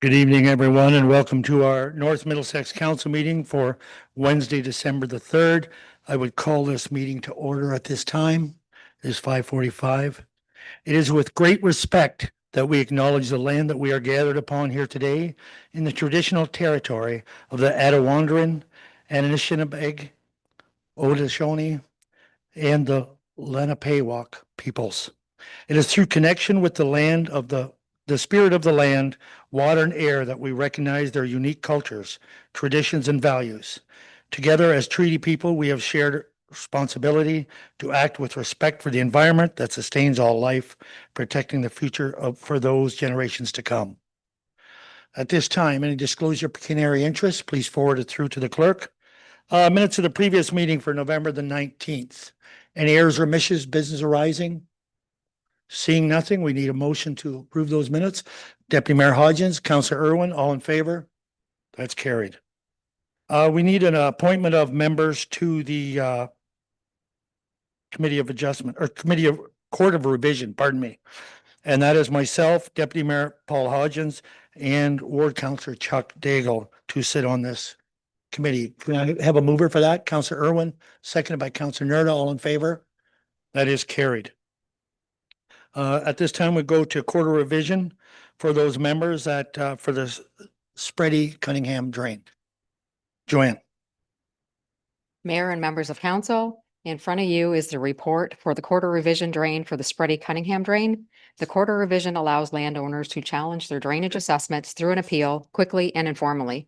Good evening, everyone, and welcome to our North Middlesex Council meeting for Wednesday, December the 3rd. I would call this meeting to order at this time. It is 5:45. It is with great respect that we acknowledge the land that we are gathered upon here today in the traditional territory of the Attawandaron, Anishinaabe, Haudenosaunee, and the Lenapehoik peoples. It is through connection with the land of the spirit of the land, water, and air that we recognize their unique cultures, traditions, and values. Together as treaty people, we have shared responsibility to act with respect for the environment that sustains all life, protecting the future for those generations to come. At this time, any disclosure of pecuniary interest, please forward it through to the clerk. Minutes of the previous meeting for November the 19th. Any errors or omissions, business arising? Seeing nothing, we need a motion to approve those minutes. Deputy Mayor Hodgins, Councillor Irwin, all in favor? That's carried. We need an appointment of members to the Committee of Adjustment or Committee of Court of Revision, pardon me. And that is myself, Deputy Mayor Paul Hodgins, and Ward Councillor Chuck Daigle to sit on this committee. Can I have a mover for that? Councillor Irwin, seconded by Councillor Nerda, all in favor? That is carried. At this time, we go to quarter revision for those members that, for the Spready Cunningham drain. Joanne. Mayor and members of council, in front of you is the report for the quarter revision drain for the Spready Cunningham drain. The quarter revision allows landowners to challenge their drainage assessments through an appeal quickly and informally.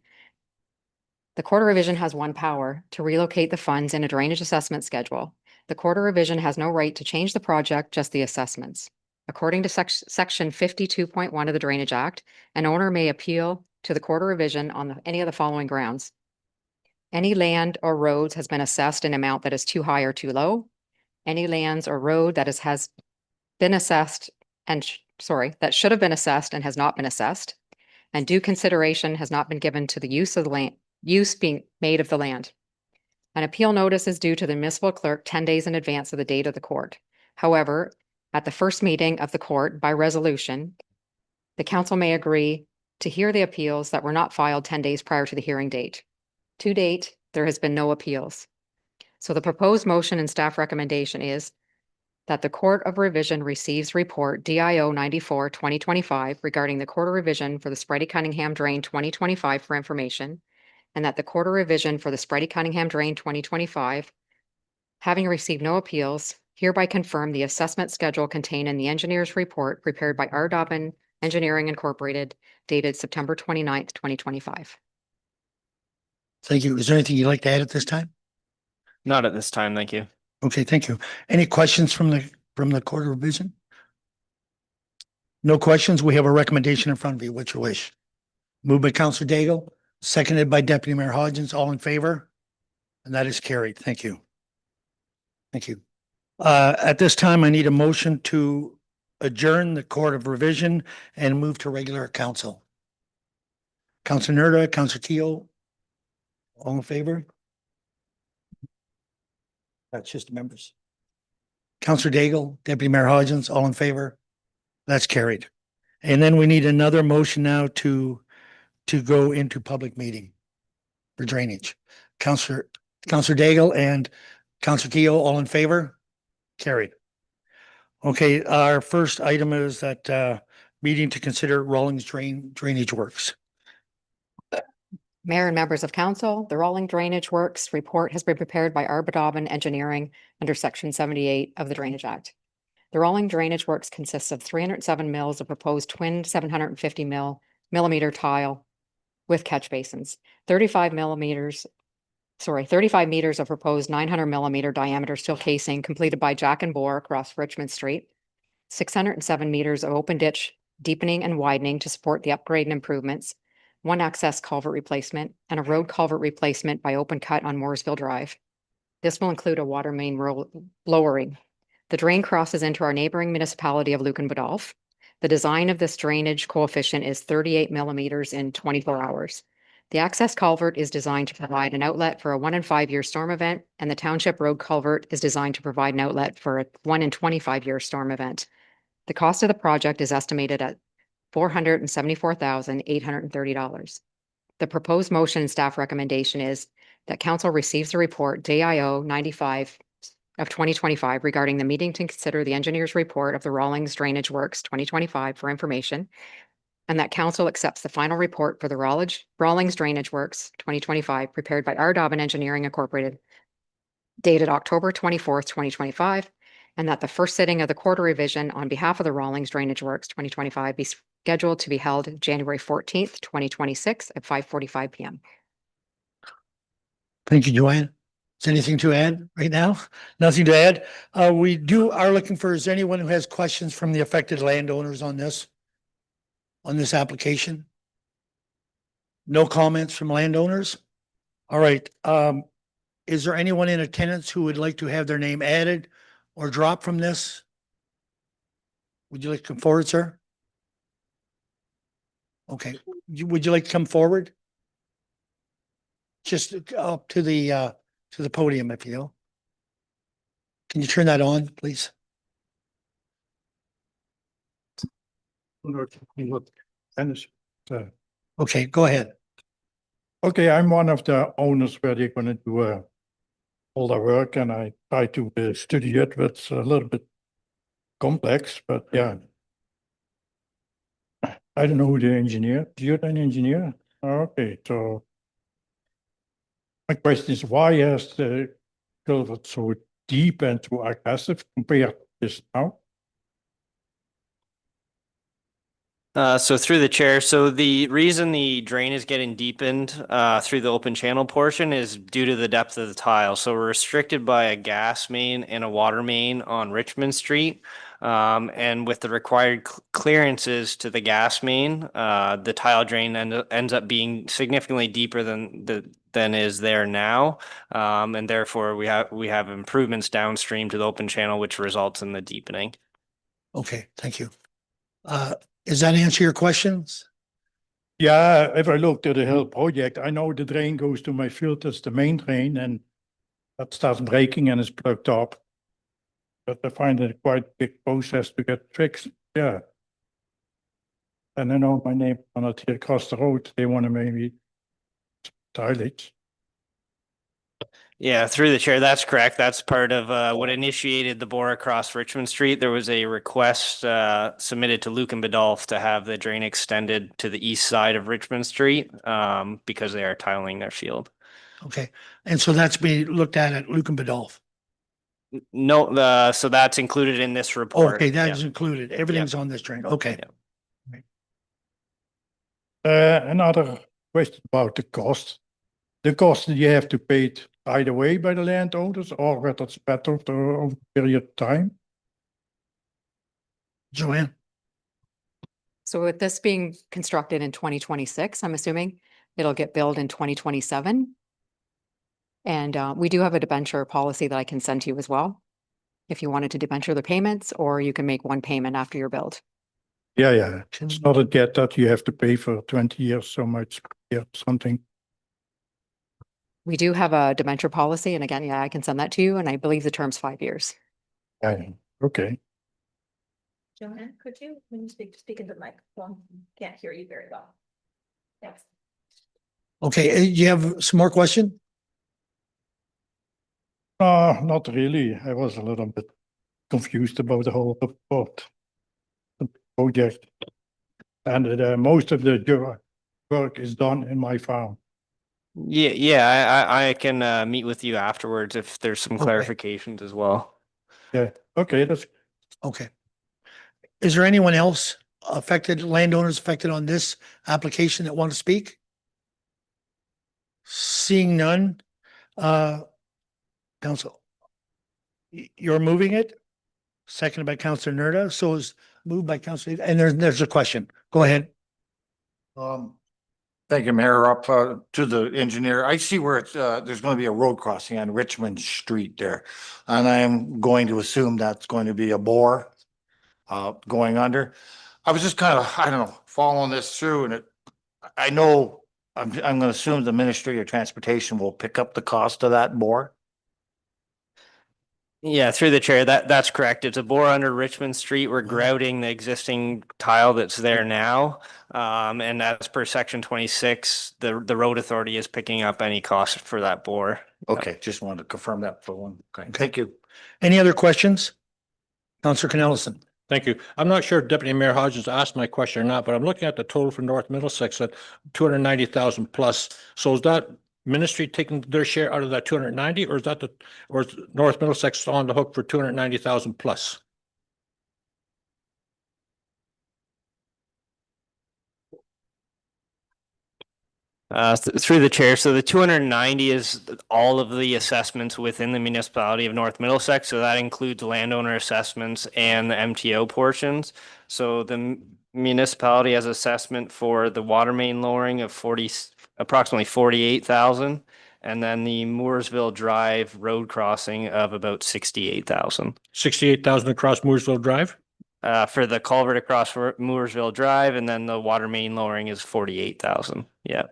The quarter revision has one power: to relocate the funds in a drainage assessment schedule. The quarter revision has no right to change the project, just the assessments. According to section 52.1 of the Drainage Act, an owner may appeal to the quarter revision on any of the following grounds. Any land or roads has been assessed in an amount that is too high or too low. Any lands or road that has been assessed and that should have been assessed and has not been assessed. And due consideration has not been given to the use of the land, use being made of the land. An appeal notice is due to the municipal clerk 10 days in advance of the date of the court. However, at the first meeting of the court by resolution, the council may agree to hear the appeals that were not filed 10 days prior to the hearing date. To date, there has been no appeals. So the proposed motion and staff recommendation is that the Court of Revision receives report DIO 94/2025 regarding the quarter revision for the Spready Cunningham Drain 2025 for information, and that the quarter revision for the Spready Cunningham Drain 2025, having received no appeals, hereby confirm the assessment schedule contained in the engineer's report prepared by R. Dobbin Engineering Incorporated, dated September 29th, 2025. Thank you. Is there anything you'd like to add at this time? Not at this time, thank you. Okay, thank you. Any questions from the Court of Revision? No questions. We have a recommendation in front of you. What's your wish? Moved by Councillor Daigle, seconded by Deputy Mayor Hodgins. All in favor? And that is carried. Thank you. Thank you. At this time, I need a motion to adjourn the Court of Revision and move to regular council. Councillor Nerda, Councillor Keogh, all in favor? That's just members. Councillor Daigle, Deputy Mayor Hodgins, all in favor? That's carried. And then we need another motion now to go into public meeting for drainage. Councillor Daigle and Councillor Keogh, all in favor? Carried. Okay, our first item is that meeting to consider Rawlings drainage works. Mayor and members of council, the Rawlings Drainage Works report has been prepared by R. Dobbin Engineering under section 78 of the Drainage Act. The Rawlings Drainage Works consists of 307 mils of proposed twin 750 millimeter tile with catch basins, 35 meters of proposed 900 millimeter diameter steel casing completed by Jack and Bore across Richmond Street, 607 meters of open ditch deepening and widening to support the upgrade and improvements, one access culvert replacement, and a road culvert replacement by open cut on Mooresville Drive. This will include a water main lowering. The drain crosses into our neighboring municipality of Lucan Biddulph. The design of this drainage coefficient is 38 millimeters in 24 hours. The access culvert is designed to provide an outlet for a 1 in 5 year storm event, and the township road culvert is designed to provide an outlet for a 1 in 25 year storm event. The cost of the project is estimated at $474,830. The proposed motion and staff recommendation is that council receives the report JIO 95 of 2025 regarding the meeting to consider the engineer's report of the Rawlings Drainage Works 2025 for information, and that council accepts the final report for the Rawlings Drainage Works 2025 prepared by R. Dobbin Engineering Incorporated, dated October 24th, 2025, and that the first sitting of the quarter revision on behalf of the Rawlings Drainage Works 2025 be scheduled to be held January 14th, 2026 at 5:45 PM. Thank you, Joanne. Is there anything to add right now? Nothing to add. We are looking for, is there anyone who has questions from the affected landowners on this application? No comments from landowners? All right. Is there anyone in attendance who would like to have their name added or dropped from this? Would you like to come forward, sir? Okay. Would you like to come forward? Just up to the podium, if you will. Can you turn that on, please? Okay, go ahead. Okay, I'm one of the owners where they're going to do all the work, and I try to study it. But it's a little bit complex, but yeah. I don't know who the engineer. You're an engineer? Okay, so my question is, why has the culvert so deep and so aggressive compared to this now? So through the chair, so the reason the drain is getting deepened through the open channel portion is due to the depth of the tile. So we're restricted by a gas main and a water main on Richmond Street. And with the required clearances to the gas main, the tile drain ends up being significantly deeper than is there now. And therefore we have improvements downstream to the open channel, which results in the deepening. Okay, thank you. Does that answer your questions? Yeah, if I look at the whole project, I know the drain goes to my field, that's the main drain, and that starts breaking and is plugged up. But I find it quite a big process to get fixed. Yeah. And I know my neighbor on it here across the road, they want to maybe tile it. Yeah, through the chair, that's correct. That's part of what initiated the bore across Richmond Street. There was a request submitted to Luke and Badolf to have the drain extended to the east side of Richmond Street because they are tiling their field. Okay, and so that's being looked at Luke and Badolf. No, so that's included in this report. Okay, that Yeah. is included. Everything's on this drain. Okay. Another question about the cost. The cost that you have to pay it either way by the landowners, or whether it's spread over a period of time. Joanne? So with this being constructed in 2026, I'm assuming it'll get billed in 2027. And we do have a debenture policy that I can send to you as well, if you wanted to debenture the payments, or you can make one payment after you're billed. Yeah. It's not a debt that you have to pay for 20 years so much, something. We do have a debenture policy, and again, yeah, I can send that to you, and I believe the term's 5 years. Yeah. Okay. Joanne, could you, when you speak into the microphone, can't hear you very well. Thanks. Okay, you have some more question? Not really. I was a little bit confused about the whole report, the project. And most of the work is done in my farm. Yeah, I can meet with you afterwards if there's some Okay. clarifications as well. Yeah, okay, that's Okay. Is there anyone else landowners affected on this application that want to speak? Seeing none, council, you're moving it? Seconded by Councilor Nerda, so is moved by Councilor, and there's a question. Go ahead. Thank you, Mayor. Up to the engineer. I see where it's, there's going to be a road crossing on Richmond Street there. And I'm going to assume that's going to be a bore going under. I was just kind of, I don't know, following this through, and I know I'm going to assume the Ministry of Transportation will pick up the cost of that bore. Yeah, through the chair, that's correct. It's a bore under Richmond Street. We're grouting the existing tile that's there now. And as per section 26, the road authority is picking up any cost for that bore. Okay, just wanted to confirm that for one. Okay, thank you. Any other questions? Counselor Canellison. Thank you. I'm not sure if Deputy Mayor Hodges asked my question or not, but I'm looking at the total for North Middlesex at 290,000 plus. So is that ministry taking their share out of that 290, or is North Middlesex on the hook for 290,000 plus? Through the chair, so the 290 is all of the assessments within the municipality of North Middlesex. So that includes landowner assessments and the MTO portions. So the municipality has assessment for the water main lowering of approximately 48,000. And then the Mooresville Drive road crossing of about 68,000. 68,000 across Mooresville Drive? For the culvert across Mooresville Drive, and then the water main lowering is 48,000. Yeah.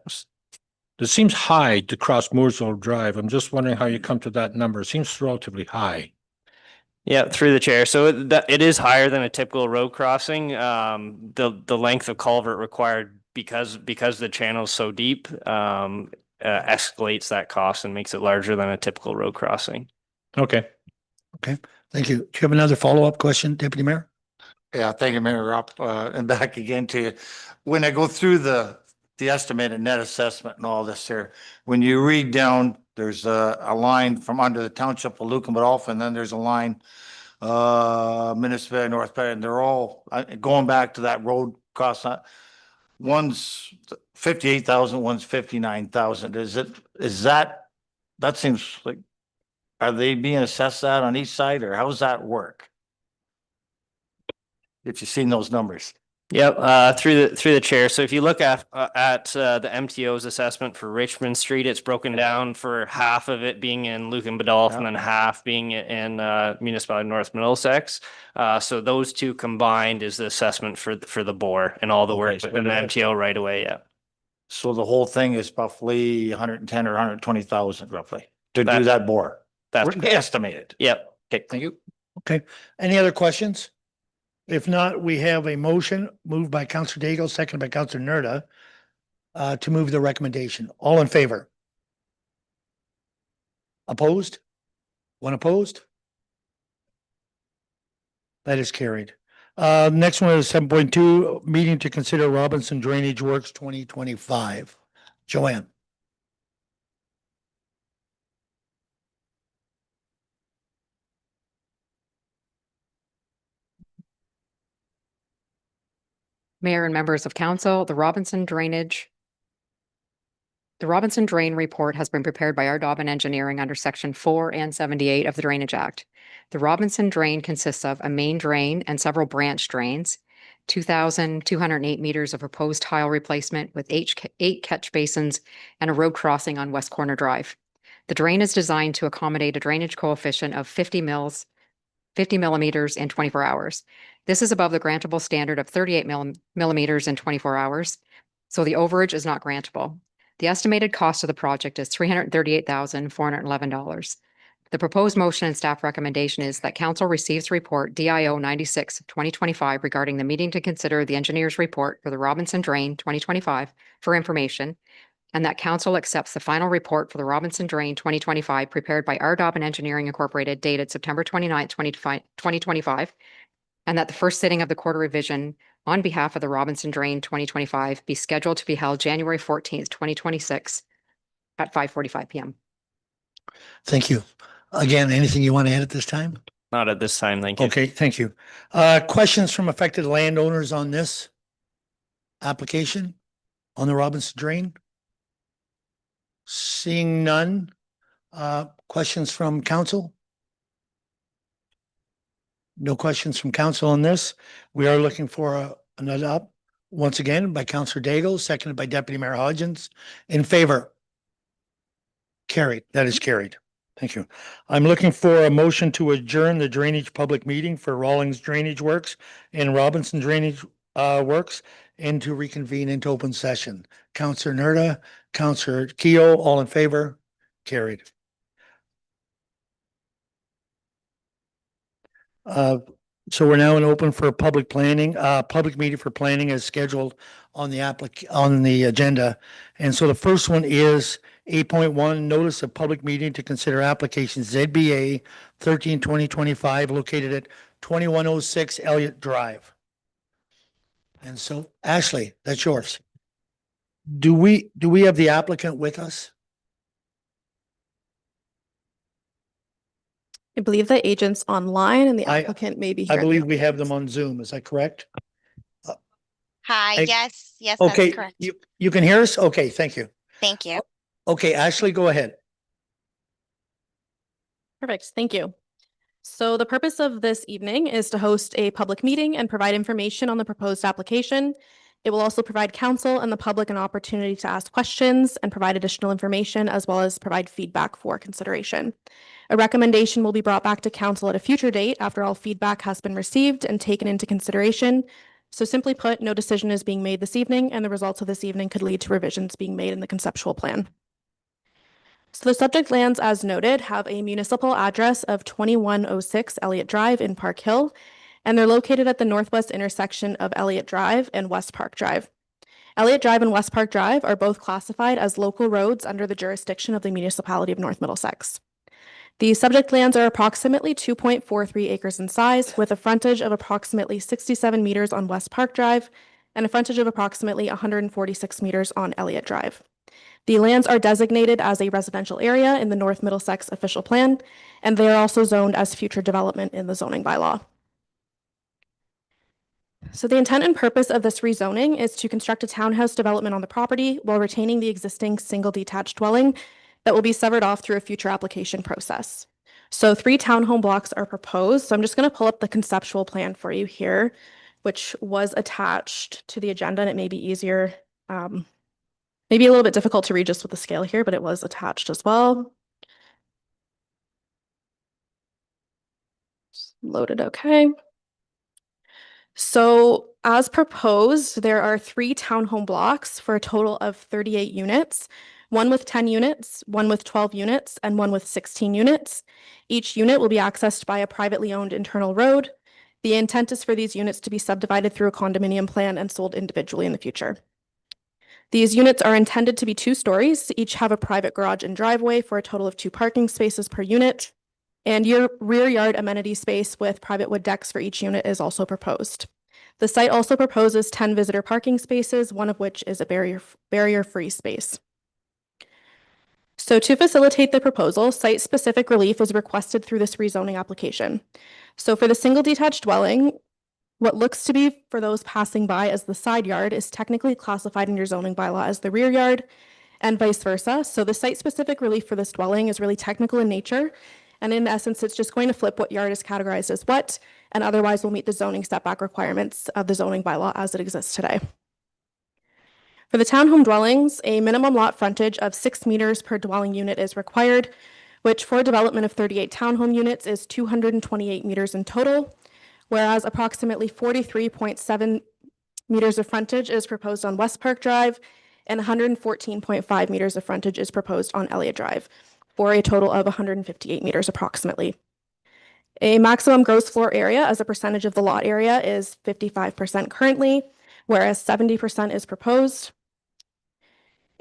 It seems high to cross Mooresville Drive. I'm just wondering how you come to that number. It seems relatively high. Yeah, through the chair. So it is higher than a typical road crossing. The length of culvert required because the channel is so deep escalates that cost and makes it larger than a typical road crossing. Okay. Okay, thank you. Do you have another follow-up question, Deputy Mayor? Yeah, thank you, Mayor Rob, and back again to you. When I go through the estimated net assessment and all this here, when you read down, there's a line from under the township of Lucan, but off, and then there's a line, Minnesota, North Bay, and they're all going back to that road cost. One's 58,000, one's 59,000. That seems like, are they being assessed that on each side, or how does that work? If you've seen those numbers. Yep, through the chair. So if you look at the MTO's assessment for Richmond Street, it's broken down for half of it being in Lucan Badolf and then half being in municipality North Middlesex. So those two combined is the assessment for the bore and all the work within the MTO right away. Yeah. So the whole thing is roughly 110 or 120,000 roughly to do That- that bore. That's Estimated. Yep. Okay, thank you. Okay, any other questions? If not, we have a motion moved by Counselor Daigle, seconded by Counselor Nerda, to move the recommendation. All in favor? Opposed? One opposed? That is carried. Next one is 7.2, meeting to consider Robinson Drainage Works 2025. Joanne. Mayor and members of council, the Robinson Drain report has been prepared by our Dobbin Engineering under section 4 and 78 of the Drainage Act. The Robinson Drain consists of a main drain and several branch drains, 2,208 meters of proposed tile replacement with eight catch basins and a road crossing on West Corner Drive. The drain is designed to accommodate a drainage coefficient of 50 millimeters in 24 hours. This is above the grantable standard of 38 millimeters in 24 hours, so the overage is not grantable. The estimated cost of the project is $338,411. The proposed motion and staff recommendation is that council receives report DIO 96 of 2025 regarding the meeting to consider the engineer's report for the Robinson Drain 2025 for information, and that council accepts the final report for the Robinson Drain 2025 prepared by R. Dobbin Engineering Incorporated dated September 29th, 2025, and that the first sitting of the quarter revision on behalf of the Robinson Drain 2025 be scheduled to be held January 14th, 2026 at 5:45 p.m. Thank you. Again, anything you want to add at this time? Not at this time. Thank you. Okay, thank you. Questions from affected landowners on this application on the Robinson Drain? Seeing none. Questions from council? No questions from council on this. We are looking for another up once again by Councillor Daigle, seconded by Deputy Mayor Hodgins. In favor? Carried. That is carried. Thank you. I'm looking for a motion to adjourn the drainage public meeting for Rawlings Drainage Works and Robinson Drainage Works and to reconvene into open session. Councillor Nerda, Councillor Keogh, all in favor? Carried. So we're now in open for public planning, public meeting for planning as scheduled on the agenda. And so the first one is 8.1 notice of public meeting to consider application ZBA 13/2025 located at 2106 Elliott Drive. And so Ashley, that's yours. Do we have the applicant with us? I believe the agent's online and the I- applicant may be I here. in the believe we have audience. them on Zoom. Is that correct? Hi, I- yes, yes, that's Okay, correct. you can hear us? Okay, thank you. Thank you. Okay, Ashley, go ahead. Perfect, thank you. So the purpose of this evening is to host a public meeting and provide information on the proposed application. It will also provide council and the public an opportunity to ask questions and provide additional information, as well as provide feedback for consideration. A recommendation will be brought back to council at a future date after all feedback has been received and taken into consideration. So simply put, no decision is being made this evening, and the results of this evening could lead to revisions being made in the conceptual plan. So the subject lands, as noted, have a municipal address of 2106 Elliott Drive in Park Hill, and they're located at the northwest intersection of Elliott Drive and West Park Drive. Elliott Drive and West Park Drive are both classified as local roads under the jurisdiction of the municipality of North Middlesex. The subject lands are approximately 2.43 acres in size, with a frontage of approximately 67 meters on West Park Drive and a frontage of approximately 146 meters on Elliott Drive. The lands are designated as a residential area in the North Middlesex official plan, and they are also zoned as future development in the zoning bylaw. So the intent and purpose of this rezoning is to construct a townhouse development on the property while retaining the existing single detached dwelling that will be severed off through a future application process. So 3 townhome blocks are proposed. So I'm just going to pull up the conceptual plan for you here, which was attached to the agenda, and it may be easier, maybe a little bit difficult to read just with the scale here, but it was attached as well. Loaded, okay. So as proposed, there are 3 townhome blocks for a total of 38 units, one with 10 units, one with 12 units, and one with 16 units. Each unit will be accessed by a privately owned internal road. The intent is for these units to be subdivided through a condominium plan and sold individually in the future. These units are intended to be 2 stories, each have a private garage and driveway for a total of 2 parking spaces per unit. And your rear yard amenity space with private wood decks for each unit is also proposed. The site also proposes 10 visitor parking spaces, one of which is a barrier-free space. So to facilitate the proposal, site-specific relief is requested through this rezoning application. So for the single detached dwelling, what looks to be for those passing by as the side yard is technically classified in your zoning bylaw as the rear yard, and vice versa. So the site-specific relief for this dwelling is really technical in nature. And in essence, it's just going to flip what yard is categorized as what, and otherwise will meet the zoning setback requirements of the zoning bylaw as it exists today. For the townhome dwellings, a minimum lot frontage of 6 meters per dwelling unit is required, which for a development of 38 townhome units is 228 meters in total, whereas approximately 43.7 meters of frontage is proposed on West Park Drive and 114.5 meters of frontage is proposed on Elliott Drive, for a total of 158 meters approximately. A maximum gross floor area as a percentage of the lot area is 55% currently, whereas 70% is proposed.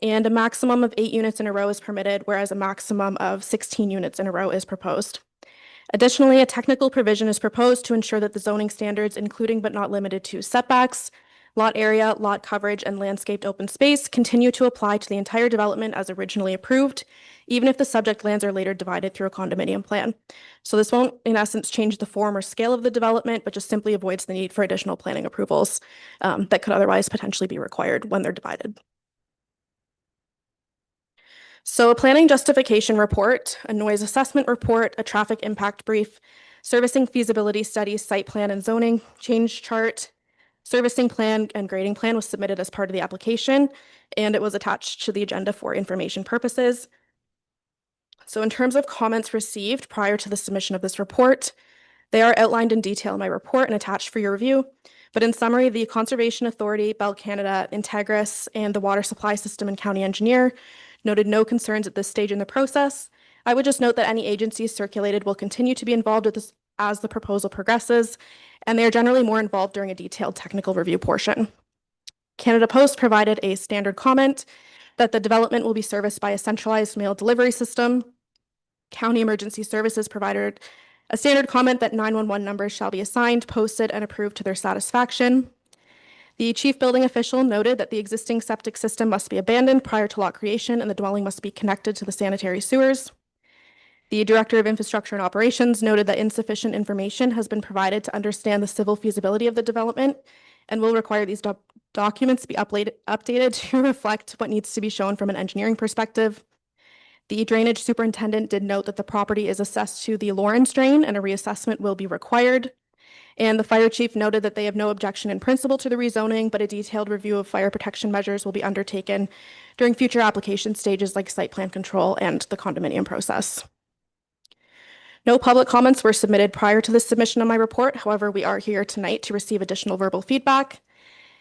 And a maximum of 8 units in a row is permitted, whereas a maximum of 16 units in a row is proposed. Additionally, a technical provision is proposed to ensure that the zoning standards, including but not limited to setbacks, lot area, lot coverage, and landscaped open space, continue to apply to the entire development as originally approved, even if the subject lands are later divided through a condominium plan. So this won't, in essence, change the form or scale of the development, but just simply avoids the need for additional planning approvals that could otherwise potentially be required when they're divided. So a planning justification report, a noise assessment report, a traffic impact brief, servicing feasibility studies, site plan and zoning change chart, servicing plan and grading plan was submitted as part of the application, and it was attached to the agenda for information purposes. So in terms of comments received prior to the submission of this report, they are outlined in detail in my report and attached for your review. But in summary, the Conservation Authority, Bell Canada, Integris, and the Water Supply System and County Engineer noted no concerns at this stage in the process. I would just note that any agencies circulated will continue to be involved as the proposal progresses, and they are generally more involved during a detailed technical review portion. Canada Post provided a standard comment that the development will be serviced by a centralized mail delivery system. County Emergency Services provided a standard comment that 911 numbers shall be assigned, posted, and approved to their satisfaction. The chief building official noted that the existing septic system must be abandoned prior to lot creation and the dwelling must be connected to the sanitary sewers. The director of infrastructure and operations noted that insufficient information has been provided to understand the civil feasibility of the development and will require these documents to be updated to reflect what needs to be shown from an engineering perspective. The drainage superintendent did note that the property is assessed to the Lawrence drain and a reassessment will be required. And the fire chief noted that they have no objection in principle to the rezoning, but a detailed review of fire protection measures will be undertaken during future application stages like site plan control and the condominium process. No public comments were submitted prior to the submission of my report. However, we are here tonight to receive additional verbal feedback.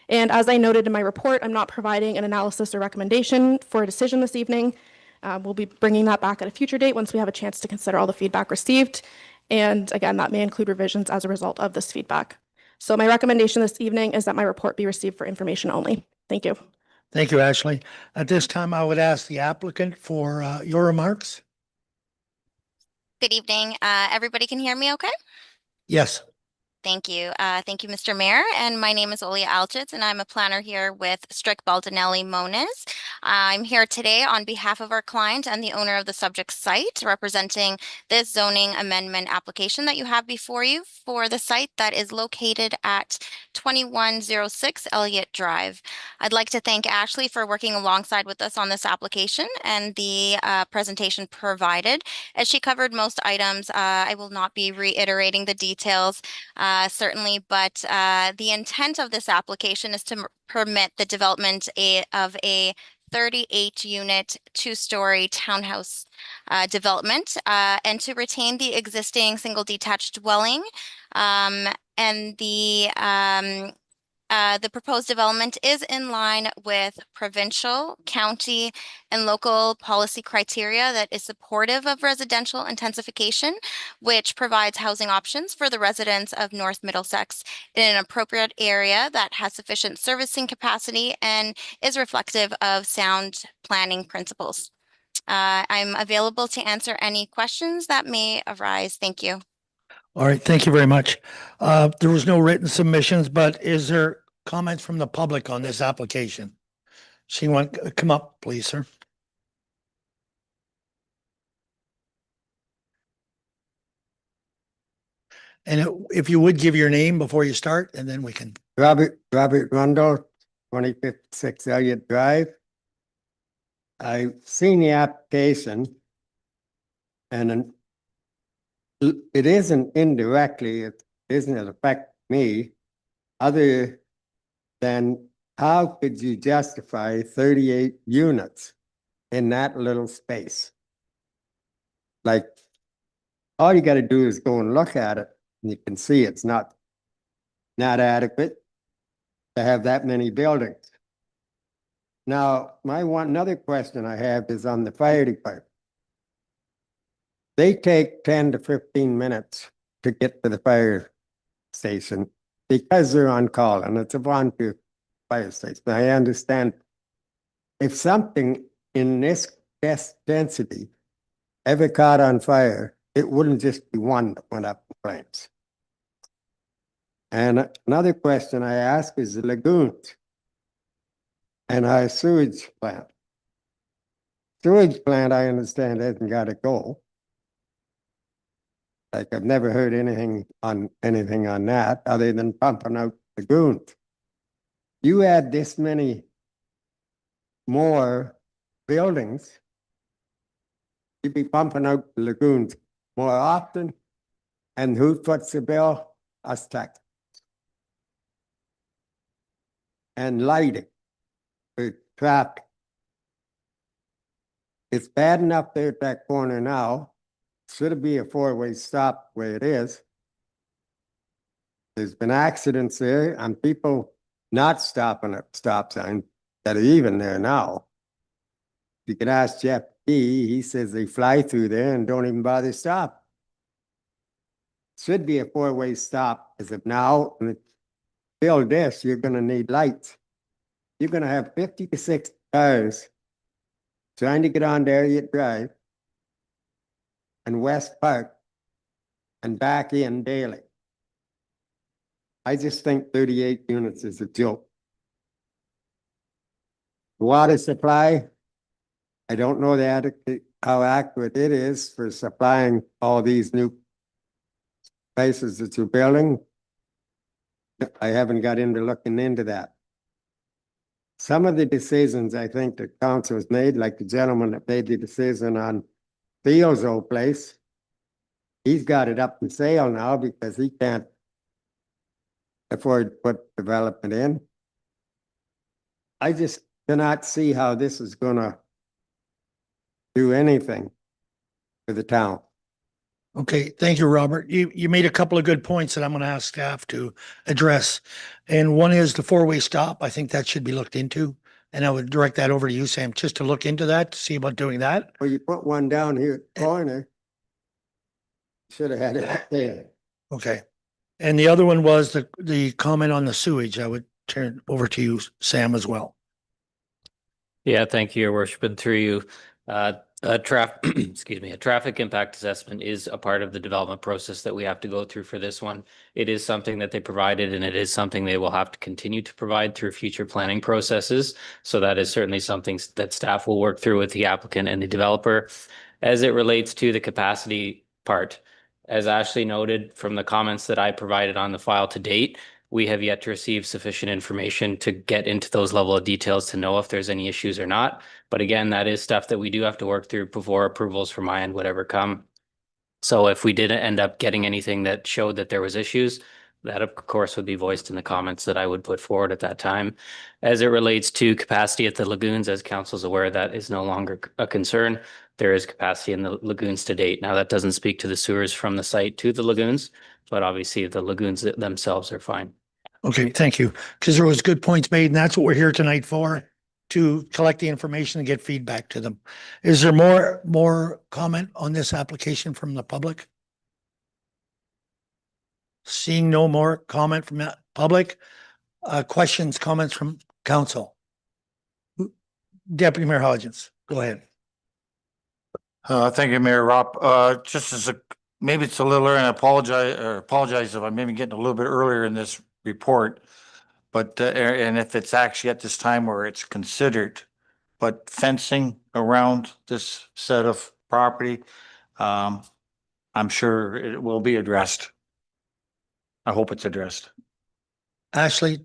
And as I noted in my report, I'm not providing an analysis or recommendation for a decision this evening. We'll be bringing that back at a future date once we have a chance to consider all the feedback received. And again, that may include revisions as a result of this feedback. So my recommendation this evening is that my report be received for information only. Thank you. Thank you, Ashley. At this time, I would ask the applicant for your remarks. Good evening. Everybody can hear me okay? Yes. Thank you. Thank you, Mr. Mayor. And my name is Olia Alchitz, and I'm a planner here with Strick Baldinelli Moniz. I'm here today on behalf of our client and the owner of the subject site, representing this zoning amendment application that you have before you for the site that is located at 2106 Elliott Drive. I'd like to thank Ashley for working alongside with us on this application and the presentation provided. As she covered most items, I will not be reiterating the details. Certainly, but the intent of this application is to permit the development of a 38-unit, two-story townhouse development and to retain the existing single detached dwelling. And the proposed development is in line with provincial, county, and local policy criteria that is supportive of residential intensification, which provides housing options for the residents of North Middlesex in an appropriate area that has sufficient servicing capacity and is reflective of sound planning principles. I'm available to answer any questions that may arise. Thank you. All right. Thank you very much. There was no written submissions, but is there comments from the public on this application? So you want come up, please, sir. And if you would give your name before you start, and then we can. Robert Rundle, 2056 Elliott Drive. I've seen the application and it isn't indirectly, it doesn't affect me other than how could you justify 38 units in that little space? Like, all you got to do is go and look at it and you can see it's not adequate to have that many buildings. Now, another question I have is on the fire department. They take 10 to 15 minutes to get to the fire station because they're on call and it's a volunteer fire station. I understand if something in this density ever caught on fire, it wouldn't just be one that went up in flames. And another question I ask is the lagoons and our sewage plant. Sewage plant, I understand, hasn't got to go. Like, I've never heard anything on that other than pumping out lagoons. You add this many more buildings, you'd be pumping out the lagoons more often. And who foots the bill? Us tax. And lighting for traffic. It's bad enough there at that corner now. Should it be a four-way stop where it is? There's been accidents there and people not stopping at stop signs that are even there now. You can ask Jeff B. He says they fly through there and don't even bother stop. should be a four-way stop as of now. And to build this, you're gonna need lights. You're gonna have 50 to 60 cars trying to get on Elliott Drive and West Park and back in daily. I just think 38 units is a joke. Water supply, I don't know how accurate it is for supplying all these new places that you're building. I haven't got into looking into that. Some of the decisions I think the council has made, like the gentleman that made the decision on Theo's old place, he's got it up for sale now because he can't afford to put development in. I just cannot see how this is gonna do anything for the town. Okay, thank you, Robert. You made a couple of good points that I'm gonna ask staff to address. And one is the four-way stop. I think that should be looked into. And I would direct that over to you, Sam, just to look into that, to see about doing that. Well, you put one down here at the corner. Should have had it up there. Okay. And the other one was the comment on the sewage. I would turn over to you, Sam, as well. Yeah, thank you, Your Worship, and through you. Excuse me, a traffic impact assessment is a part of the development process that we have to go through for this one. It is something that they provided, and it is something they will have to continue to provide through future planning processes. So that is certainly something that staff will work through with the applicant and the developer. As it relates to the capacity part, as Ashley noted from the comments that I provided on the file to date, we have yet to receive sufficient information to get into those level of details to know if there's any issues or not. But again, that is stuff that we do have to work through before approvals from my end would ever come. So if we didn't end up getting anything that showed that there was issues, that of course would be voiced in the comments that I would put forward at that time. As it relates to capacity at the lagoons, as council's aware, that is no longer a concern. There is capacity in the lagoons to date. Now that doesn't speak to the sewers from the site to the lagoons, but obviously the lagoons themselves are fine. Okay, thank you. Because there was good points made, and that's what we're here tonight for, to collect the information and get feedback to them. Is there more comment on this application from the public? Seeing no more comment from the public, questions, comments from council? Deputy Mayor Hodgins, go ahead. Thank you, Mayor Rob. Just as maybe it's a little early, and I apologize if I'm maybe getting a little bit earlier in this report. But, and if it's actually at this time where it's considered, but fencing around this set of property, I'm sure it will be addressed. I hope it's addressed. Ashley,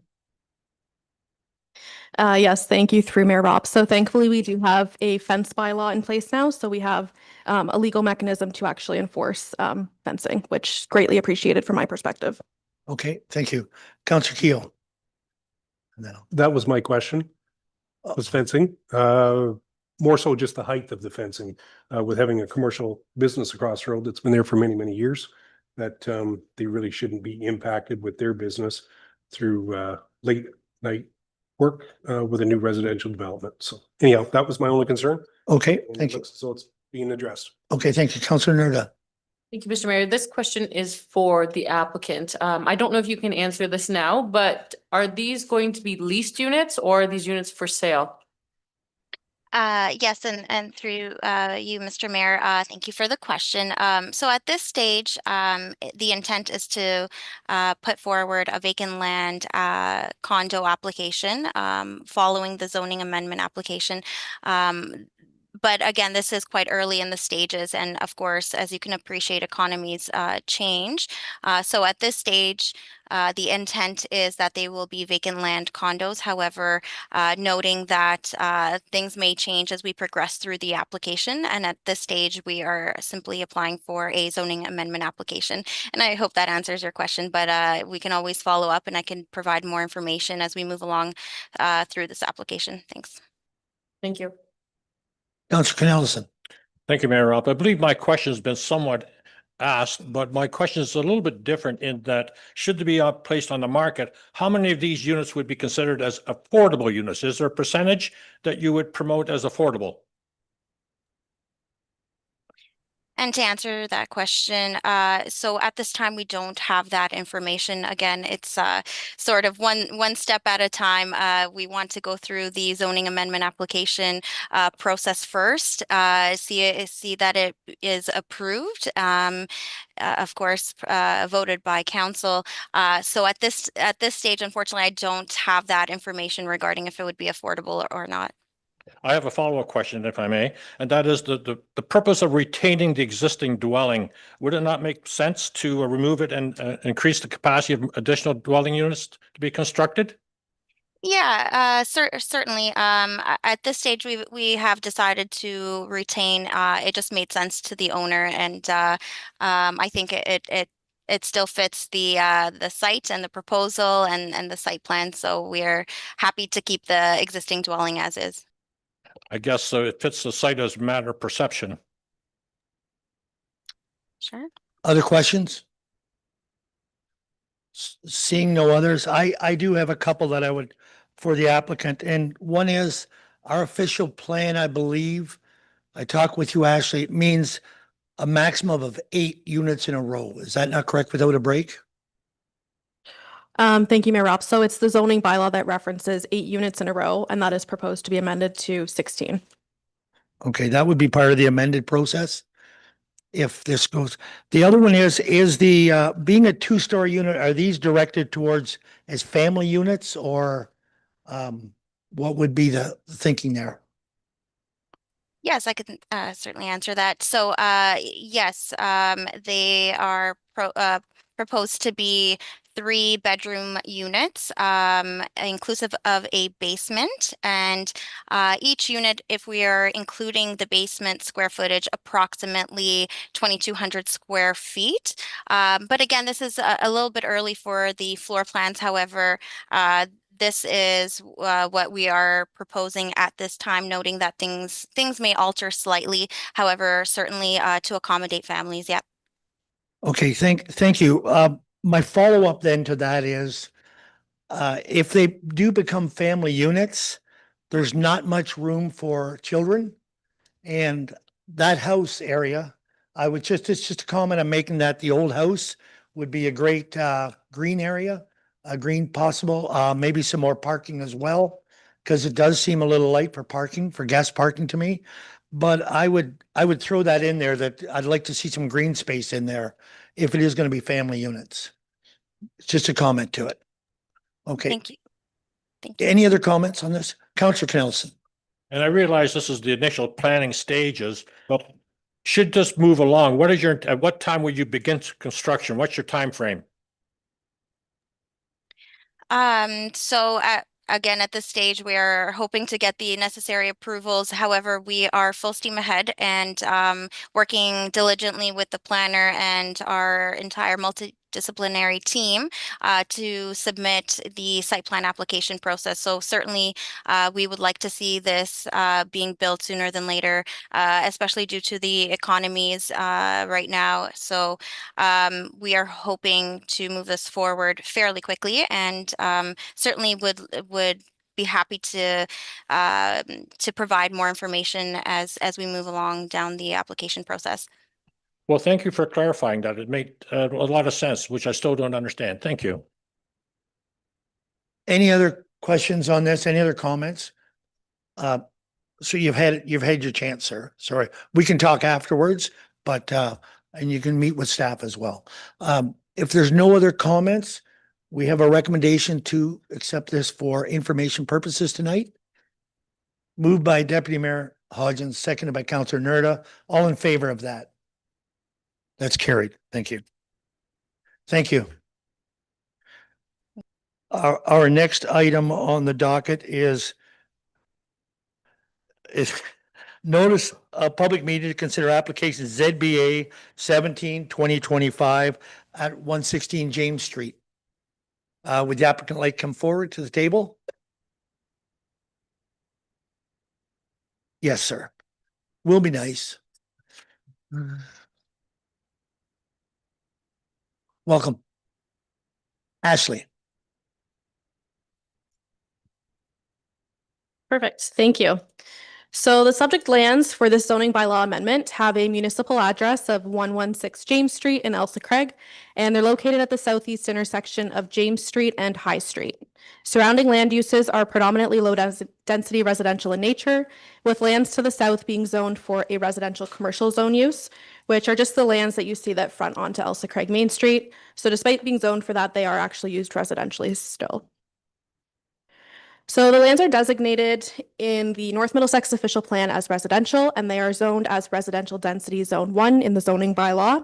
Yes, thank you through Mayor Rob. So thankfully, we do have a fence bylaw in place now. So we have a legal mechanism to actually enforce fencing, which is greatly appreciated from my perspective. okay, thank you. Councillor Keel. And then That was my question, was fencing. More so just the height of the fencing. With having a commercial business across the road that's been there for many, many years, that they really shouldn't be impacted with their business through late night work with a new residential development. So anyhow, that was my only concern. Okay, And it thank you. looks as though it's being addressed. Okay, thank you. Councillor Nerda. Thank you, Mr. Mayor. This question is for the applicant. I don't know if you can answer this now, but are these going to be leased units or are these units for sale? Yes, and through you, Mr. Mayor, thank you for the question. So at this stage, the intent is to put forward a vacant land condo application following the zoning amendment application. But again, this is quite early in the stages. And of course, as you can appreciate, economies change. So at this stage, the intent is that they will be vacant land condos. However, noting that things may change as we progress through the application. And at this stage, we are simply applying for a zoning amendment application. And I hope that answers your question, but we can always follow up and I can provide more information as we move along through this application. Thanks. Thank you. Councillor Cornelison. Thank you, Mayor Rob. I believe my question has been somewhat asked, but my question is a little bit different in that should they be placed on the market, how many of these units would be considered as affordable units? Is there a percentage that you would promote as affordable? And to answer that question, so at this time, we don't have that information. Again, it's sort of one step at a time. We want to go through the zoning amendment application process first, see that it is approved, of course, voted by council. So at this stage, unfortunately, I don't have that information regarding if it would be affordable or not. I have a follow-up question, if I may, and that is the purpose of retaining the existing dwelling. Would it not make sense to remove it and increase the capacity of additional dwelling units to be constructed? Yeah, certainly. At this stage, we have decided to retain. It just made sense to the owner, and I think it still fits the site and the proposal and the site plan. So we're happy to keep the existing dwelling as is. I guess it fits the site as a matter of perception. Sure. Other questions? Seeing no others, I do have a couple that I would, for the applicant, and one is our official plan, I believe. I talked with you, Ashley, it means a maximum of 8 units in a row. Is that not correct without a break? Thank you, Mayor Rob. So it's the zoning bylaw that references 8 units in a row, and that is proposed to be amended to 16. Okay, that would be part of the amended process. If this goes, the other one is the, being a 2-story unit, are these directed towards as family units or, what would be the thinking there? Yes, I can certainly answer that. So, yes, they are proposed to be 3-bedroom units, inclusive of a basement. And each unit, if we are including the basement square footage, approximately 2,200 square feet. But again, this is a little bit early for the floor plans. However, this is what we are proposing at this time, noting that things may alter slightly. However, certainly to accommodate families. Yeah. Okay, thank you. My follow-up then to that is, if they do become family units, there's not much room for children. And that house area, it's just a comment I'm making that the old house would be a great, green area, a green possible, maybe some more parking as well. Cause it does seem a little light for parking, for guest parking to me. But I would throw that in there that I'd like to see some green space in there if it is going to be family units. It's just a comment to it. Okay. Thank you. Thank you. Any other comments on this? Councillor Knellson. And I realize this is the initial planning stages, but should this move along, at what time will you begin construction? What's your time frame? So again, at this stage, we are hoping to get the necessary approvals. However, we are full steam ahead and working diligently with the planner and our entire multidisciplinary team to submit the site plan application process. So certainly we would like to see this being built sooner than later, especially due to the economies right now. So we are hoping to move this forward fairly quickly, and certainly would be happy to provide more information as we move along down the application process. Well, thank you for clarifying that. It made a lot of sense, which I still don't understand. Thank you. Any other questions on this? Any other comments? So you've had your chance, sir. Sorry. We can talk afterwards, but, and you can meet with staff as well. If there's no other comments, we have a recommendation to accept this for information purposes tonight. Moved by Deputy Mayor Hodgins, seconded by Councillor Nerda. All in favor of that? That's carried. Thank you. Thank you. Our next item on the docket is notice a public meeting to consider application ZBA 17-2025 at 116 James Street. Would the applicant like to come forward to the table? Yes, sir. Will be nice. Welcome. Ashley. Perfect. Thank you. So the subject lands for this zoning bylaw amendment have a municipal address of 116 James Street in Elsa Craig, and they're located at the southeast intersection of James Street and High Street. Surrounding land uses are predominantly low-density residential in nature, with lands to the south being zoned for a residential commercial zone use, which are just the lands that you see that front onto Elsa Craig Main Street. So despite being zoned for that, they are actually used residentially still. So the lands are designated in the North Middlesex official plan as residential, and they are zoned as residential density zone 1 in the zoning bylaw.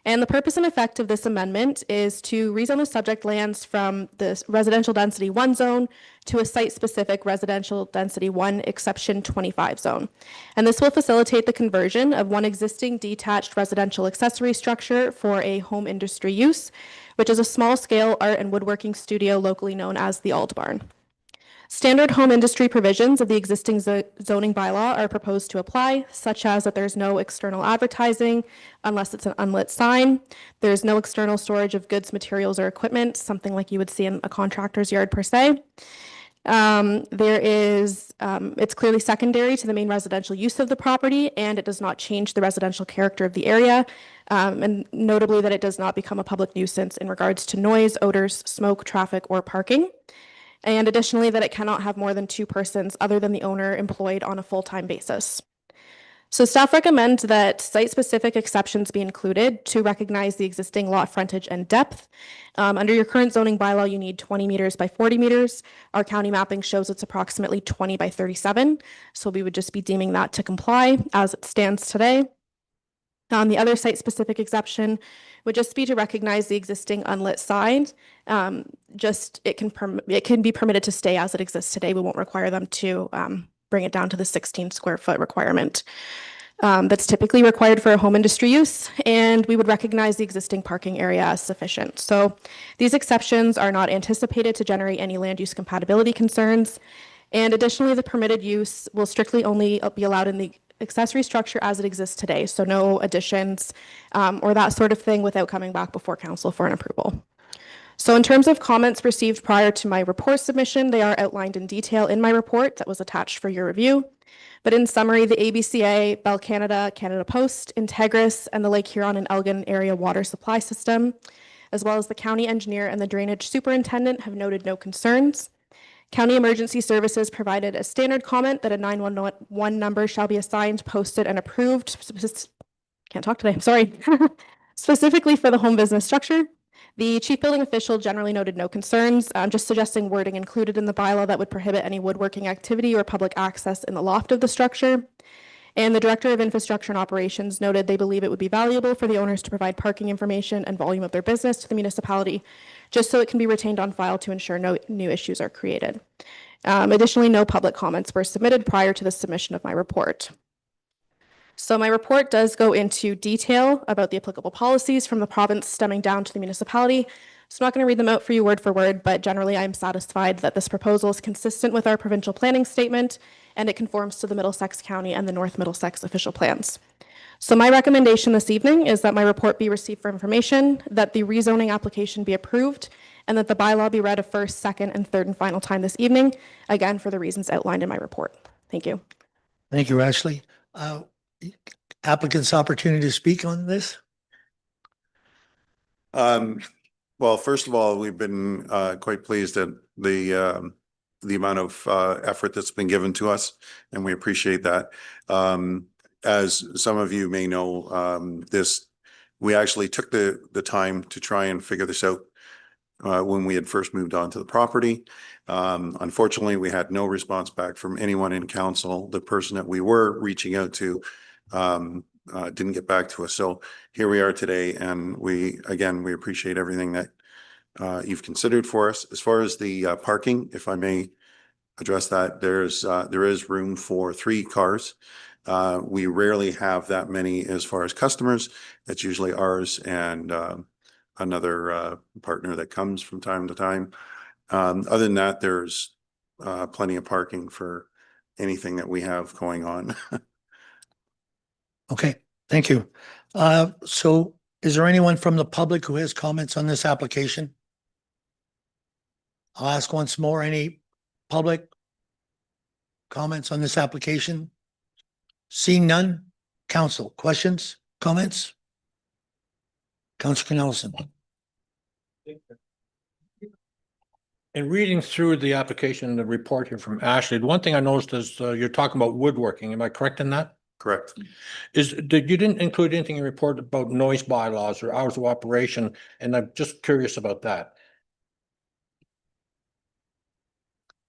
And the purpose and effect of this amendment is to rezone the subject lands from the residential density 1 zone to a site-specific residential density 1 exception 25 zone. And this will facilitate the conversion of one existing detached residential accessory structure for a home industry use, which is a small-scale art and woodworking studio locally known as the Ald Barn. Standard home industry provisions of the existing zoning bylaw are proposed to apply, such as that there's no external advertising unless it's an unlit sign. There's no external storage of goods, materials, or equipment, something like you would see in a contractor's yard per se. It's clearly secondary to the main residential use of the property, and it does not change the residential character of the area. And notably that it does not become a public nuisance in regards to noise, odors, smoke, traffic, or parking. And additionally, that it cannot have more than 2 persons other than the owner employed on a full-time basis. So staff recommends that site-specific exceptions be included to recognize the existing lot frontage and depth. Under your current zoning bylaw, you need 20 meters by 40 meters. Our county mapping shows it's approximately 20 by 37. So we would just be deeming that to comply as it stands today. The other site-specific exception would just be to recognize the existing unlit sign. It can be permitted to stay as it exists today. We won't require them to bring it down to the 16 square foot requirement. That's typically required for a home industry use, and we would recognize the existing parking area as sufficient. So these exceptions are not anticipated to generate any land use compatibility concerns. And additionally, the permitted use will strictly only be allowed in the accessory structure as it exists today. So no additions or that sort of thing without coming back before council for an approval. So in terms of comments received prior to my report submission, they are outlined in detail in my report that was attached for your review. But in summary, the ABCA, Bell Canada, Canada Post, Integris, and the Lake Huron and Elgin area water supply system, as well as the county engineer and the drainage superintendent, have noted no concerns. County Emergency Services provided a standard comment that a 911 number shall be assigned, posted, and approved. Can't talk today, sorry. Specifically for the home business structure. The chief building official generally noted no concerns, just suggesting wording included in the bylaw that would prohibit any woodworking activity or public access in the loft of the structure. And the Director of Infrastructure and Operations noted they believe it would be valuable for the owners to provide parking information and volume of their business to the municipality, just so it can be retained on file to ensure no new issues are created. Additionally, no public comments were submitted prior to the submission of my report. So my report does go into detail about the applicable policies from the province stemming down to the municipality. So I'm not going to read them out for you word for word, but generally I'm satisfied that this proposal is consistent with our provincial planning statement and it conforms to the Middlesex County and the North Middlesex official plans. So my recommendation this evening is that my report be received for information, that the rezoning application be approved, and that the bylaw be read a first, second, and third and final time this evening, again, for the reasons outlined in my report. Thank you. Thank you, Ashley. Applicant's opportunity to speak on this? Well, first of all, we've been quite pleased at the amount of effort that's been given to us, and we appreciate that. As some of you may know, we actually took the time to try and figure this out when we had first moved on to the property. Unfortunately, we had no response back from anyone in council. The person that we were reaching out to didn't get back to us. So here we are today, and we appreciate everything that you've considered for us. As far as the parking, if I may address that, there is room for 3 cars. We rarely have that many as far as customers. It's usually ours and another partner that comes from time to time. Other than that, there's plenty of parking for anything that we have going on. Okay, thank you. So is there anyone from the public who has comments on this application? I'll ask once more, any public comments on this application? Seeing none, council, questions, comments? Councilor Nelson. In reading through the application and the report here from Ashley, the one thing I noticed is you're talking about woodworking. Am I correct in that? Correct. You didn't include anything in your report about noise bylaws or hours of operation, and I'm just curious about that.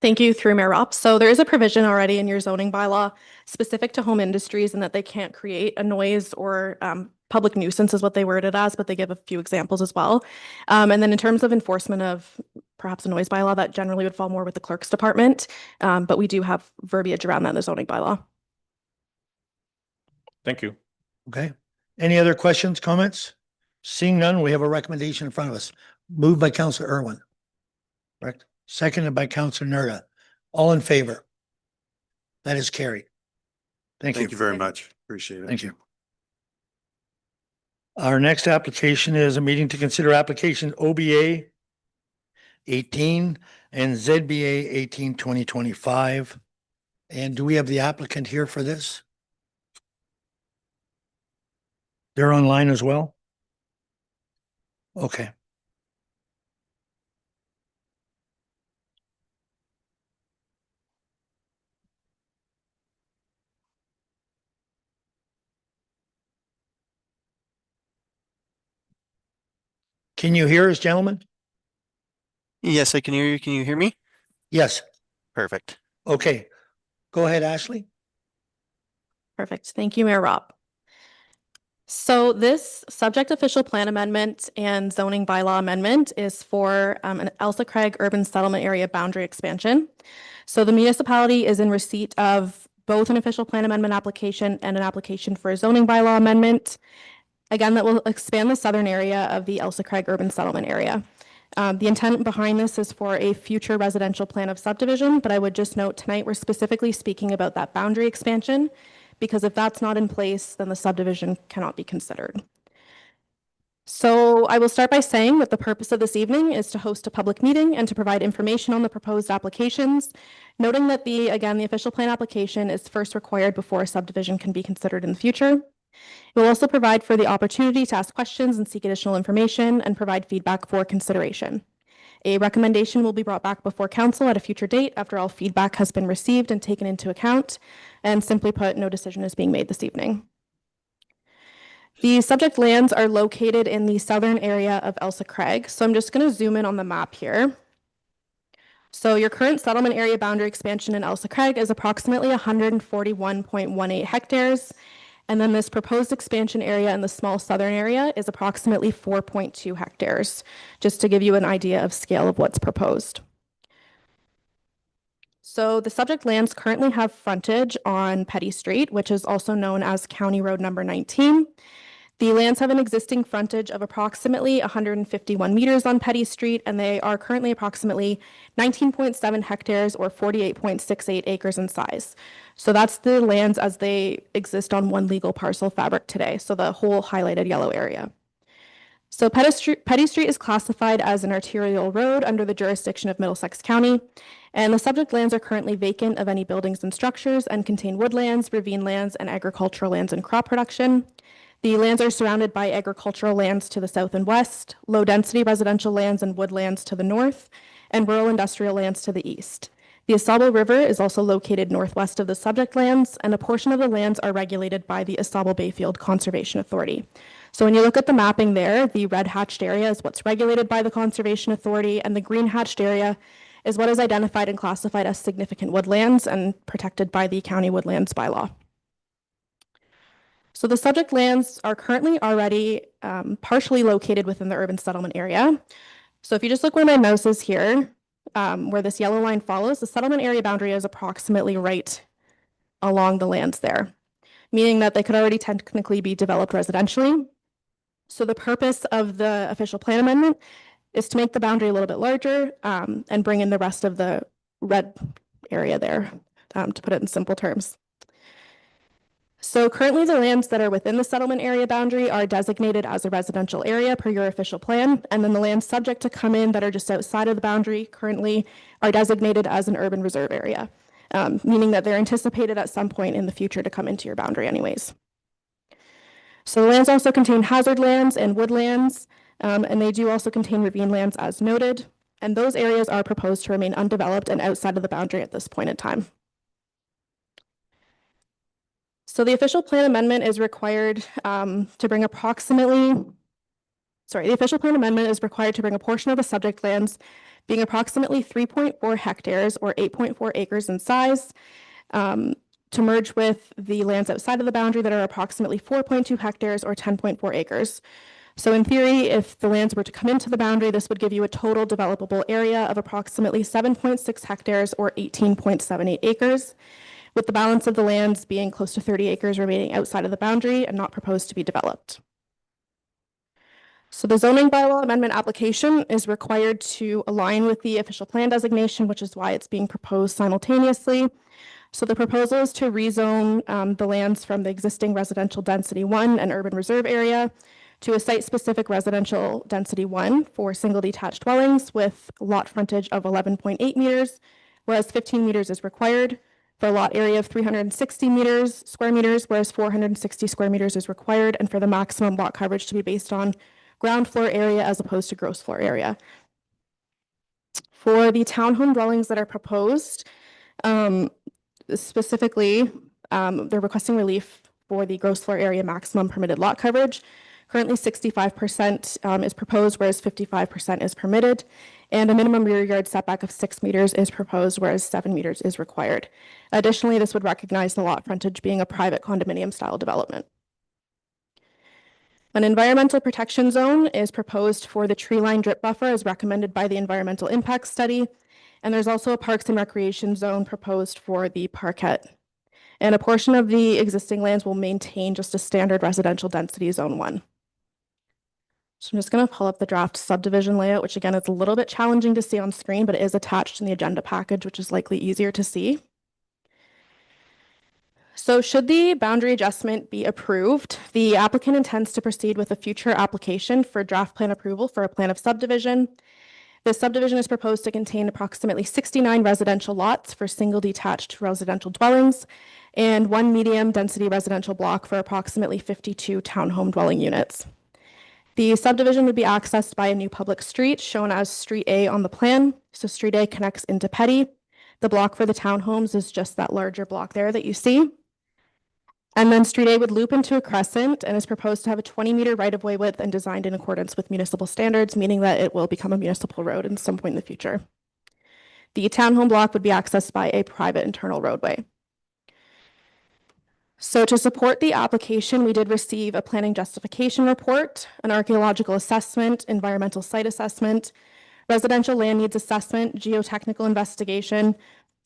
Thank you, through Mayor Ropp. So there is a provision already in your zoning bylaw specific to home industries and that they can't create a noise or public nuisance is what they word it as, but they give a few examples as well. And then in terms of enforcement of perhaps a noise bylaw, that generally would fall more with the clerk's department. But we do have verbiage around that in the zoning bylaw. Thank you. Okay. Any other questions, comments? Seeing none, we have a recommendation in front of us. Moved by Councilor Irwin. Correct. Seconded by Councilor Nerda. All in favor? That is carried. Thank you. Thank you very much. Appreciate it. Thank you. Our next application is a meeting to consider application OBA 18 and ZBA 18 2025. And do we have the applicant here for this? They're online as well? Okay. Can you hear us, gentlemen? Yes, I can hear you. Can you hear me? Yes. Perfect. Okay. Go ahead, Ashley. Perfect. Thank you, Mayor Ropp. So this subject official plan amendment and zoning bylaw amendment is for an Elsa Craig urban settlement area boundary expansion. So the municipality is in receipt of both an official plan amendment application and an application for a zoning bylaw amendment. Again, that will expand the southern area of the Elsa Craig urban settlement area. The intent behind this is for a future residential plan of subdivision, but I would just note tonight we're specifically speaking about that boundary expansion, because if that's not in place, then the subdivision cannot be considered. So I will start by saying that the purpose of this evening is to host a public meeting and to provide information on the proposed applications, noting that the official plan application is first required before a subdivision can be considered in the future. It will also provide for the opportunity to ask questions and seek additional information and provide feedback for consideration. A recommendation will be brought back before council at a future date after all feedback has been received and taken into account, and simply put, no decision is being made this evening. The subject lands are located in the southern area of Elsa Craig. So I'm just going to zoom in on the map here. So your current settlement area boundary expansion in Elsa Craig is approximately 141.18 hectares. And then this proposed expansion area in the small southern area is approximately 4.2 hectares, just to give you an idea of scale of what's proposed. So the subject lands currently have frontage on Petty Street, which is also known as County Road number 19. The lands have an existing frontage of approximately 151 meters on Petty Street, and they are currently approximately 19.7 hectares or 48.68 acres in size. So that's the lands as they exist on one legal parcel fabric today, so the whole highlighted yellow area. So Petty Street is classified as an arterial road under the jurisdiction of Middlesex County, and the subject lands are currently vacant of any buildings and structures and contain woodlands, ravine lands, and agricultural lands and crop production. The lands are surrounded by agricultural lands to the south and west, low-density residential lands and woodlands to the north, and rural industrial lands to the east. The Asable River is also located northwest of the subject lands, and a portion of the lands are regulated by the Asable Bayfield Conservation Authority. So when you look at the mapping there, the red hatched area is what's regulated by the Conservation Authority, and the green hatched area is what is identified and classified as significant woodlands and protected by the County Woodlands bylaw. So the subject lands are currently already partially located within the urban settlement area. So if you just look where my mouse is here, where this yellow line follows, the settlement area boundary is approximately right along the lands there, meaning that they could already technically be developed residentially. So the purpose of the official plan amendment is to make the boundary a little bit larger and bring in the rest of the red area there, to put it in simple terms. So currently the lands that are within the settlement area boundary are designated as a residential area per your official plan, and then the lands subject to come in that are just outside of the boundary currently are designated as an urban reserve area. meaning that they're anticipated at some point in the future to come into your boundary anyways. So the lands also contain hazard lands and woodlands, and they do also contain ravine lands as noted, and those areas are proposed to remain undeveloped and outside of the boundary at this point in time. So the official plan amendment is required to bring the official plan amendment is required to bring a portion of the subject lands being approximately 3.4 hectares or 8.4 acres in size to merge with the lands outside of the boundary that are approximately 4.2 hectares or 10.4 acres. So in theory, if the lands were to come into the boundary, this would give you a total developable area of approximately 7.6 hectares or 18.78 acres, with the balance of the lands being close to 30 acres remaining outside of the boundary and not proposed to be developed. So the zoning bylaw amendment application is required to align with the official plan designation, which is why it's being proposed simultaneously. So the proposal is to rezone the lands from the existing residential density 1 and urban reserve area to a site-specific residential density 1 for single detached dwellings with lot frontage of 11.8 meters, whereas 15 meters is required, for a lot area of 360 square meters, whereas 460 square meters is required, and for the maximum lot coverage to be based on ground floor area as opposed to gross floor area. For the townhome dwellings that are proposed, specifically, they're requesting relief for the gross floor area maximum permitted lot coverage. Currently 65% is proposed, whereas 55% is permitted, and a minimum rear yard setback of 6 meters is proposed, whereas 7 meters is required. Additionally, this would recognize the lot frontage being a private condominium style development. An environmental protection zone is proposed for the tree line drip buffer as recommended by the environmental impact study. And there's also a parks and recreation zone proposed for the parquet. And a portion of the existing lands will maintain just a standard residential density zone 1. So I'm just going to pull up the draft subdivision layout, which again is a little bit challenging to see on screen, but it is attached in the agenda package, which is likely easier to see. So should the boundary adjustment be approved, the applicant intends to proceed with a future application for draft plan approval for a plan of subdivision. This subdivision is proposed to contain approximately 69 residential lots for single detached residential dwellings and 1 medium density residential block for approximately 52 townhome dwelling units. The subdivision would be accessed by a new public street shown as Street A on the plan. So Street A connects into Petty. The block for the townhomes is just that larger block there that you see. And then Street A would loop into a crescent and is proposed to have a 20-meter right-of-way width and designed in accordance with municipal standards, meaning that it will become a municipal road in some point in the future. The townhome block would be accessed by a private internal roadway. So to support the application, we did receive a planning justification report, an archaeological assessment, environmental site assessment, residential land needs assessment, geotechnical investigation,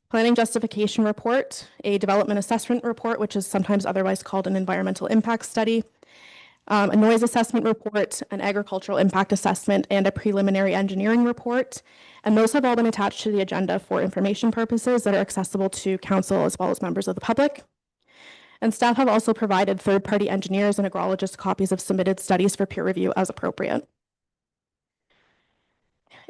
planning justification report, a development assessment report, which is sometimes otherwise called an environmental impact study, a noise assessment report, an agricultural impact assessment, and a preliminary engineering report. And those have all been attached to the agenda for information purposes that are accessible to council as well as members of the public. And staff have also provided third-party engineers and agrologists copies of submitted studies for peer review as appropriate.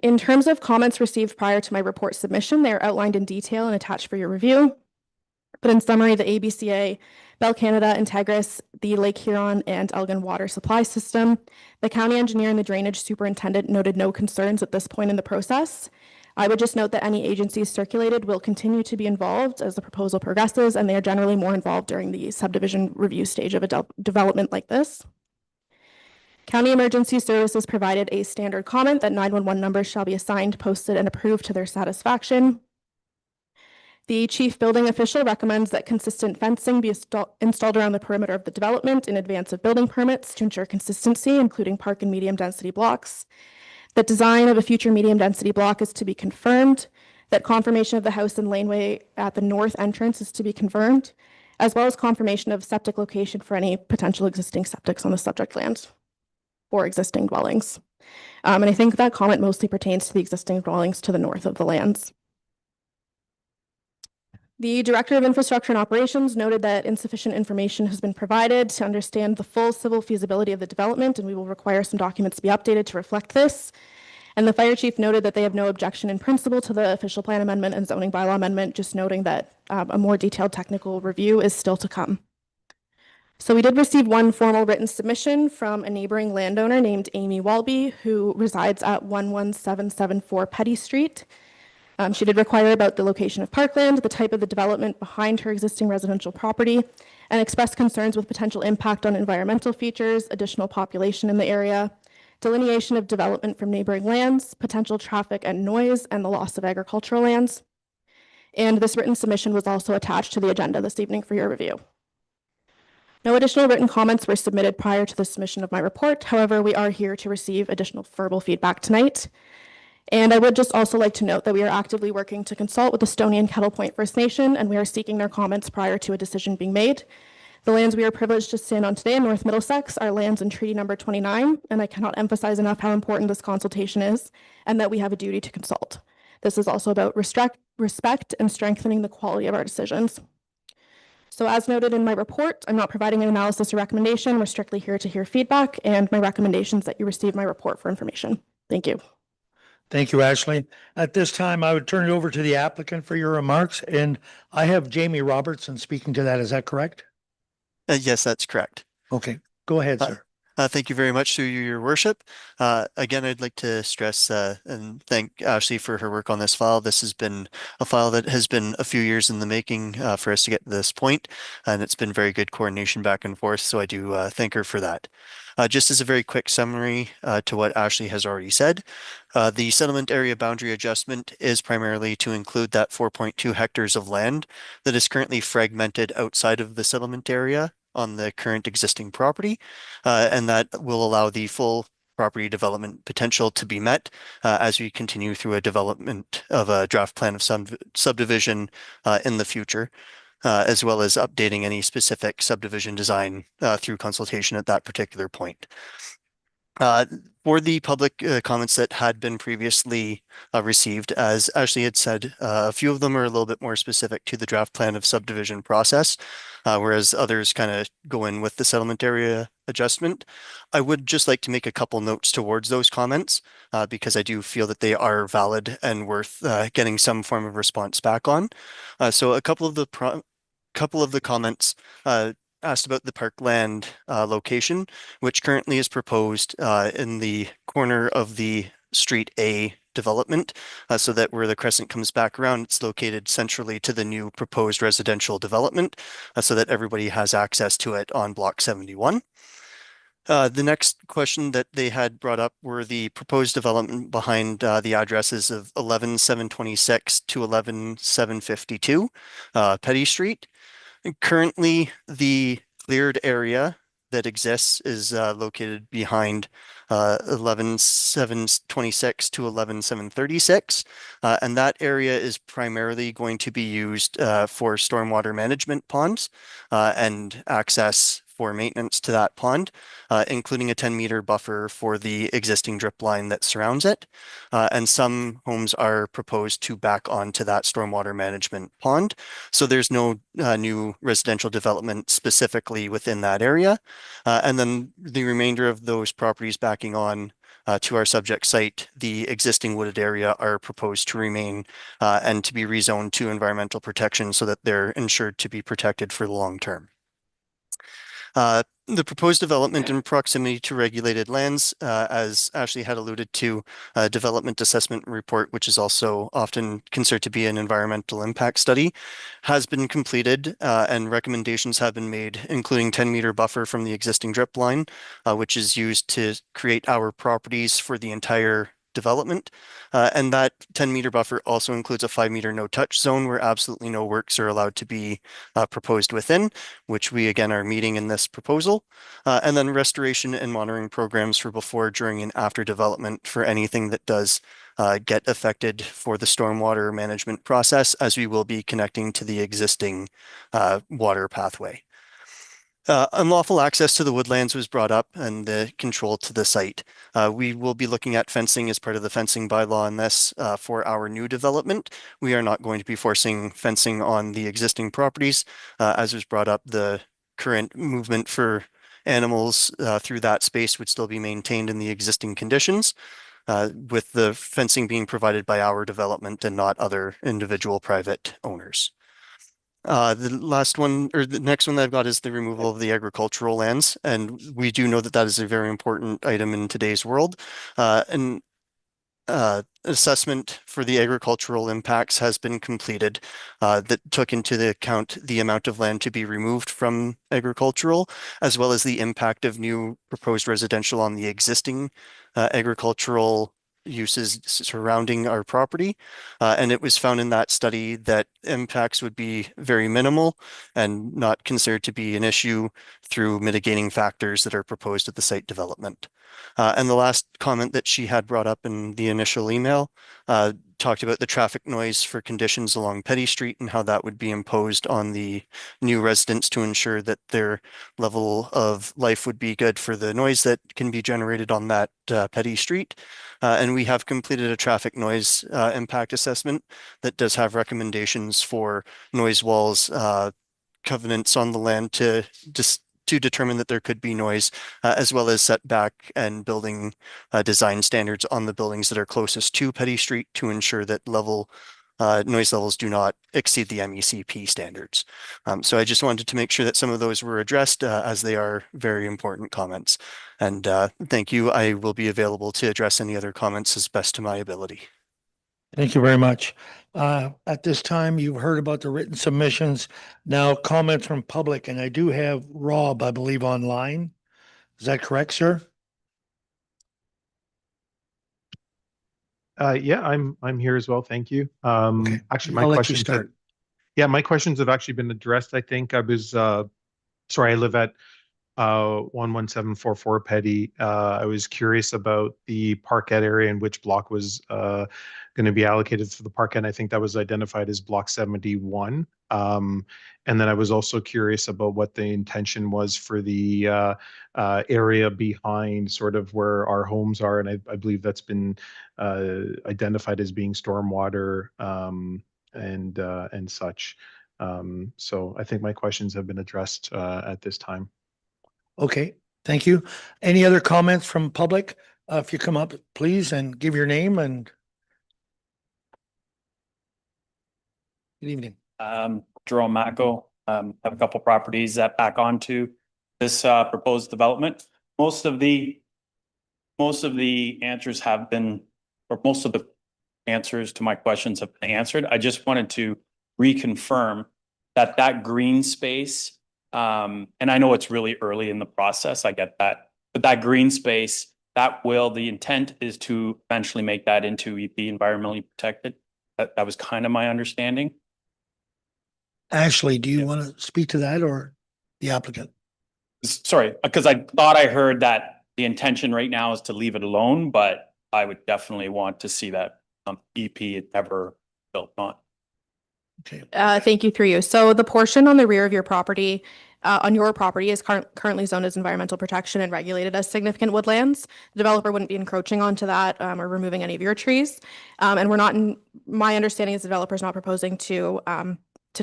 In terms of comments received prior to my report submission, they are outlined in detail and attached for your review. But in summary, the ABCA, Bell Canada, Integris, the Lake Huron, and Elgin water supply system, the county engineer and the drainage superintendent noted no concerns at this point in the process. I would just note that any agencies circulated will continue to be involved as the proposal progresses, and they are generally more involved during the subdivision review stage of a development like this. County Emergency Services provided a standard comment that 911 numbers shall be assigned, posted, and approved to their satisfaction. The chief building official recommends that consistent fencing be installed around the perimeter of the development in advance of building permits to ensure consistency, including park and medium density blocks. That design of a future medium density block is to be confirmed, that confirmation of the house and laneway at the north entrance is to be confirmed, as well as confirmation of septic location for any potential existing septics on the subject land or existing dwellings. And I think that comment mostly pertains to the existing dwellings to the north of the lands. The Director of Infrastructure and Operations noted that insufficient information has been provided to understand the full civil feasibility of the development, and we will require some documents to be updated to reflect this. And the fire chief noted that they have no objection in principle to the official plan amendment and zoning bylaw amendment, just noting that a more detailed technical review is still to come. So we did receive one formal written submission from a neighboring landowner named Amy Walby, who resides at 11774 Petty Street. She did require about the location of parkland, the type of the development behind her existing residential property, and expressed concerns with potential impact on environmental features, additional population in the area, delineation of development from neighboring lands, potential traffic and noise, and the loss of agricultural lands. And this written submission was also attached to the agenda this evening for your review. No additional written comments were submitted prior to the submission of my report. However, we are here to receive additional verbal feedback tonight. And I would just also like to note that we are actively working to consult with the Stony and Kettle Point First Nation, and we are seeking their comments prior to a decision being made. The lands we are privileged to stand on today in North Middlesex are lands in Treaty Number 29, and I cannot emphasize enough how important this consultation is and that we have a duty to consult. This is also about respect and strengthening the quality of our decisions. So as noted in my report, I'm not providing an analysis or recommendation. We're strictly here to hear feedback, and my recommendation is that you receive my report for information. Thank you. Thank you, Ashley. At this time, I would turn it over to the applicant for your remarks, and I have Jamie Robertson speaking to that. Is that correct? Yes, that's correct. Okay, go ahead, sir. Thank you very much through your worship. Again, I'd like to stress and thank Ashley for her work on this file. This has been a file that has been a few years in the making for us to get to this point, and it's been very good coordination back and forth. So I do thank her for that. Just as a very quick summary to what Ashley has already said, the settlement area boundary adjustment is primarily to include that 4.2 hectares of land that is currently fragmented outside of the settlement area on the current existing property, and that will allow the full property development potential to be met as we continue through a development of a draft plan of subdivision in the future, as well as updating any specific subdivision design through consultation at that particular point. For the public comments that had been previously received, as Ashley had said, a few of them are a little bit more specific to the draft plan of subdivision process, whereas others kind of go in with the settlement area adjustment. I would just like to make a couple notes towards those comments because I do feel that they are valid and worth getting some form of response back on. So a couple of the comments asked about the parkland location, which currently is proposed in the corner of the Street A development, so that where the crescent comes back around, it's located centrally to the new proposed residential development, so that everybody has access to it on Block 71. The next question that they had brought up were the proposed development behind the addresses of 11726 to 11752 Petty Street. Currently, the cleared area that exists is located behind 11726 to 11736, and that area is primarily going to be used for stormwater management ponds and access for maintenance to that pond, including a 10-meter buffer for the existing drip line that surrounds it. And some homes are proposed to back onto that stormwater management pond. So there's no new residential development specifically within that area. And then the remainder of those properties backing on to our subject site, the existing wooded area are proposed to remain and to be rezoned to environmental protection so that they're ensured to be protected for the long term. The proposed development in proximity to regulated lands, as Ashley had alluded to, development assessment report, which is also often considered to be an environmental impact study, has been completed and recommendations have been made, including 10-meter buffer from the existing drip line, which is used to create our properties for the entire development. And that 10-meter buffer also includes a 5-meter no-touch zone where absolutely no works are allowed to be proposed within, which we again are meeting in this proposal. And then restoration and monitoring programs for before, during, and after development for anything that does get affected for the stormwater management process, as we will be connecting to the existing water pathway. Unlawful access to the woodlands was brought up and the control to the site. We will be looking at fencing as part of the fencing bylaw in this for our new development. We are not going to be forcing fencing on the existing properties. As was brought up, the current movement for animals through that space would still be maintained in the existing conditions. with the fencing being provided by our development and not other individual private owners. The last one, or the next one that I've got, is the removal of the agricultural lands. And we do know that that is a very important item in today's world. And assessment for the agricultural impacts has been completed that took into the account the amount of land to be removed from agricultural, as well as the impact of new proposed residential on the existing agricultural uses surrounding our property. And it was found in that study that impacts would be very minimal and not considered to be an issue through mitigating factors that are proposed at the site development. And the last comment that she had brought up in the initial email talked about the traffic noise for conditions along Petty Street and how that would be imposed on the new residents to ensure that their level of life would be good for the noise that can be generated on that Petty Street. And we have completed a traffic noise impact assessment that does have recommendations for noise walls, covenants on the land to determine that there could be noise, as well as setback and building design standards on the buildings that are closest to Petty Street to ensure that noise levels do not exceed the MECP standards. So I just wanted to make sure that some of those were addressed as they are very important comments. And thank you. I will be available to address any other comments as best to my ability. Thank you very much. At this time, you've heard about the written submissions. Now comments from public, and I do have Rob, I believe, online. Is that correct, sir? Yeah, I'm here as well. Thank you. Okay. Actually, I'll my let you questions start. yeah, my questions have actually been addressed. I think I was sorry, I live at 11744 Petty. I was curious about the parkette area and which block was going to be allocated for the parkette. I think that was identified as block 71. And then I was also curious about what the intention was for the area behind sort of where our homes are. And I believe that's been identified as being stormwater and such. So I think my questions have been addressed at this time. Okay, thank you. Any other comments from public? If you come up, please, and give your name and good evening. Jerome Macco, have a couple properties that back onto this proposed development. Most of the answers have been, or most of the answers to my questions have been answered. I just wanted to reconfirm that green space, and I know it's really early in the process, I get that, but that green space, the intent is to eventually make that into EP, environmentally protected. That was kind of my understanding. Ashley, do you want to speak to that or the applicant? Sorry, because I thought I heard that the intention right now is to leave it alone, but I would definitely want to see that EP ever built on. Okay. Thank you, through you. So the portion on the rear of your property, on your property is currently zoned as environmental protection and regulated as significant woodlands. The developer wouldn't be encroaching onto that or removing any of your trees. And we're not, my understanding is the developer is not proposing to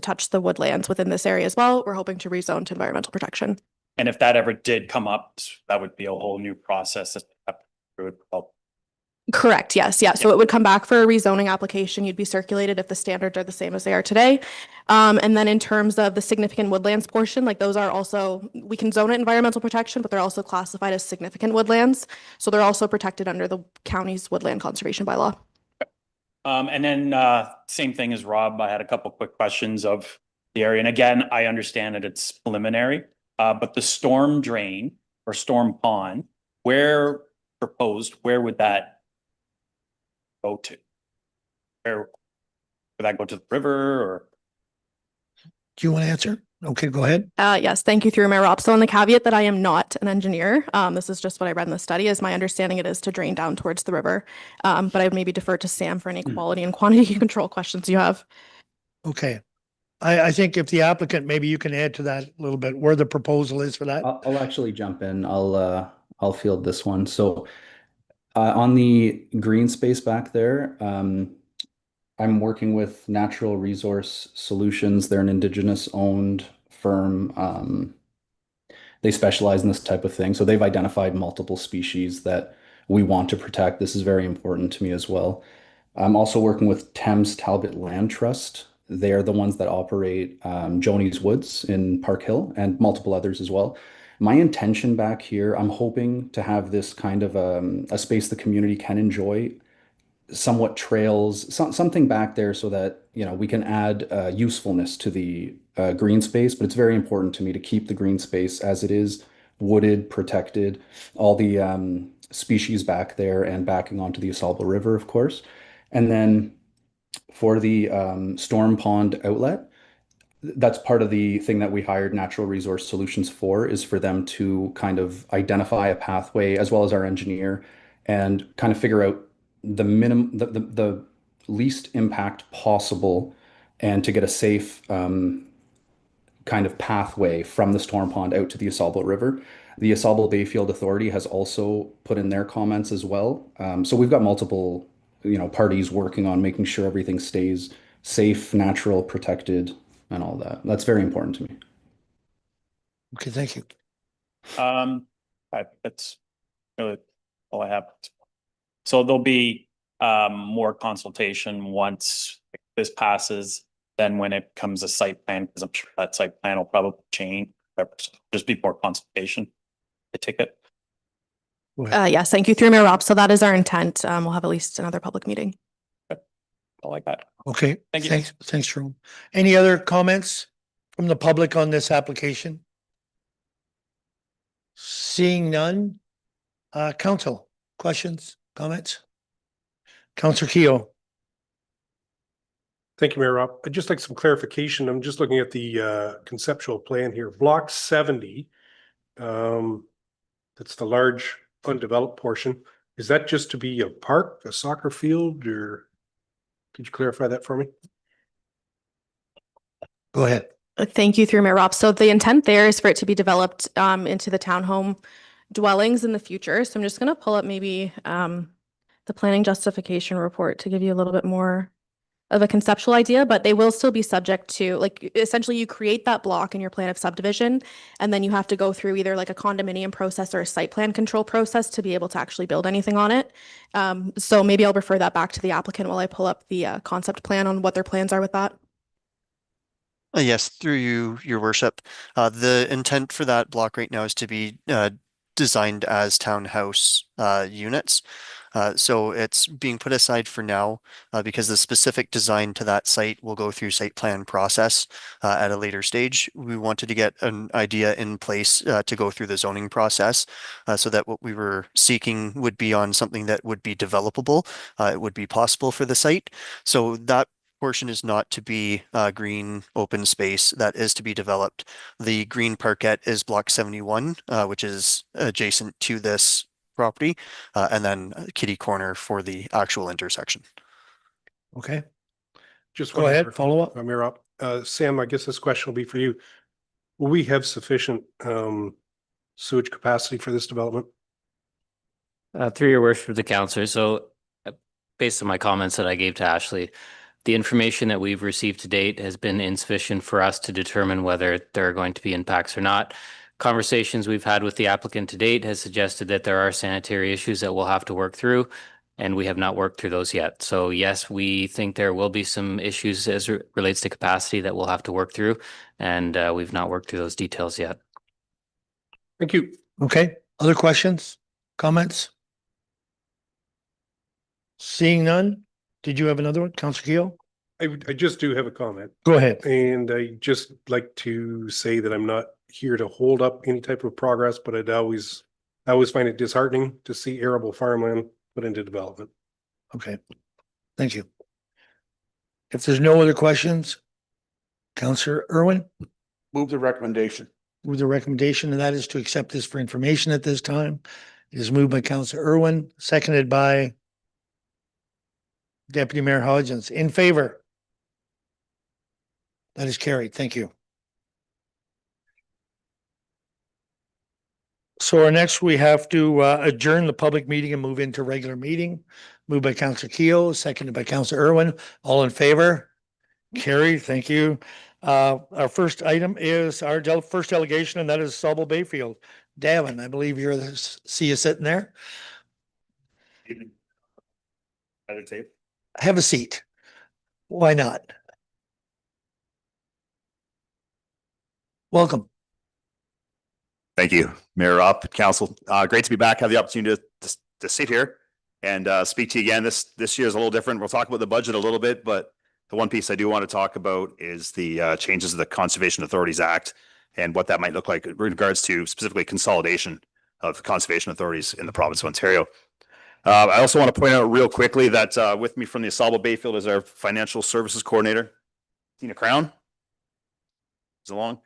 touch the woodlands within this area as well. We're hoping to rezone to environmental protection. And if that ever did come up, that would be a whole new process that would help. Correct. Yes. Yeah. So it would come back for a rezoning application. You'd be circulated if the standards are the same as they are today. And then in terms of the significant woodlands portion, like those are also, we can zone it environmental protection, but they're also classified as significant woodlands. So they're also protected under the county's woodland conservation bylaw. And then same thing as Rob, I had a couple quick questions of the area. And again, I understand that it's preliminary, but the storm drain or storm pond, where would that go to? Where would that go to the river or? Do you want to answer? Okay, go ahead. Yes, thank you, through Mayor Rob. So on the caveat that I am not an engineer, this is just what I read in the study, is my understanding it is to drain down towards the river. But I would maybe defer to Sam for any quality and quantity control questions you have. Okay. I think if the applicant, maybe you can add to that a little bit, where the proposal is for that. I'll actually jump in. I'll field this one. So on the green space back there, I'm working with Natural Resource Solutions. They're an Indigenous owned firm. They specialize in this type of thing. So they've identified multiple species that we want to protect. This is very important to me as well. I'm also working with Thames Talbot Land Trust. They're the ones that operate Joni's Woods in Park Hill and multiple others as well. My intention back here, I'm hoping to have this kind of a space the community can enjoy, somewhat trails, something back there so that, you know, we can add usefulness to the green space. But it's very important to me to keep the green space as it is, wooded, protected, all the species back there and backing onto the Asalba River, of course. And then for the storm pond outlet, that's part of the thing that we hired Natural Resource Solutions for, is for them to kind of identify a pathway, as well as our engineer, and kind of figure out the least impact possible, and to get a safe kind of pathway from the storm pond out to the Asalbo River. The Asalbo Bayfield Authority has also put in their comments as well. So we've got multiple, you know, parties working on making sure everything stays safe, natural, protected, and all that. That's very important to me. Okay, thank you. That's really all I have. So there'll be more consultation once this passes, then when it comes a site plan, because I'm sure that site plan will probably change. Just be more consultation. I take it. Yes, thank you through Mayor Rob. So that is our intent. We'll have at least another public meeting. I like that. Okay, Thank you. thanks, Jerome. Any other comments from the public on this application? Seeing none, council, questions, comments? Councillor Keough. Thank you, Mayor Rob. I'd just like some clarification. I'm just looking at the conceptual plan here. Block 70, that's the large undeveloped portion. Is that just to be a park, a soccer field, or could you clarify that for me? Go ahead. Thank you through Mayor Rob. So the intent there is for it to be developed into the townhome dwellings in the future. So I'm just going to pull up maybe the planning justification report to give you a little bit more of a conceptual idea, but they will still be subject to, like, essentially you create that block in your plan of subdivision, and then you have to go through either like a condominium process or a site plan control process to be able to actually build anything on it. So maybe I'll refer that back to the applicant while I pull up the concept plan on what their plans are with that. Yes, through you, your worship. The intent for that block right now is to be designed as townhouse units. So it's being put aside for now because the specific design to that site will go through site plan process at a later stage. We wanted to get an idea in place to go through the zoning process so that what we were seeking would be on something that would be developable. It would be possible for the site. So that portion is not to be green open space, that is to be developed. The green parkette is block 71, which is adjacent to this property, and then kitty corner for the actual intersection. Okay. Just go ahead, follow up. Mayor Rob. Sam, I guess this question will be for you. Will we have sufficient sewage capacity for this development? Through your worship of the councillor, so based on my comments that I gave to Ashley, the information that we've received to date has been insufficient for us to determine whether there are going to be impacts or not. Conversations we've had with the applicant to date has suggested that there are sanitary issues that we'll have to work through, and we have not worked through those yet. So yes, we think there will be some issues as it relates to capacity that we'll have to work through, and we've not worked through those details yet. Thank you. Okay, other questions, comments? Seeing none, did you have another one, Councillor Keough? I just do have a comment. Go ahead. And I just like to say that I'm not here to hold up any type of progress, but I always find it disheartening to see arable farmland put into development. Okay, thank you. If there's no other questions, Councillor Irwin? Move the recommendation. Move the recommendation, and that is to accept this for information at this time. It is moved by Councillor Irwin, seconded by Deputy Mayor Hodgins. In favor? That is carried. Thank you. So our next, we have to adjourn the public meeting and move into regular meeting. Moved by Councillor Keough, seconded by Councillor Irwin. All in favor? Carried. Thank you. Our first item is our first delegation, and that is Asalbo Bayfield. Davin, I believe see you sitting there. Have a seat. Why not? Welcome. Thank you, Mayor Up, Council. Great to be back. Have the opportunity to sit here and speak to you again. This year is a little different. We'll talk about the budget a little bit, but the one piece I do want to talk about is the changes to the Conservation Authorities Act and what that might look like in regards to specifically consolidation of conservation authorities in the province of Ontario. I also want to point out real quickly that with me from the Asaba Bayfield is our financial services coordinator, Tina Crown. Is along.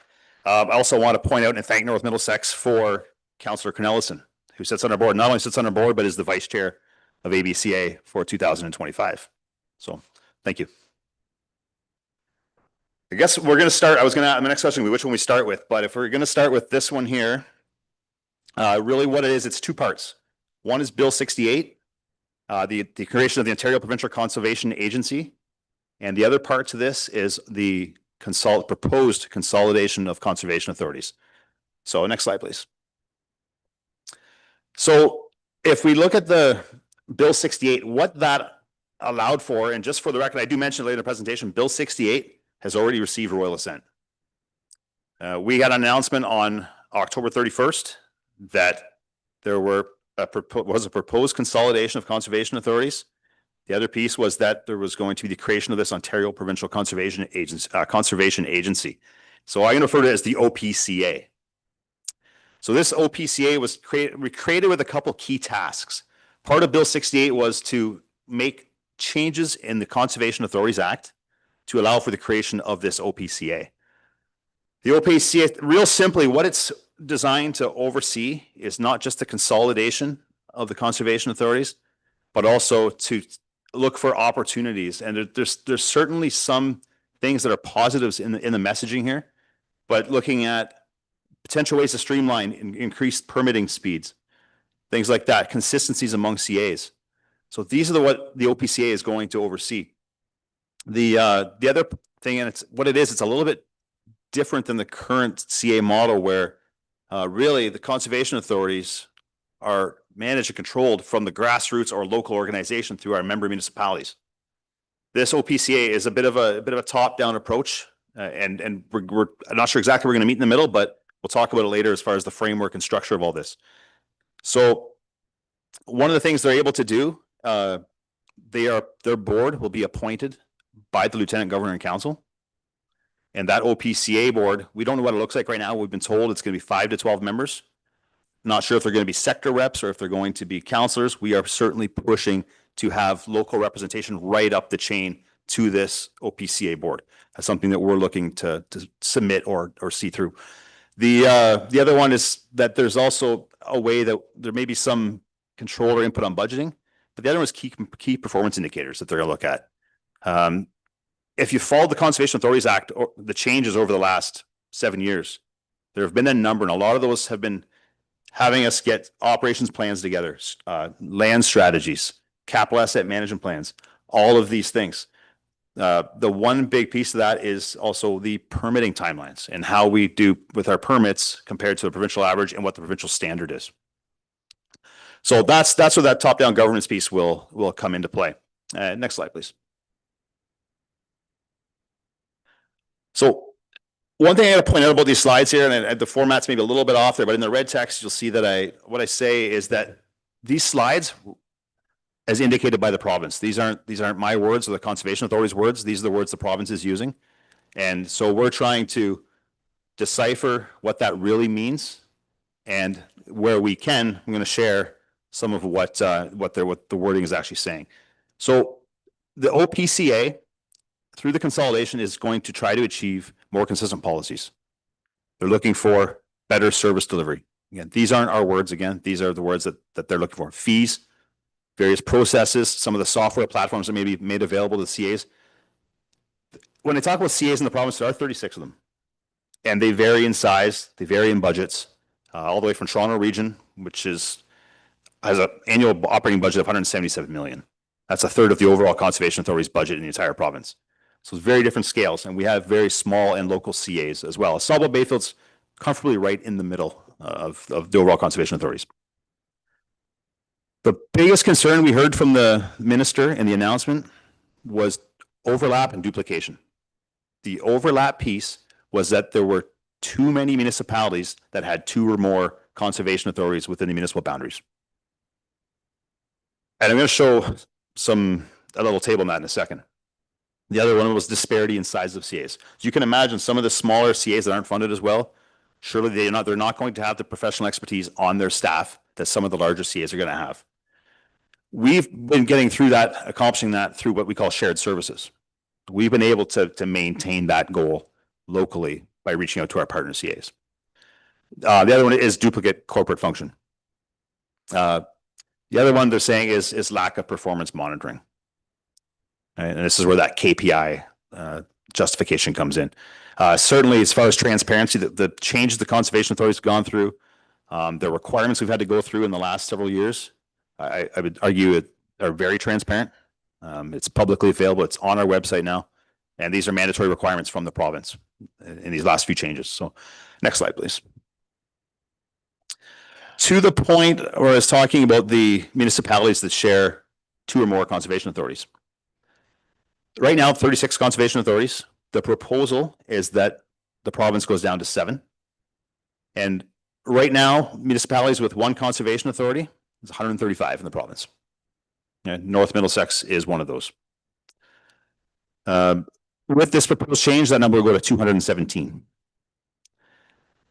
I also want to point out and thank North Middlesex for Councillor Cornelison, who sits on our board, not only sits on our board, but is the vice chair of ABCA for 2025. So thank you. I guess we're going to start. My next question will be which one we start with, but if we're going to start with this one here, really what it is, it's two parts. One is Bill 68, the creation of the Ontario Provincial Conservation Agency. And the other part to this is the proposed consolidation of conservation authorities. So next slide, please. So if we look at the Bill 68, what that allowed for, and just for the record, I do mention later in the presentation, Bill 68 has already received royal assent. We had an announcement on October 31st that there was a proposed consolidation of conservation authorities. The other piece was that there was going to be the creation of this Ontario Provincial Conservation Agency. So I'm going to refer to it as the OPCA. So this OPCA was created with a couple key tasks. Part of Bill 68 was to make changes in the Conservation Authorities Act to allow for the creation of this OPCA. The OPCA, real simply, what it's designed to oversee is not just the consolidation of the conservation authorities, but also to look for opportunities. And there's certainly some things that are positives in the messaging here, but looking at potential ways to streamline and increase permitting speeds, things like that, consistencies among CAs. So these are what the OPCA is going to oversee. The other thing, and it's a little bit different than the current CA model where really the conservation authorities are managed and controlled from the grassroots or local organization through our member municipalities. This OPCA is a bit of a top-down approach, and we're not sure exactly where we're going to meet in the middle, but we'll talk about it later as far as the framework and structure of all this. So one of the things they're able to do, their board will be appointed by the Lieutenant Governor and Council. And that OPCA board, we don't know what it looks like right now. We've been told it's going to be 5 to 12 members. Not sure if they're going to be sector reps or if they're going to be councillors. We are certainly pushing to have local representation right up the chain to this OPCA board. That's something that we're looking to submit or see through. The other one is that there's also a way that there may be some control or input on budgeting, but the other one is key performance indicators that they're going to look at. If you follow the Conservation Authorities Act, or the changes over the last 7 years, there have been a number, and a lot of those have been having us get operations plans together, land strategies, capital asset management plans, all of these things. The one big piece of that is also the permitting timelines and how we do with our permits compared to the provincial average and what the provincial standard is. So that's where that top-down governance piece will come into play. Next slide, please. So one thing I got to point out about these slides here, and the format's maybe a little bit off there, but in the red text, you'll see that what I say is that these slides, as indicated by the province, these aren't my words or the Conservation Authority's words. These are the words the province is using. And so we're trying to decipher what that really means. And where we can, I'm going to share some of what the wording is actually saying. So the OPCA, through the consolidation, is going to try to achieve more consistent policies. They're looking for better service delivery. Again, these aren't our words. Again, these are the words that they're looking for. Fees, various processes, some of the software platforms that may be made available to CAs. When I talk about CAs in the province, there are 36 of them. And they vary in size, they vary in budgets, all the way from Toronto Region, which has an annual operating budget of 177 million. That's a third of the overall Conservation Authority's budget in the entire province. So it's very different scales, and we have very small and local CAs as well. Asaba Bayfield's comfortably right in the middle of the overall conservation authorities. The biggest concern we heard from the minister in the announcement was overlap and duplication. The overlap piece was that there were too many municipalities that had 2 or more conservation authorities within the municipal boundaries. And I'm going to show a little table on that in a second. The other one was disparity in size of CAs. So you can imagine some of the smaller CAs that aren't funded as well, surely they're not going to have the professional expertise on their staff that some of the larger CAs are going to have. We've been getting through that, accomplishing that through what we call shared services. We've been able to maintain that goal locally by reaching out to our partner CAs. The other one is duplicate corporate function. The other one they're saying is lack of performance monitoring. And this is where that KPI justification comes in. Certainly, as far as transparency, the changes the Conservation Authority has gone through, the requirements we've had to go through in the last several years, I would argue are very transparent. It's publicly available. It's on our website now. And these are mandatory requirements from the province in these last few changes. So next slide, please. To the point where I was talking about the municipalities that share 2 or more conservation authorities. Right now, 36 conservation authorities. The proposal is that the province goes down to 7. And right now, municipalities with 1 conservation authority is 135 in the province. And North Middlesex is one of those. With this proposed change, that number will go to 217.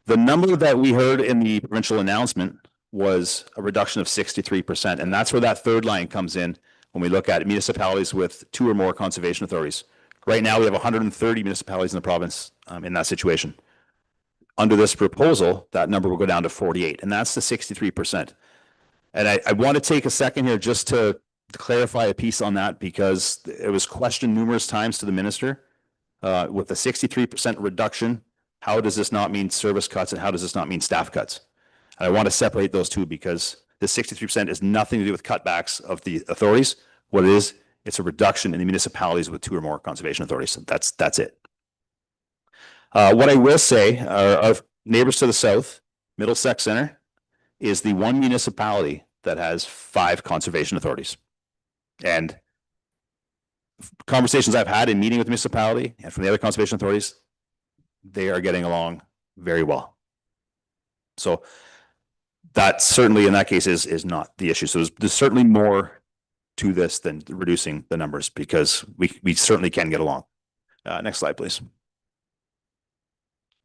The number that we heard in the provincial announcement was a reduction of 63%. And that's where that third line comes in when we look at municipalities with 2 or more conservation authorities. Right now, we have 130 municipalities in the province in that situation. Under this proposal, that number will go down to 48, and that's the 63%. And I want to take a second here just to clarify a piece on that, because it was questioned numerous times to the minister with the 63% reduction. How does this not mean service cuts, and how does this not mean staff cuts? And I want to separate those two, because the 63% is nothing to do with cutbacks of the authorities. What it is, it's a reduction in the municipalities with 2 or more conservation authorities. That's it. What I will say, our neighbors to the south, Middlesex Center, is the one municipality that has 5 conservation authorities. And conversations I've had in meeting with the municipality and from the other conservation authorities, they are getting along very well. So that certainly in that case is not the issue. So there's certainly more to this than reducing the numbers, because we certainly can get along. Next slide, please.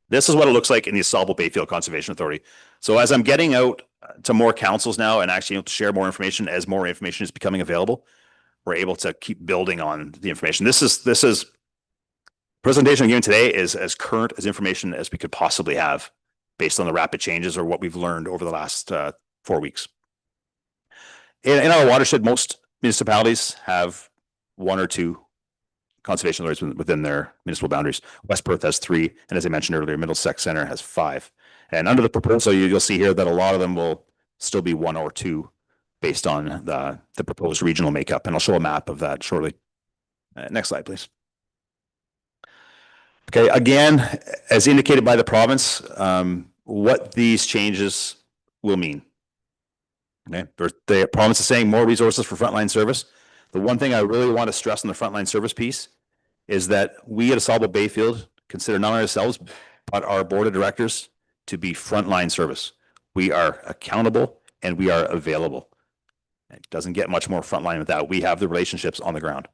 This is what it looks like in the Sauble Bayfield Conservation Authority. So as I'm getting out to more councils now and actually able to share more information as more information is becoming available, we're able to keep building on the information. This is presentation I'm giving today is as current as information as we could possibly have based on the rapid changes or what we've learned over the last 4 weeks. In our watershed, most municipalities have 1 or 2 conservation authorities within their municipal boundaries. West Perth has 3, and as I mentioned earlier, Middlesex Center has 5. And under the proposal, you'll see here that a lot of them will still be 1 or 2 based on the proposed regional makeup. And I'll show a map of that shortly. Next slide, please. Okay, again, as indicated by the province, what these changes will mean. Okay, the province is saying more resources for frontline service. The one thing I really want to stress on the frontline service piece is that we at Sauble Bayfield consider not only ourselves, but our board of directors to be frontline service. We are accountable and we are available. It doesn't get much more frontline with that. We have the relationships on the ground.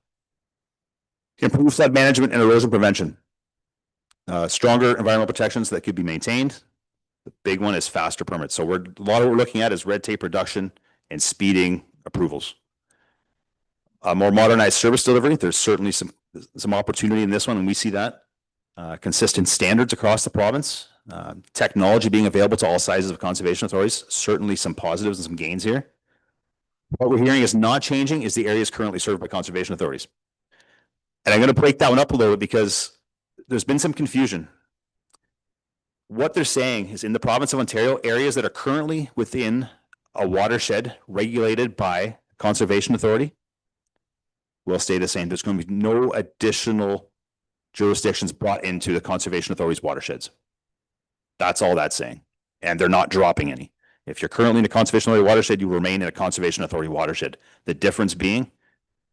Improve flood management and erosion prevention. Stronger environmental protections that could be maintained. The big one is faster permits. So a lot of what we're looking at is red tape reduction and speeding approvals. More modernized service delivery. There's certainly some opportunity in this one, and we see that. Consistent standards across the province. Technology being available to all sizes of conservation authorities. Certainly some positives and some gains here. What we're hearing is not changing is the areas currently served by conservation authorities. And I'm going to break that one up a little bit because there's been some confusion. What they're saying is in the province of Ontario, areas that are currently within a watershed regulated by conservation authority will stay the same. There's going to be no additional jurisdictions brought into the conservation authority's watersheds. That's all that's saying. And they're not dropping any. If you're currently in a conservation authority watershed, you remain in a conservation authority watershed. The difference being,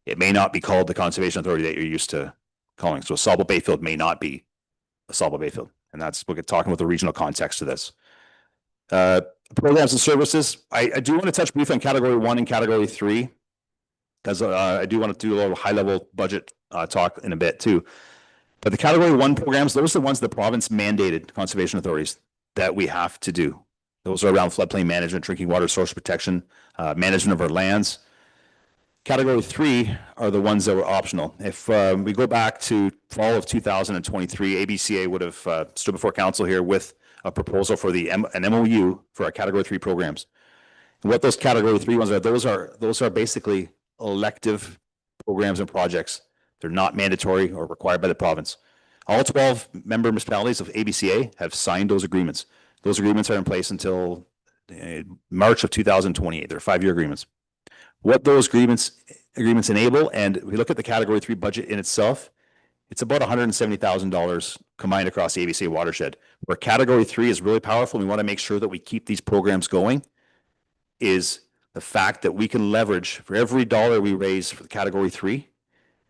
it may not be called the conservation authority that you're used to calling. So a soluble bayfield may not be a soluble bayfield. And that's, we'll get talking about the regional context to this. Programs and services. I do want to touch briefly on category 1 and category 3, because I do want to do a little high level budget talk in a bit too. But the category 1 programs, those are the ones the province mandated conservation authorities that we have to do. Those are around floodplain management, drinking water source protection, management of our lands. Category 3 are the ones that were optional. If we go back to fall of 2023, ABCA would have stood before council here with a proposal for an MOU for our category 3 programs. And what those category 3 ones are, those are basically elective programs and projects. They're not mandatory or required by the province. All 12 member municipalities of ABCA have signed those agreements. Those agreements are in place until March of 2028. They're 5-year agreements. What those agreements enable, and if we look at the category 3 budget in itself, it's about $170,000 combined across the ABCA watershed. Where category 3 is really powerful, we want to make sure that we keep these programs going, is the fact that we can leverage for every dollar we raise for the category 3,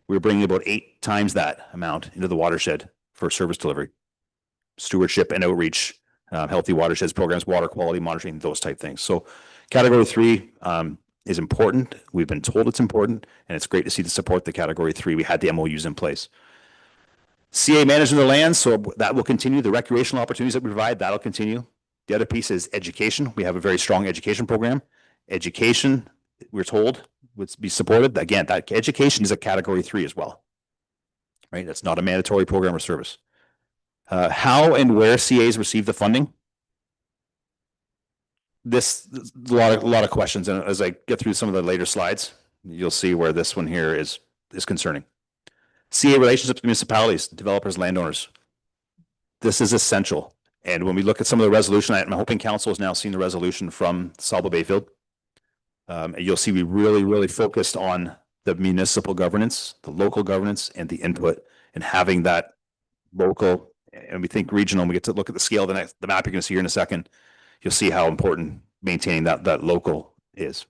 we're bringing about 8 times that amount into the watershed for service delivery, stewardship and outreach, healthy watersheds programs, water quality monitoring, those type things. So category 3 is important. We've been told it's important, and it's great to see the support the category 3. We had the MOUs in place. CA management of the lands, so that will continue. The recreational opportunities that we provide, that'll continue. The other piece is education. We have a very strong education program. Education, we're told, would be supported. Again, that education is a category 3 as well, right? That's not a mandatory program or service. How and where CAs receive the funding? This a lot of questions, and as I get through some of the later slides, you'll see where this one here is concerning. CA relationships with municipalities, developers, landowners. This is essential. And when we look at some of the resolution, I'm hoping council has now seen the resolution from Soluble Bayfield. You'll see we really focused on the municipal governance, the local governance, and the input, and having that local, and we think regional, and we get to look at the scale of the map you're going to see here in a second. You'll see how important maintaining that local is.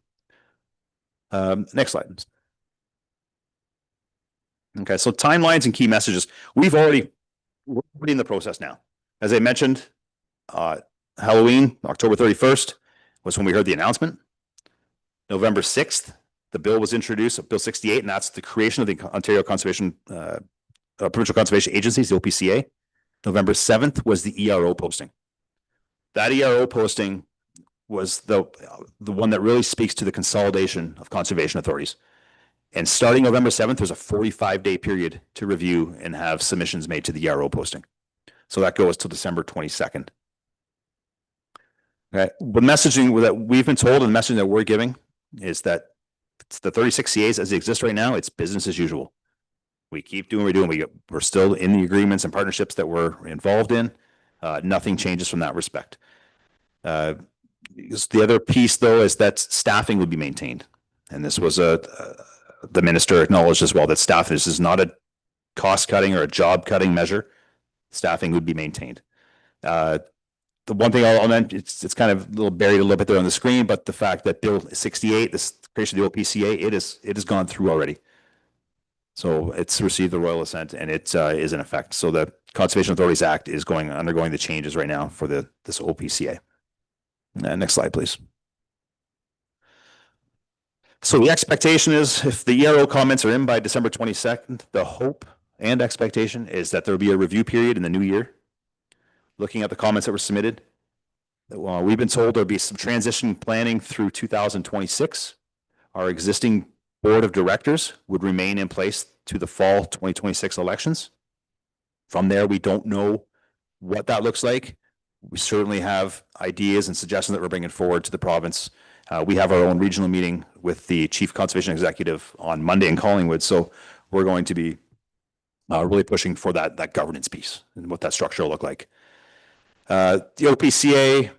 Next slide. Okay, so timelines and key messages. We're already in the process now. As I mentioned, Halloween, October 31st, was when we heard the announcement. November 6th, the bill was introduced, Bill 68, and that's the creation of the Ontario Conservation, Provincial Conservation Agencies, the OPCA. November 7th was the ERO posting. That ERO posting was the one that really speaks to the consolidation of conservation authorities. And starting November 7th, there's a 45-day period to review and have submissions made to the ERO posting. So that goes till December 22nd. Okay. The messaging that we've been told and the messaging that we're giving is that the 36 CAs as they exist right now, it's business as usual. We keep doing what we're doing. We're still in the agreements and partnerships that we're involved in. Nothing changes from that respect. The other piece, though, is that staffing would be maintained. And this was the minister acknowledged as well that this is not a cost-cutting or a job-cutting measure. Staffing would be maintained. The one thing I'll mention, it's kind of a little buried a little bit there on the screen, but the fact that Bill 68, this creation of the OPCA, it has gone through already. So it's received the royal assent and it is in effect. So the Conservation Authorities Act is undergoing the changes right now for this OPCA. Next slide, please. So the expectation is if the ERO comments are in by December 22nd, the hope and expectation is that there will be a review period in the new year. Looking at the comments that were submitted, we've been told there'll be some transition planning through 2026. Our existing board of directors would remain in place to the fall 2026 elections. From there, we don't know what that looks like. We certainly have ideas and suggestions that we're bringing forward to the province. We have our own regional meeting with the Chief Conservation Executive on Monday in Collingwood. So we're going to be really pushing for that governance piece and what that structure will look like. The OPCA,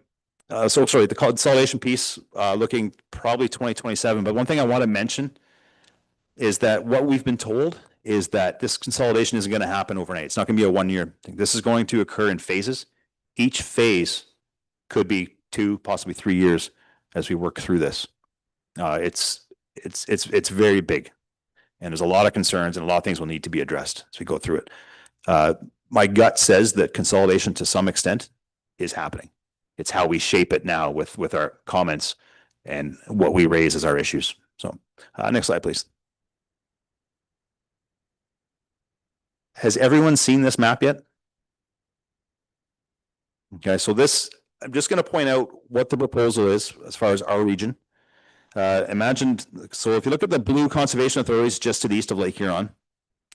the consolidation piece, looking probably 2027. But one thing I want to mention is that what we've been told is that this consolidation isn't going to happen overnight. It's not going to be a 1-year thing. This is going to occur in phases. Each phase could be 2, possibly 3 years as we work through this. It's very big, and there's a lot of concerns and a lot of things will need to be addressed as we go through it. My gut says that consolidation to some extent is happening. It's how we shape it now with our comments and what we raise as our issues. So next slide, please. Has everyone seen this map yet? Okay, so this, I'm just going to point out what the proposal is as far as our region. Imagine, so if you look at the blue conservation authorities just to the east of Lake Huron,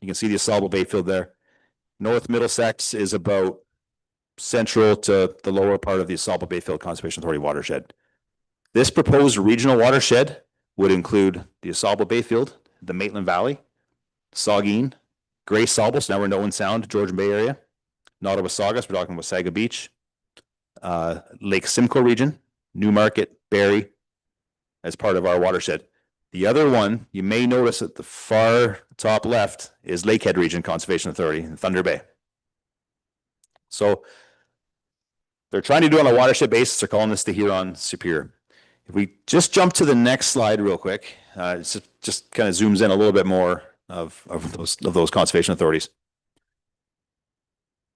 you can see the Asable Bayfield there. North Middlesex is about central to the lower part of the Asable Bayfield Conservation Authority watershed. This proposed regional watershed would include the Asable Bayfield, the Maitland Valley, Saugeen, Gray Sauble, so now we're in Owen Sound, Georgian Bay area, Nottawasaga, we're talking about Wasaga Beach, Lake Simcoe region, Newmarket, Barrie, as part of our watershed. The other one you may notice at the far top left is Lakehead Region Conservation Authority in Thunder Bay. So they're trying to do it on a watershed basis. They're calling this the Huron Superior. If we just jump to the next slide real quick, it just kind of zooms in a little bit more of those conservation authorities.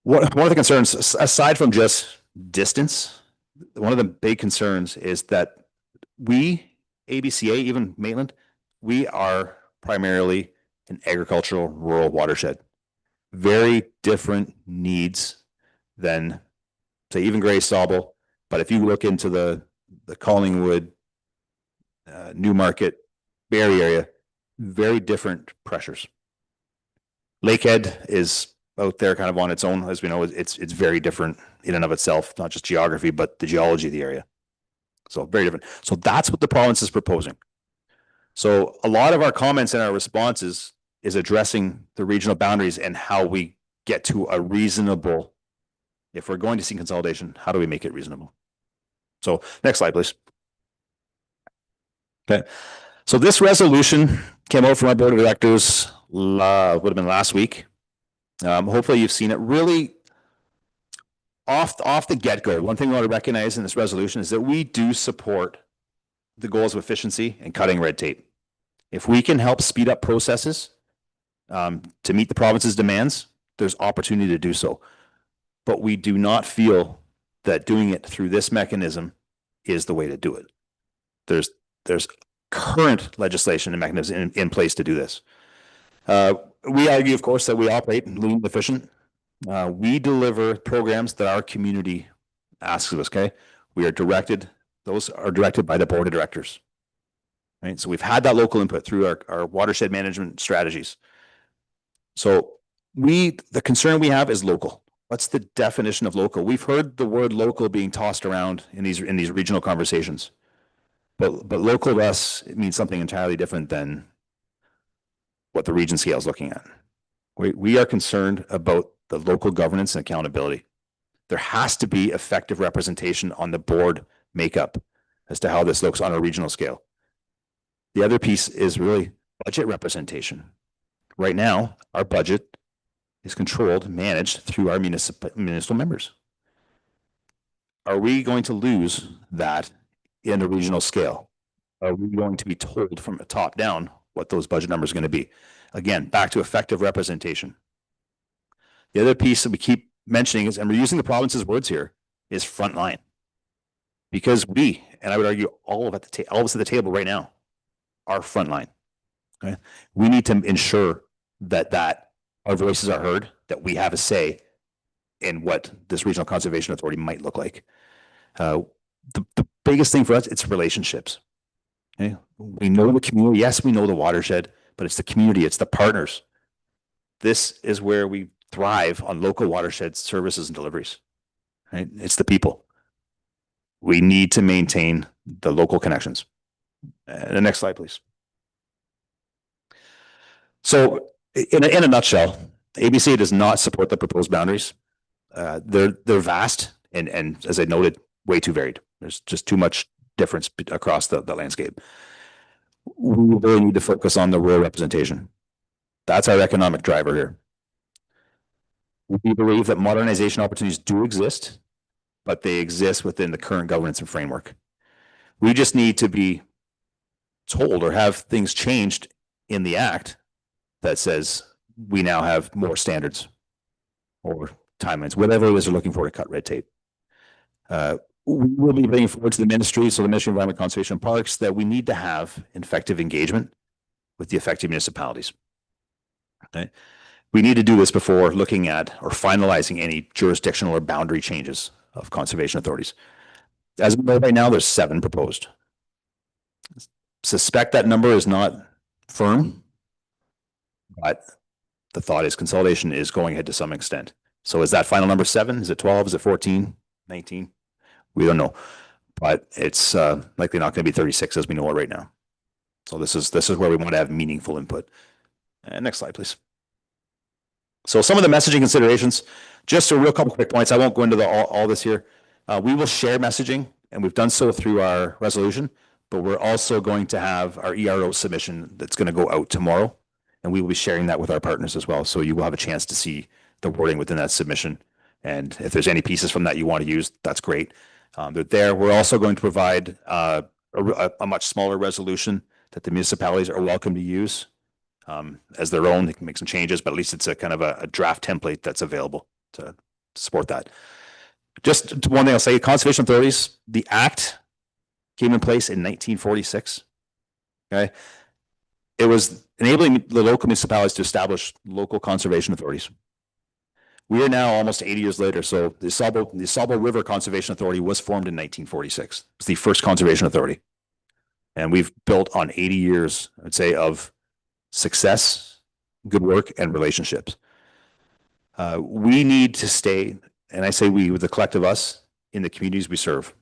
One of the concerns, aside from just distance, one of the big concerns is that we, ABCA, even Maitland, we are primarily an agricultural rural watershed. Very different needs than, say, even Gray Sauble. But if you look into the Collingwood, Newmarket, Barrie area, very different pressures. Lakehead is out there kind of on its own. As we know, it's very different in and of itself, not just geography, but the geology of the area. So very different. So that's what the province is proposing. So a lot of our comments and our responses is addressing the regional boundaries and how we get to a reasonable, if we're going to see consolidation, how do we make it reasonable? So next slide, please. Okay. So this resolution came out from our board of directors, would have been last week. Hopefully you've seen it. Really, off the get-go, one thing we want to recognize in this resolution is that we do support the goals of efficiency and cutting red tape. If we can help speed up processes to meet the province's demands, there's opportunity to do so. But we do not feel that doing it through this mechanism is the way to do it. There's current legislation and mechanisms in place to do this. We argue, of course, that we operate lean and efficient. We deliver programs that our community asks of us, okay? Those are directed by the board of directors, right? So we've had that local input through our watershed management strategies. So the concern we have is local. What's the definition of local? We've heard the word local being tossed around in these regional conversations, but local to us, it means something entirely different than what the region scale is looking at. We are concerned about the local governance and accountability. There has to be effective representation on the board makeup as to how this looks on a regional scale. The other piece is really budget representation. Right now, our budget is controlled, managed through our municipal members. Are we going to lose that in a regional scale? Are we going to be told from the top down what those budget numbers are going to be? Again, back to effective representation. The other piece that we keep mentioning is, and we're using the province's words here, is frontline. Because we, and I would argue all of us at the table right now, are frontline. Okay? We need to ensure that our voices are heard, that we have a say in what this regional conservation authority might look like. The biggest thing for us, it's relationships. Okay? We know the community. Yes, we know the watershed, but it's the community, it's the partners. This is where we thrive on local watershed services and deliveries. Right? It's the people. We need to maintain the local connections. The next slide, please. So in a nutshell, ABC does not support the proposed boundaries. They're vast and as I noted, way too varied. There's just too much difference across the landscape. We really need to focus on the rural representation. That's our economic driver here. We believe that modernization opportunities do exist, but they exist within the current governance and framework. We just need to be told or have things changed in the act that says we now have more standards or timelines, whatever it is they're looking for to cut red tape. We will be bringing forward to the ministry, so the Ministry of Environment, Conservation and Parks, that we need to have effective engagement with the affected municipalities. Okay. We need to do this before looking at or finalizing any jurisdictional or boundary changes of conservation authorities. As we know right now, there's 7 proposed. Suspect that number is not firm, but the thought is consolidation is going ahead to some extent. So is that final number 7? Is it 12? Is it 14? 19? We don't know, but it's likely not going to be 36 as we know it right now. So this is where we want to have meaningful input. Next slide, please. So some of the messaging considerations, just a real couple quick points. I won't go into all this here. We will share messaging, and we've done so through our resolution, but we're also going to have our ERO submission that's going to go out tomorrow, and we will be sharing that with our partners as well. So you will have a chance to see the wording within that submission. And if there's any pieces from that you want to use, that's great. They're there. We're also going to provide a much smaller resolution that the municipalities are welcome to use as their own. They can make some changes, but at least it's a kind of a draft template that's available to support that. Just one thing I'll say, conservation authorities, the act came in place in 1946. Okay. It was enabling the local municipalities to establish local conservation authorities. We are now almost 80 years later. So the Sauble River Conservation Authority was formed in 1946. It's the first conservation authority. And we've built on 80 years, I'd say, of success, good work, and relationships. We need to stay, and I say we, with the collective us, in the communities we serve.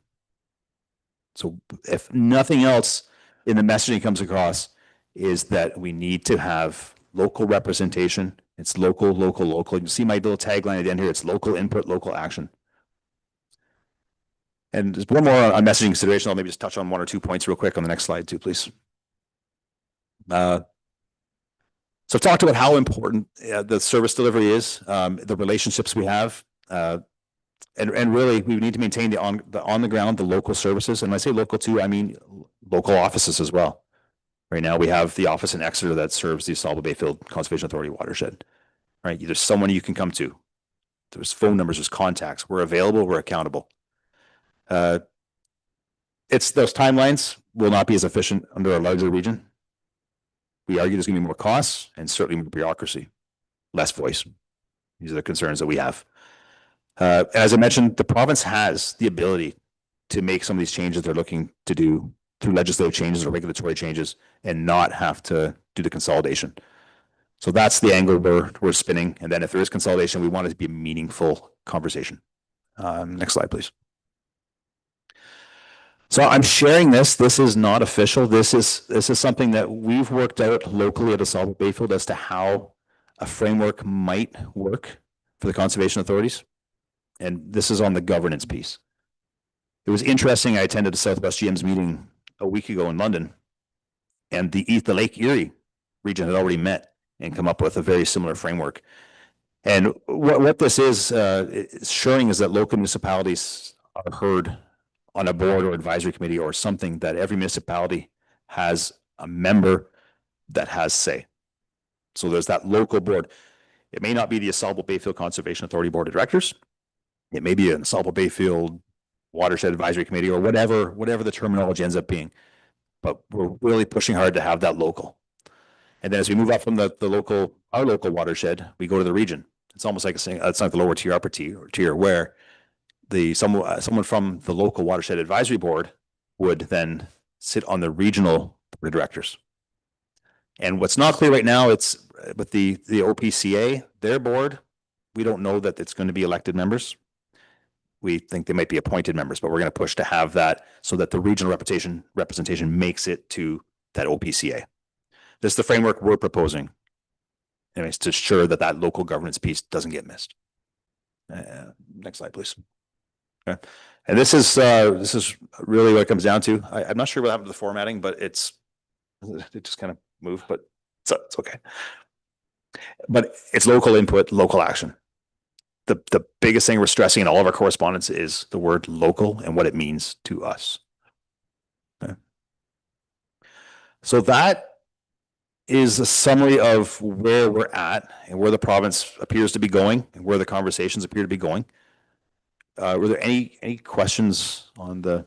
So if nothing else in the messaging comes across, is that we need to have local representation. It's local, local, local. You see my little tagline at the end here. It's local input, local action. And there's one more on messaging consideration. I'll maybe just touch on 1 or 2 points real quick on the next slide too, please. So I've talked about how important the service delivery is, the relationships we have, and really we need to maintain the on the ground, the local services. And when I say local too, I mean local offices as well. Right now we have the office in Exeter that serves the Sauble Bayfield Conservation Authority watershed. Right, there's someone you can come to. There's phone numbers, there's contacts. We're available, we're accountable. It's those timelines will not be as efficient under a larger region. We argue there's going to be more costs and certainly more bureaucracy, less voice. These are the concerns that we have. As I mentioned, the province has the ability to make some of these changes they're looking to do through legislative changes or regulatory changes and not have to do the consolidation. So that's the angle we're spinning. And then if there is consolidation, we want it to be a meaningful conversation. Next slide, please. So I'm sharing this. This is not official. This is something that we've worked out locally at Sauble Bayfield as to how a framework might work for the conservation authorities. And this is on the governance piece. It was interesting. I attended a Southwest GM's meeting a week ago in London, and the Lake Erie region had already met and come up with a very similar framework. And what this is ensuring is that local municipalities are heard on a board or advisory committee or something, that every municipality has a member that has say. So there's that local board. It may not be the Sauble Bayfield Conservation Authority Board of Directors. It may be a Sauble Bayfield Watershed Advisory Committee or whatever the terminology ends up being. But we're really pushing hard to have that local. And then as we move up from our local watershed, we go to the region. It's almost like it's like the lower tier, upper tier, where someone from the local watershed advisory board would then sit on the regional board of directors. And what's not clear right now, it's with the OPCA, their board, we don't know that it's going to be elected members. We think they might be appointed members, but we're going to push to have that so that the regional representation makes it to that OPCA. This is the framework we're proposing, anyways, to ensure that that local governance piece doesn't get missed. Next slide, please. Okay. And this is really what it comes down to. I'm not sure what happened to the formatting, but it just kind of moved, but it's okay. But it's local input, local action. the biggest thing we're stressing in all of our correspondence is the word local and what it means to us. Okay. So that is a summary of where we're at and where the province appears to be going and where the conversations appear to be going. Were there any questions on the?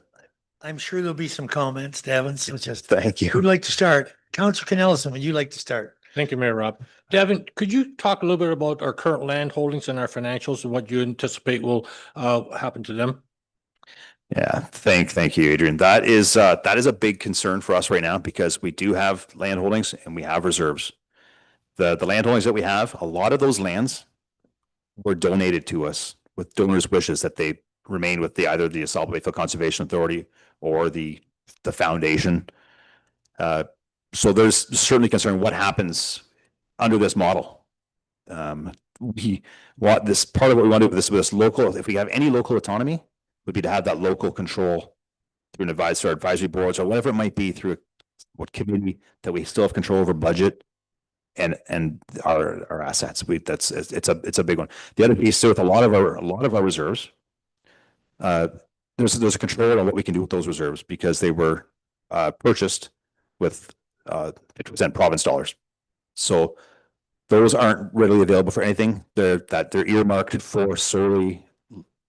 I'm sure there'll be some comments, Devin, so just. Thank you. Who'd like to start? Councillor Canellison, would you like to start? Thank you, Mayor Rob. Devin, could you talk a little bit about our current land holdings and our financials and what you anticipate will happen to them? Yeah, thank you, Adrian. That is a big concern for us right now because we do have land holdings and we have reserves. The land holdings that we have, a lot of those lands were donated to us with donors' wishes that they remain with either the Assault Bayfield Conservation Authority or the foundation. So there's certainly concern what happens under this model. We want this part of what we want to do with this local. If we have any local autonomy, would be to have that local control through an advisory boards or whatever it might be through what committee that we still have control over budget and our assets. It's a big one. The other piece, so with a lot of our reserves, there's a control on what we can do with those reserves because they were purchased with 50% province dollars. So those aren't readily available for anything. They're earmarked for solely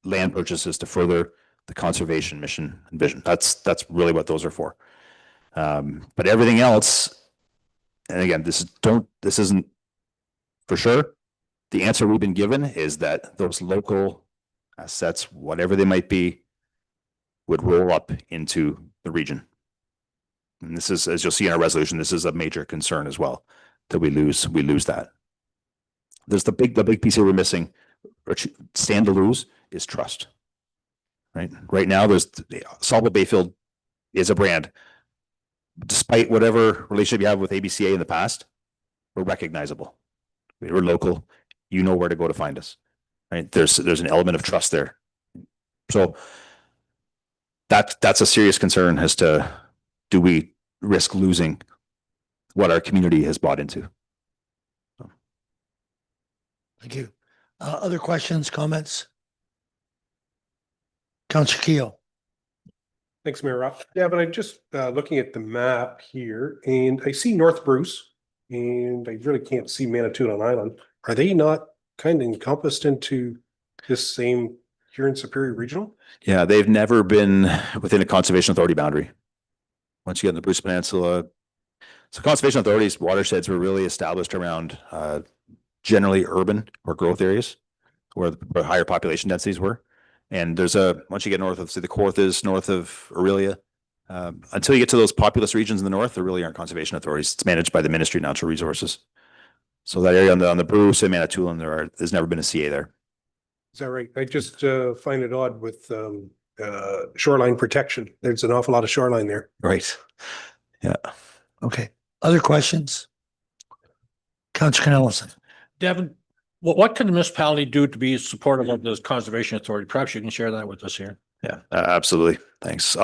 land purchases to further the conservation mission and vision. That's really what those are for. But everything else, and again, this isn't for sure. The answer we've been given is that those local assets, whatever they might be, would roll up into the region. And this is, as you'll see in our resolution, this is a major concern as well, that we lose that. There's the big piece here we're missing, or stand to lose, is trust. Right now, there's Assault Bayfield is a brand. Despite whatever relationship you have with ABCA in the past, we're recognizable. We're local. You know where to go to find us. Right? There's an element of trust there. So that's a serious concern as to, do we risk losing what our community has bought into? Thank you. Other questions, comments? Councillor Keel. Thanks, Mayor Rob. Yeah, but I'm just looking at the map here and I see North Bruce and I really can't see Manitoulin Island. Are they not kind of encompassed into this same Huron Superior Regional? Yeah, they've never been within a conservation authority boundary. Once you get in the Bruce Peninsula, so conservation authorities watersheds were really established around generally urban or growth areas where the higher population densities were. And there's once you get north of, say, the Kawarthas, north of Aurelia, until you get to those populous regions in the north, there really aren't conservation authorities. It's managed by the Ministry of Natural Resources. So that area on the Bruce and Manitoulin, there's never been a CA there. Is that right? I just find it odd with shoreline protection. There's an awful lot of shoreline there. Right. Yeah. Okay. Other questions? Councillor Canellison. Devin, what can the municipality do to be supportive of this conservation authority? Perhaps you can share that with us here. Yeah, absolutely. Thanks.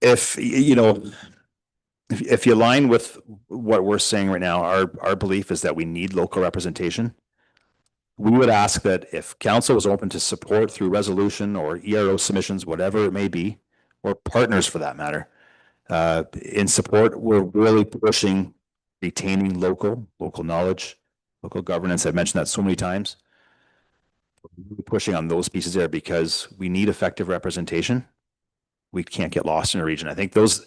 If you align with what we're saying right now, our belief is that we need local representation. We would ask that if council is open to support through resolution or ERO submissions, whatever it may be, or partners for that matter, in support, we're really pushing retaining local knowledge, local governance. I've mentioned that so many times. We're pushing on those pieces there because we need effective representation. We can't get lost in a region. I think there's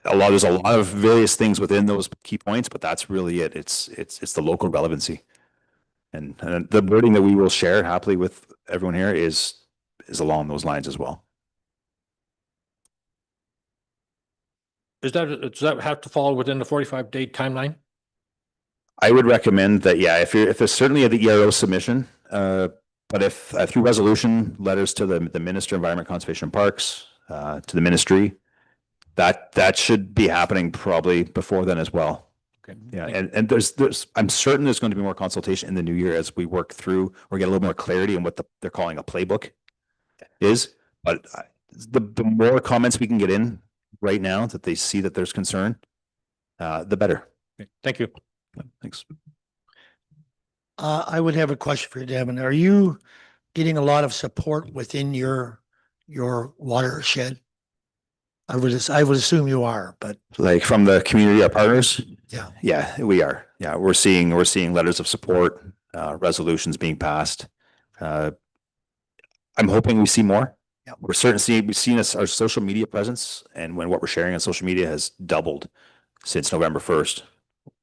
a lot of various things within those key points, but that's really it. It's the local relevancy. And the wording that we will share happily with everyone here is along those lines as well. Does that have to fall within the 45-day timeline? I would recommend that, yeah, if there's certainly the ERO submission, but if through resolution, letters to the Minister of Environment, Conservation and Parks, to the ministry, that should be happening probably before then as well. Okay. Yeah, and I'm certain there's going to be more consultation in the new year as we work through or get a little more clarity on what they're calling a playbook is. But the more comments we can get in right now that they see that there's concern, the better. Okay. Thank you. Thanks. I would have a question for you, Devin. Are you getting a lot of support within your watershed? I would assume you are, but Like from the community, our partners? yeah. Yeah, we are. Yeah, we're seeing letters of support, resolutions being passed. I'm hoping we see more. Yep. We've seen our social media presence and what we're sharing on social media has doubled since November 1st,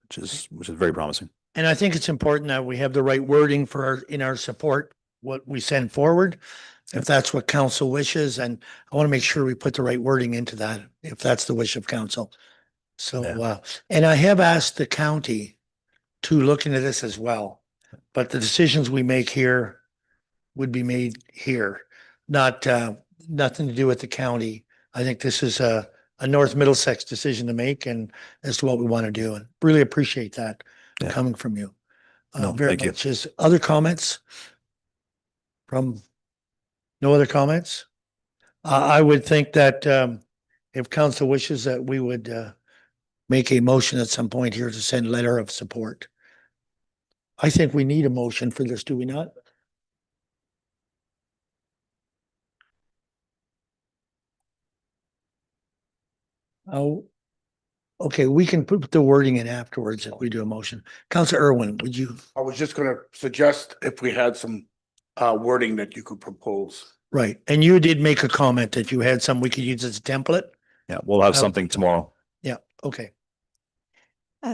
which is very promising. And I think it's important that we have the right wording in our support, what we send forward. If that's what council wishes, and I want to make sure we put the right wording into that, if that's the wish of council. So, and I have asked the county to look into this as well. But the decisions we make here would be made here, not, nothing to do with the county. I think this is a North Middlesex decision to make and as to what we want to do, and really appreciate that coming from you. No, Very thank you. much. Is other comments from, no other comments? I would think that, if council wishes that we would, make a motion at some point here to send letter of support. I think we need a motion for this, do we not? Oh, okay, we can put the wording in afterwards if we do a motion. Councilor Irwin, would you? I was just gonna suggest if we had some wording that you could propose. Right, and you did make a comment that you had some we could use as a template? Yeah, we'll have something tomorrow. Yeah, okay.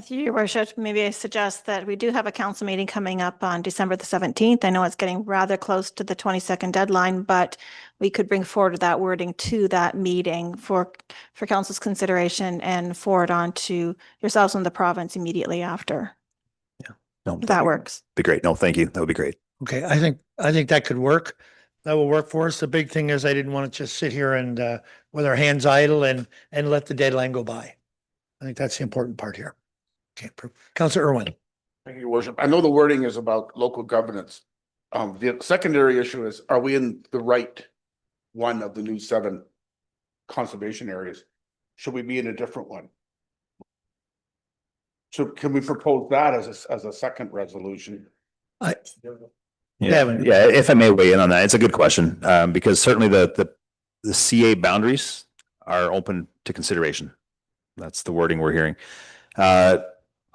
Through your worship, maybe I suggest that we do have a council meeting coming up on December the 17th. I know it's getting rather close to the 22nd deadline, but we could bring forward that wording to that meeting for council's consideration and forward on to yourselves and the province immediately after. No, If that works. Be great. No, thank you. That would be great. Okay, I think that could work. That will work for us. The big thing is I didn't want to just sit here and with our hands idle and let the deadline go by. I think that's the important part here. Okay, Councilor Irwin. Thank you, Your Worship. I know the wording is about local governance. The secondary issue is, are we in the right one of the new 7 conservation areas? Should we be in a different one? So can we propose that as a second resolution? Yeah, if I may weigh in on that, it's a good question, because certainly the CA boundaries are open to consideration. That's the wording we're hearing.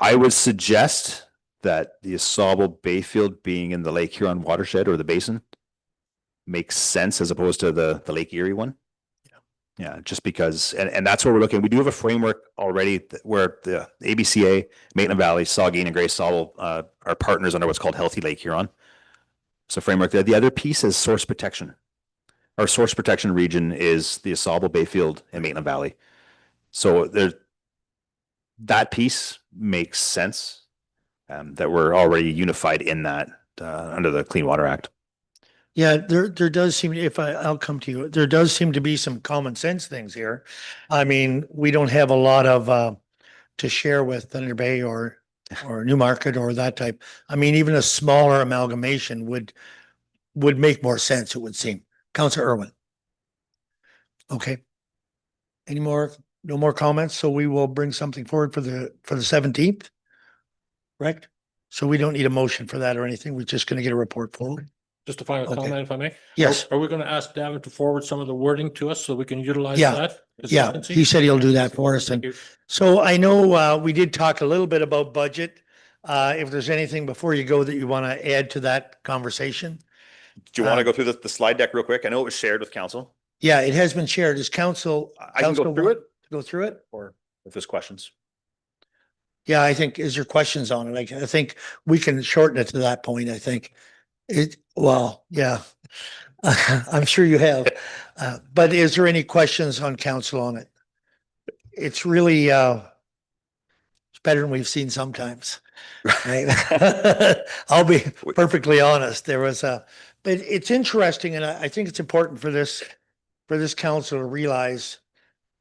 I would suggest that the Asable Bayfield being in the Lake Huron watershed or the basin makes sense as opposed to the Lake Erie one. Yeah, just because, and that's where we're looking. We do have a framework already where the ABCA, Maitland Valley, Saugeen, and Grey Sauble are partners under what's called Healthy Lake Huron. So framework there. The other piece is source protection. Our source protection region is the Asable Bayfield and Maitland Valley. So that piece makes sense, that we're already unified in that under the Clean Water Act. Yeah, there does seem, I'll come to you, there does seem to be some common sense things here. I mean, we don't have a lot of to share with Thunder Bay or Newmarket or that type. I mean, even a smaller amalgamation would make more sense, it would seem. Councilor Irwin. Okay. No more comments, so we will bring something forward for the 17th. Correct? So we don't need a motion for that or anything. We're just gonna get a report forward. Just a final Okay. comment, if I may? Yes. Are we going to ask Davin to forward some of the wording to us so we can utilize Yeah. that? Yeah, he said he'll do that for us. Thank And you. so I know we did talk a little bit about budget. If there's anything before you go that you want to add to that conversation? Do you want to go through the slide deck real quick? I know it was shared with council. Yeah, it has been shared. Is council? I can go through it. Go through it? Or if there's questions. Yeah, I think, is there questions on it? I think we can shorten it to that point, I think. Well, yeah. I'm sure you have. But is there any questions on council on it? It's really, it's better than we've seen sometimes. Right? I'll be perfectly honest. But it's interesting, and I think it's important for this council to realize,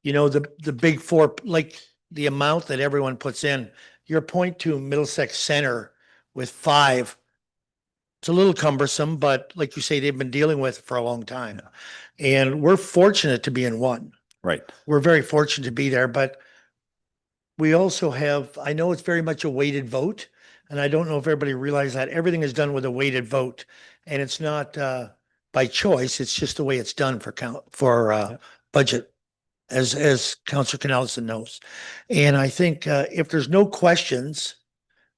the big four, like the amount that everyone puts in. Your point to Middlesex Center with 5. It's a little cumbersome, but like you say, they've been dealing with it for a long time. And we're fortunate to be in 1. Right. We're very fortunate to be there, but we also have, I know it's very much a weighted vote. And I don't know if everybody realized that everything is done with a weighted vote, and it's not by choice. It's just the way it's done for budget, as Councillor Canalison knows. And I think if there's no questions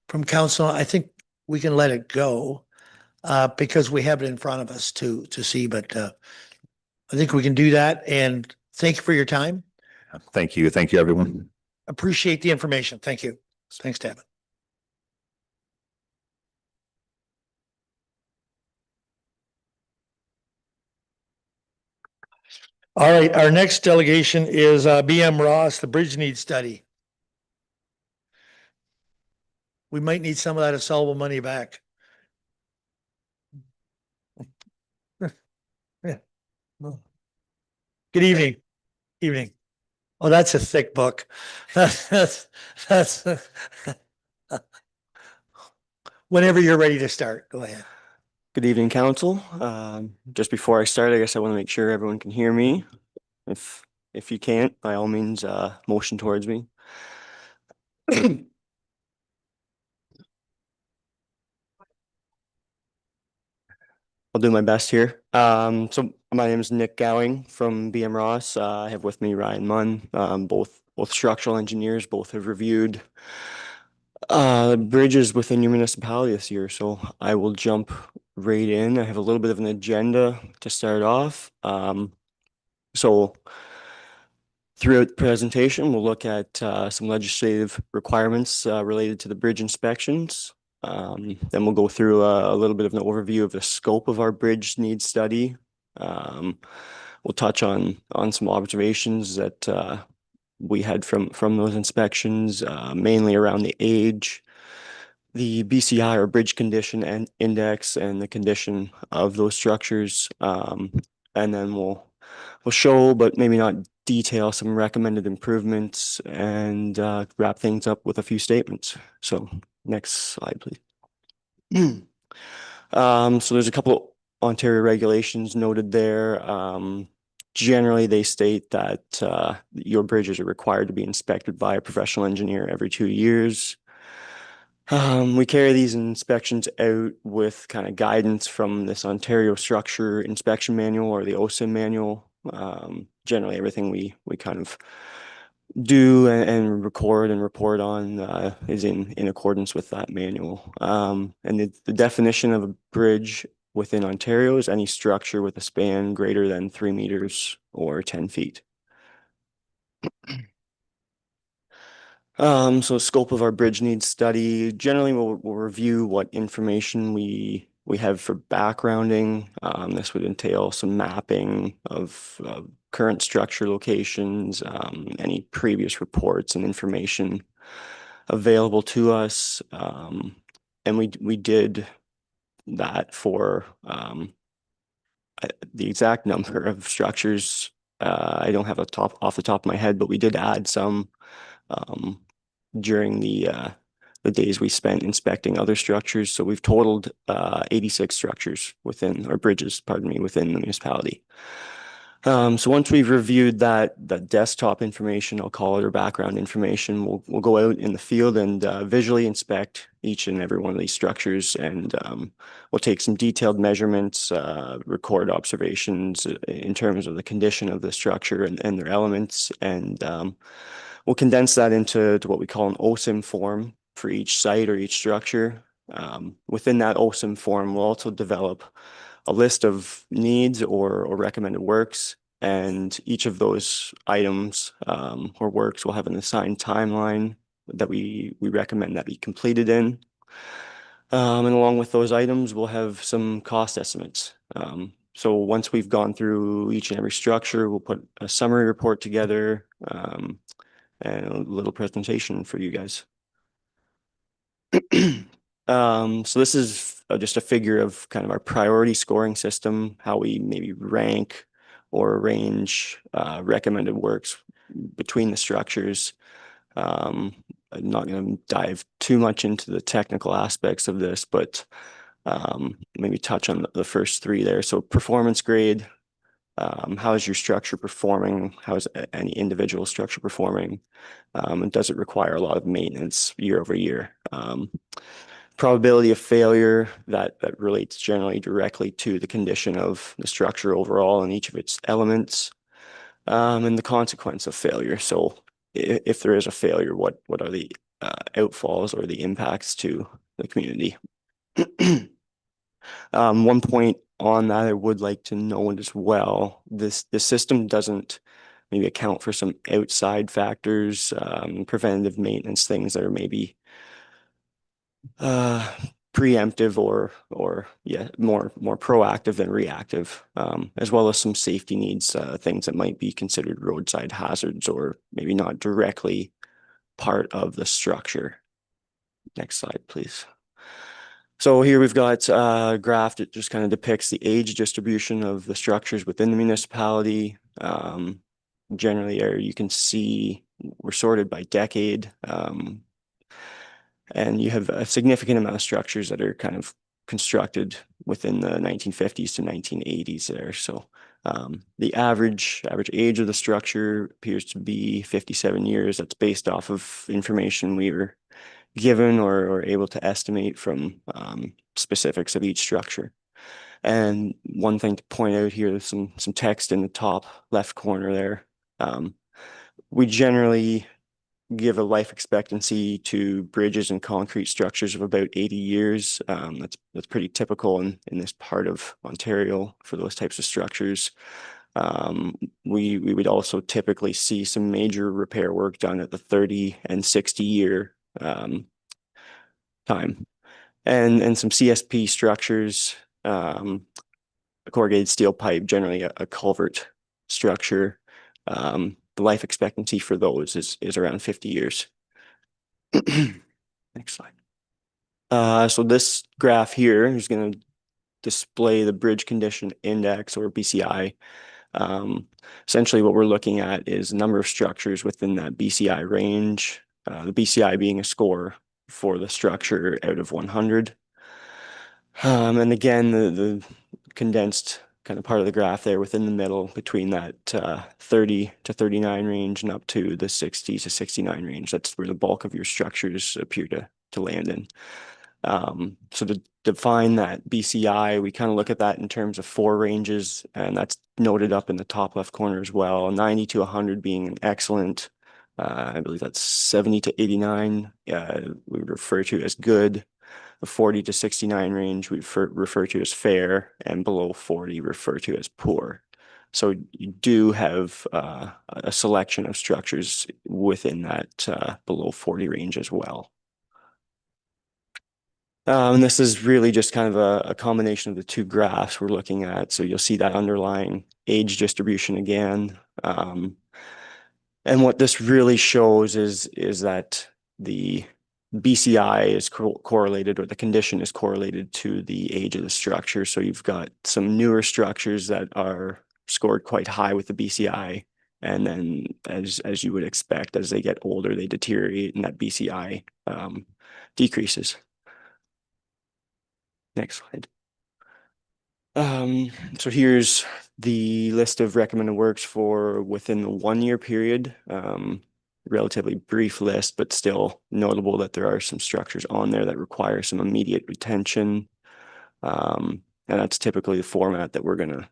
from council, I think we can let it go because we have it in front of us to see. But I think we can do that. And thank you for your time. Thank you. Thank you, everyone. Appreciate the information. Thank you. Thanks, Devin. All right, our next delegation is BM Ross, the bridge needs study. We might need some of that sellable money back. Yeah. Good evening. Evening. Oh, that's a thick book. That's whenever you're ready to start, go ahead. Good evening, council. Just before I start, I guess I want to make sure everyone can hear me. If you can't, by all means, motion towards me. I'll do my best here. So my name is Nick Gowing from BM Ross. I have with me Ryan Munn, both structural engineers, both have reviewed bridges within your municipality this year. So I will jump right in. I have a little bit of an agenda to start off. So throughout the presentation, we'll look at some legislative requirements related to the bridge inspections. Then we'll go through a little bit of an overview of the scope of our bridge needs study. We'll touch on some observations that we had from those inspections, mainly around the age, the BCI or bridge condition and index, and the condition of those structures. And then we'll show, but maybe not detail, some recommended improvements and wrap things up with a few statements. So next slide, please. So there's a couple Ontario regulations noted there. Generally, they state that your bridges are required to be inspected by a professional engineer every 2 years. We carry these inspections out with kind of guidance from this Ontario Structure Inspection Manual or the OSIM manual. Generally, everything we kind of do and record and report on is in accordance with that manual. And the definition of a bridge within Ontario is any structure with a span greater than 3 meters or 10 feet. So scope of our bridge needs study, generally we'll review what information we have for backgrounding. This would entail some mapping of current structure locations, any previous reports and information available to us. And we did that for the exact number of structures. I don't have off the top of my head, but we did add some during the days we spent inspecting other structures. So we've totaled 86 structures within, or bridges, pardon me, within the municipality. So once we've reviewed that desktop information, I'll call it, or background information, we'll go out in the field and visually inspect each and every one of these structures, and we'll take some detailed measurements, record observations in terms of the condition of the structure and their elements, and we'll condense that into what we call an OSIM form for each site or each structure. Within that OSIM form, we'll also develop a list of needs or recommended works, and each of those items or works will have an assigned timeline that we recommend that be completed in. And along with those items, we'll have some cost estimates. So once we've gone through each and every structure, we'll put a summary report together and a little presentation for you guys. So this is just a figure of kind of our priority scoring system, how we maybe rank or arrange recommended works between the structures. I'm not going to dive too much into the technical aspects of this, but maybe touch on the first three there. So performance grade, how is your structure performing? How is any individual structure performing? And does it require a lot of maintenance year over year? Probability of failure, that relates generally directly to the condition of the structure overall and each of its elements, and the consequence of failure. So if there is a failure, what are the outfalls or the impacts to the community? One point on that I would like to note as well, the system doesn't maybe account for some outside factors, preventative maintenance things that are maybe preemptive or yeah, more proactive than reactive, as well as some safety needs, things that might be considered roadside hazards or maybe not directly part of the structure. Next slide, please. So here we've got a graph that just kind of depicts the age distribution of the structures within the municipality. Generally, you can see we're sorted by decade. And you have a significant amount of structures that are kind of constructed within the 1950s to 1980s there. So the average age of the structure appears to be 57 years. That's based off of information we were given or able to estimate from specifics of each structure. And one thing to point out here, there's some text in the top left corner there. We generally give a life expectancy to bridges and concrete structures of about 80 years. That's pretty typical in this part of Ontario for those types of structures. We would also typically see some major repair work done at the 30 and 60 year time. And some CSP structures, corrugated steel pipe, generally a culvert structure. The life expectancy for those is around 50 years. Next slide. So this graph here is going to display the bridge condition index or BCI. Essentially what we're looking at is the number of structures within that BCI range, the BCI being a score for the structure out of 100. And again, the condensed kind of part of the graph there within the middle between that 30 to 39 range and up to the 60 to 69 range. That's where the bulk of your structures appear to land in. So to define that BCI, we kind of look at that in terms of 4 ranges, and that's noted up in the top left corner as well. 90 to 100 being an excellent, I believe that's 70 to 89, we would refer to as good. The 40 to 69 range we refer to as fair, and below 40 refer to as poor. So you do have a selection of structures within that below 40 range as well. And this is really just kind of a combination of the two graphs we're looking at. So you'll see that underlying age distribution again. And what this really shows is that the BCI is correlated, or the condition is correlated to the age of the structure. So you've got some newer structures that are scored quite high with the BCI. And then as you would expect, as they get older, they deteriorate and that BCI decreases. Next slide. So here's the list of recommended works for within the 1-year period. Relatively brief list, but still notable that there are some structures on there that require some immediate retention. And that's typically the format that we're going to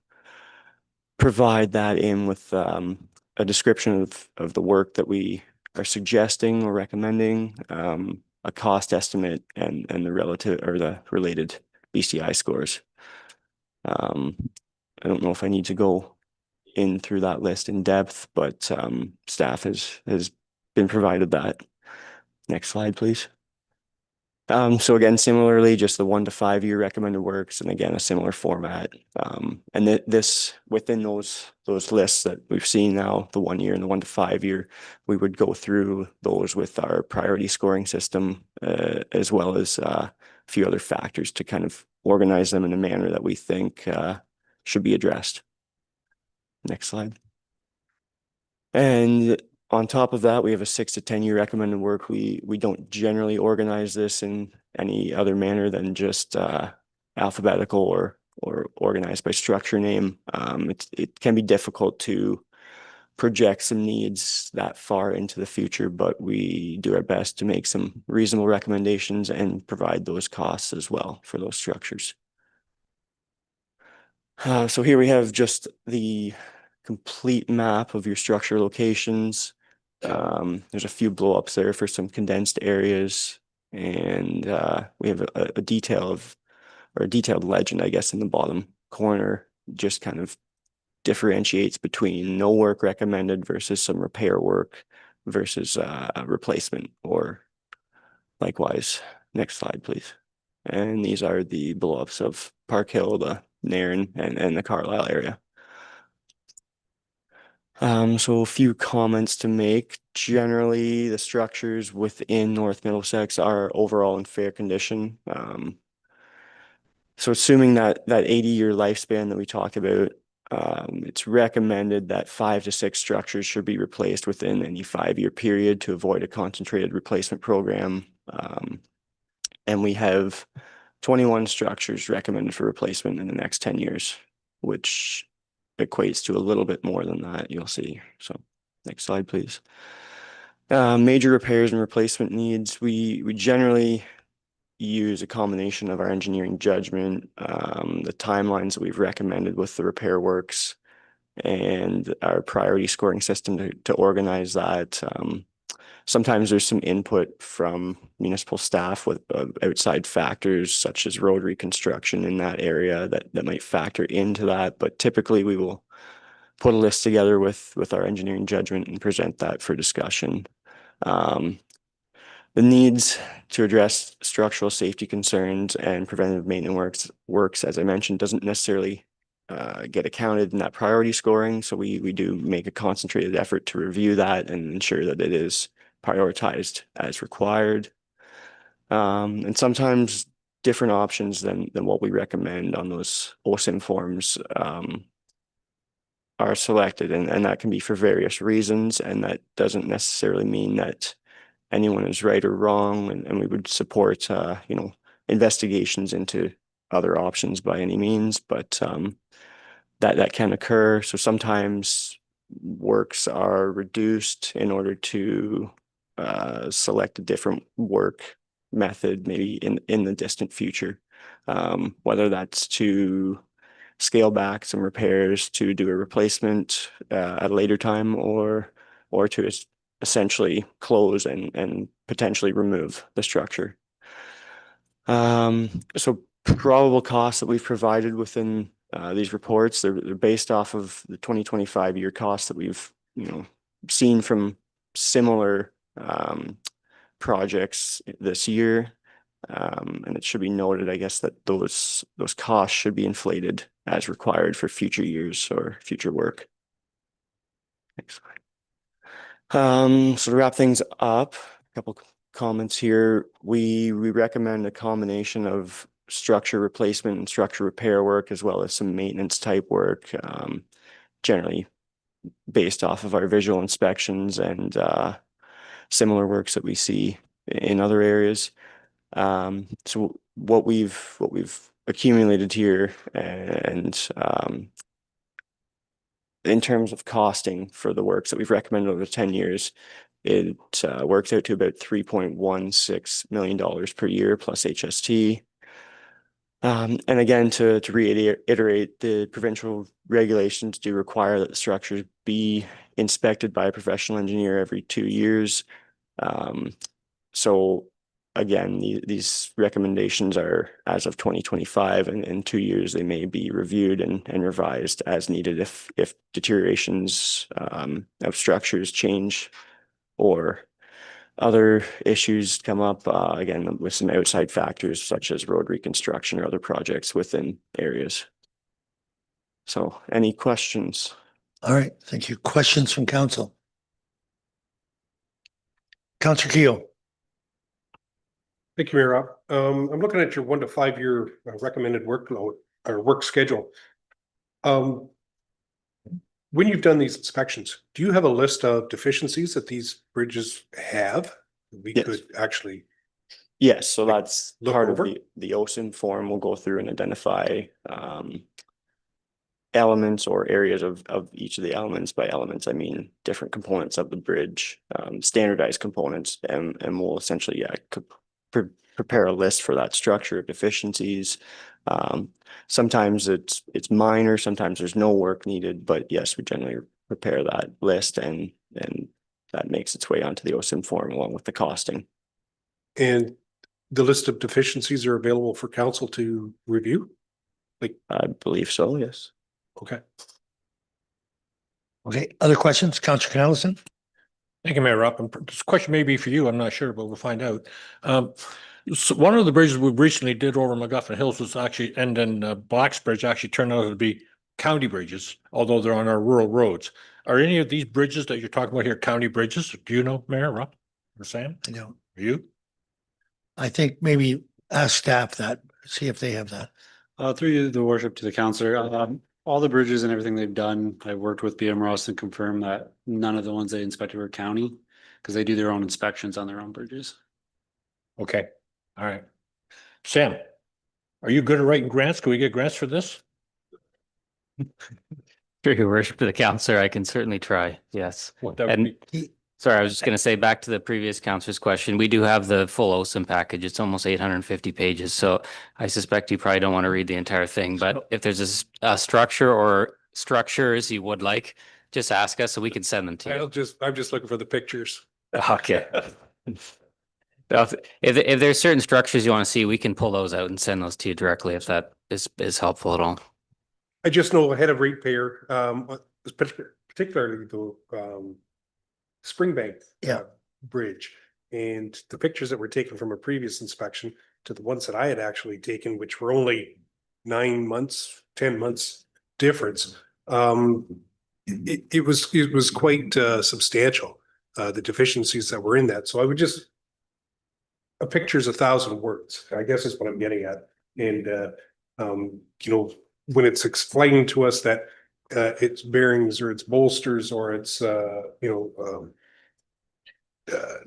provide that in, with a description of the work that we are suggesting or recommending, a cost estimate, and the relative or the related BCI scores. I don't know if I need to go in through that list in depth, but staff has been provided that. Next slide, please. So again, similarly, just the 1 to 5 year recommended works, and again, a similar format. And this within those lists that we've seen now, the 1 year and the 1 to 5 year, we would go through those with our priority scoring system, as well as a few other factors to kind of organize them in a manner that we think should be addressed. Next slide. And on top of that, we have a 6 to 10 year recommended work. We don't generally organize this in any other manner than just alphabetical or organized by structure name. It can be difficult to project some needs that far into the future, but we do our best to make some reasonable recommendations and provide those costs as well for those structures. So here we have just the complete map of your structure locations. There's a few blow ups there for some condensed areas, and we have a detailed legend, I guess, in the bottom corner, just kind of differentiates between no work recommended versus some repair work versus replacement or likewise. Next slide, please. And these are the blow ups of Park Hill, the Nairn, and the Carlisle area. So a few comments to make. Generally, the structures within North Middlesex are overall in fair condition. So assuming that 80-year lifespan that we talked about, it's recommended that 5 to 6 structures should be replaced within any 5-year period to avoid a concentrated replacement program. And we have 21 structures recommended for replacement in the next 10 years, which equates to a little bit more than that, you'll see. So next slide, please. Major repairs and replacement needs. We generally use a combination of our engineering judgment, the timelines that we've recommended with the repair works, and our priority scoring system to organize that. Sometimes there's some input from municipal staff with outside factors such as road reconstruction in that area that might factor into that. But typically we will put a list together with our engineering judgment and present that for discussion. The needs to address structural safety concerns and preventative maintenance works, as I mentioned, doesn't necessarily get accounted in that priority scoring. So we do make a concentrated effort to review that and ensure that it is prioritized as required. And sometimes different options than what we recommend on those OSIM forms are selected, and that can be for various reasons, and that doesn't necessarily mean that anyone is right or wrong, and we would support investigations into other options by any means, but that can occur. So sometimes works are reduced in order to select a different work method, maybe in the distant future, whether that's to scale back some repairs to do a replacement at a later time, or to essentially close and potentially remove the structure. So probable costs that we've provided within these reports, they're based off of the 2025 year costs that we've seen from similar projects this year. And it should be noted, I guess, that those costs should be inflated as required for future years or future work. Next slide. So to wrap things up, a couple comments here. We recommend a combination of structure replacement and structure repair work, as well as some maintenance type work, generally based off of our visual inspections and similar works that we see in other areas. So what we've accumulated here, and in terms of costing for the works that we've recommended over 10 years, it works out to about $3.16 million per year plus HST. And again, to reiterate, the provincial regulations do require that the structures be inspected by a professional engineer every 2 years. So again, these recommendations are as of 2025, and in 2 years they may be reviewed and revised as needed if deteriorations of structures change or other issues come up, again, with some outside factors such as road reconstruction or other projects within areas. So any questions? All right, thank you. Questions from council? Councillor Keel. Thank you, Mayor Rob. I'm looking at your 1 to 5 year recommended workload or work schedule. When you've done these inspections, do you have a list of deficiencies that these bridges have? We could actually. Yes, so that's part over? of the OSIM form. We'll go through and identify elements or areas of each of the elements. By elements, I mean different components of the bridge, standardized components, and we'll essentially, prepare a list for that structure of deficiencies. Sometimes it's minor, sometimes there's no work needed, but yes, we generally prepare that list and that makes its way onto the OSIM form along with the costing. And the list of deficiencies are available for council to review? I believe so, yes. Okay. Okay, other questions? Councillor Canellison? Thank you, Mayor Rupp. This question may be for you. I'm not sure, but we'll find out. So one of the bridges we recently did over McGuffin Hills was actually, and then Black's Bridge actually turned out to be county bridges, although they're on our rural roads. Are any of these bridges that you're talking about here county bridges? Do you know, Mayor Rupp or Sam? I don't. Are you? I think maybe ask staff that, see if they have that. Through the worship to the counselor, all the bridges and everything they've done, I worked with BM Ross and confirmed that none of the ones they inspected were county because they do their own inspections on their own bridges. Okay, all right. Sam, are you good at writing grants? Can we get grants for this? Through your worship to the counselor, I can certainly try, yes. What that would And be? sorry, I was just gonna say, back to the previous counselor's question, we do have the full OSIM package. It's almost 850 pages, so I suspect you probably don't want to read the entire thing, but if there's a structure or structures you would like, just ask us so we can send them to you. I'm just looking for the pictures. Okay. If there's certain structures you want to see, we can pull those out and send those to you directly if that is helpful at all. I just know ahead of ratepayer, particularly the Springbank bridge, and the pictures that were taken from a previous inspection to the ones that I had actually taken, which were only 9 months, 10 months difference. It was quite substantial, the deficiencies that were in that. So I would just, a picture's 1,000 words, I guess is what I'm getting at. And you know, when it's explained to us that it's bearings or it's bolsters or it's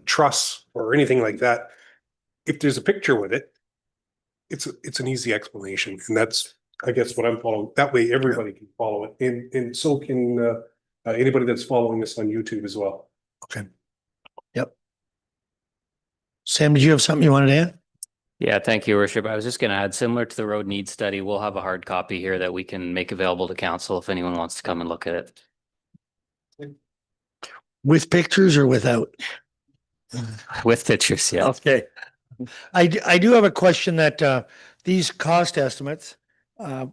truss or anything like that, if there's a picture with it, it's an easy explanation, and that's, I guess, what I'm following. That way everybody can follow it, and so can anybody that's following this on YouTube as well. Okay. Yep. Sam, did you have something you wanted to add? Yeah, thank you, Worship. I was just going to add, similar to the road needs study, we'll have a hard copy here that we can make available to council if anyone wants to come and look at it. With pictures or without? With pictures, yeah. Okay. I do have a question that these cost estimates on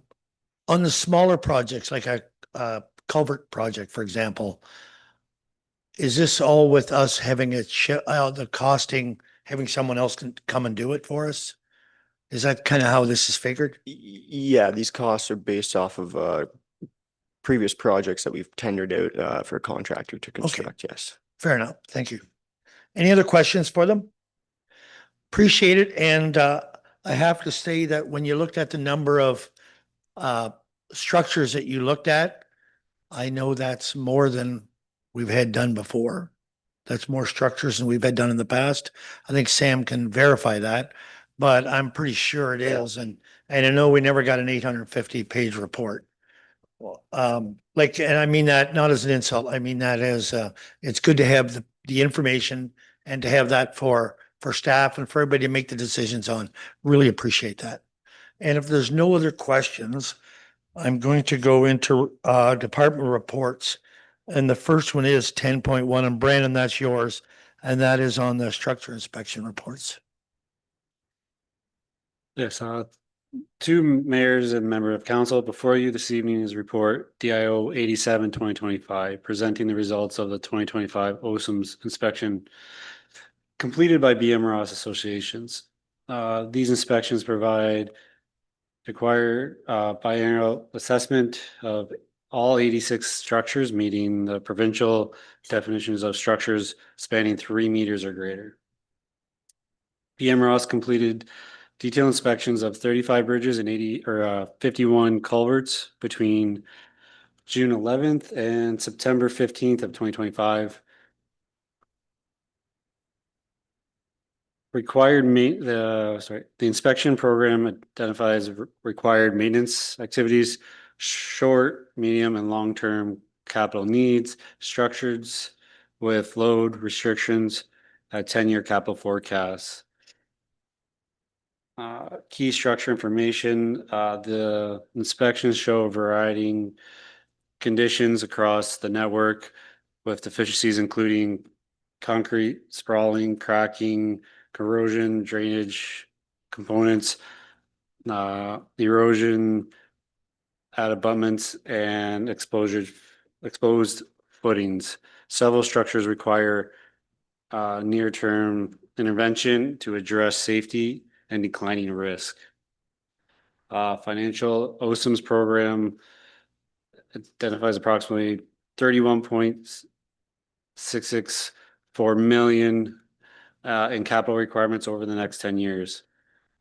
the smaller projects, like a culvert project, for example, is this all with us having the costing, having someone else can come and do it for us? Is that kind of how this is figured? Yeah, these costs are based off of previous projects that we've tendered out for a contractor to construct, yes. Fair enough. Thank you. Any other questions for them? Appreciate it. And I have to say that when you looked at the number of structures that you looked at, I know that's more than we've had done before. That's more structures than we've had done in the past. I think Sam can verify that, but I'm pretty sure it is. And I know we never got an 850-page report. And I mean that not as an insult. I mean that as it's good to have the information and to have that for staff and for everybody to make the decisions on. Really appreciate that. And if there's no other questions, I'm going to go into department reports. And the first one is 10.1, and Brandon, that's yours. And that is on the structure inspection reports. Yes, two mayors and member of council before you this evening is report DIO 87/2025, presenting the results of the 2025 OSIM's inspection completed by BM Ross Associations. These inspections provide required biannual assessment of all 86 structures meeting the provincial definitions of structures spanning 3 meters or greater. BM Ross completed detailed inspections of 35 bridges and 51 culverts between June 11th and September 15th of 2025. The inspection program identifies required maintenance activities short, medium, and long-term capital needs, structures with load restrictions, 10-year capital forecasts. Key structure information, the inspections show a variety conditions across the network with deficiencies including concrete sprawling, cracking, corrosion, drainage components, erosion at abutments and exposed footings. Several structures require near-term intervention to address safety and declining risk. Financial OSIM's program identifies approximately 31.664 million in capital requirements over the next 10 years.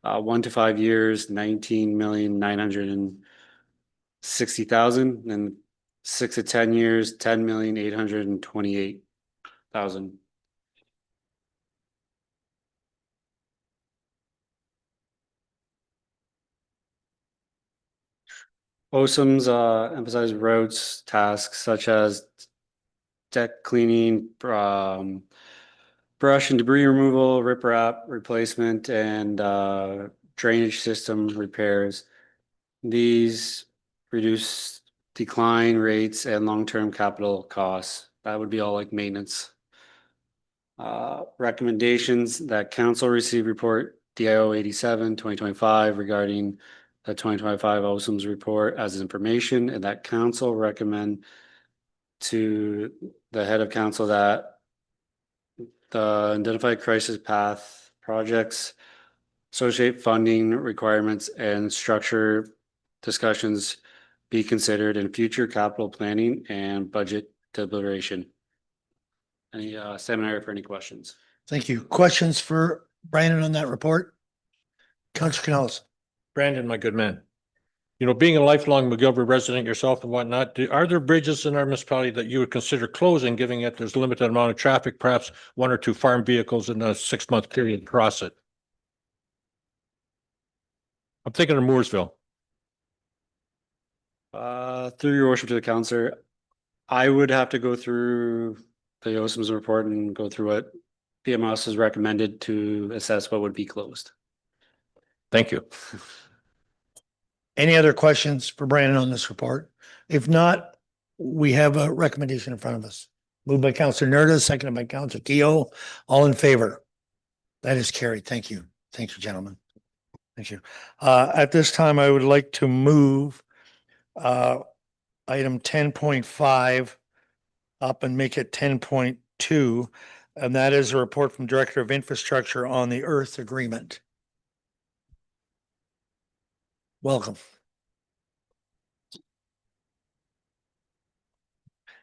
1 to 5 years, 19,960,000, and 6 to 10 years, 10,828,000. OSIM's emphasize roads tasks such as deck cleaning, brush and debris removal, riprap replacement, and drainage system repairs. These reduce decline rates and long-term capital costs. That would be all like maintenance. Recommendations that council receive report DIO 87 2025 regarding the 2025 OSIM's report as information, and that council recommend to the head of council that the identified crisis path projects, associate funding requirements, and structure discussions be considered in future capital planning and budget deliberation. Any seminary for any questions? Thank you. Questions for Brandon on that report? Councilor Canales. Brandon, my good man. You know, being a lifelong McGilvery resident yourself and whatnot, are there bridges in our municipality that you would consider closing, given that there's a limited amount of traffic, perhaps 1 or 2 farm vehicles in a 6-month period cross it? I'm thinking of Mooresville. Through your worship to the councillor, I would have to go through the OSIM's report and go through what PMS has recommended to assess what would be closed. Thank you. Any other questions for Brandon on this report? If not, we have a recommendation in front of us. Moved by Councilor Nerda, seconded by Councilor Keogh. All in favor? That is carried. Thank you. Thank you, gentlemen. Thank you. At this time, I would like to move item 10.5 up and make it 10.2. And that is a report from Director of Infrastructure on the Earth Agreement. Welcome.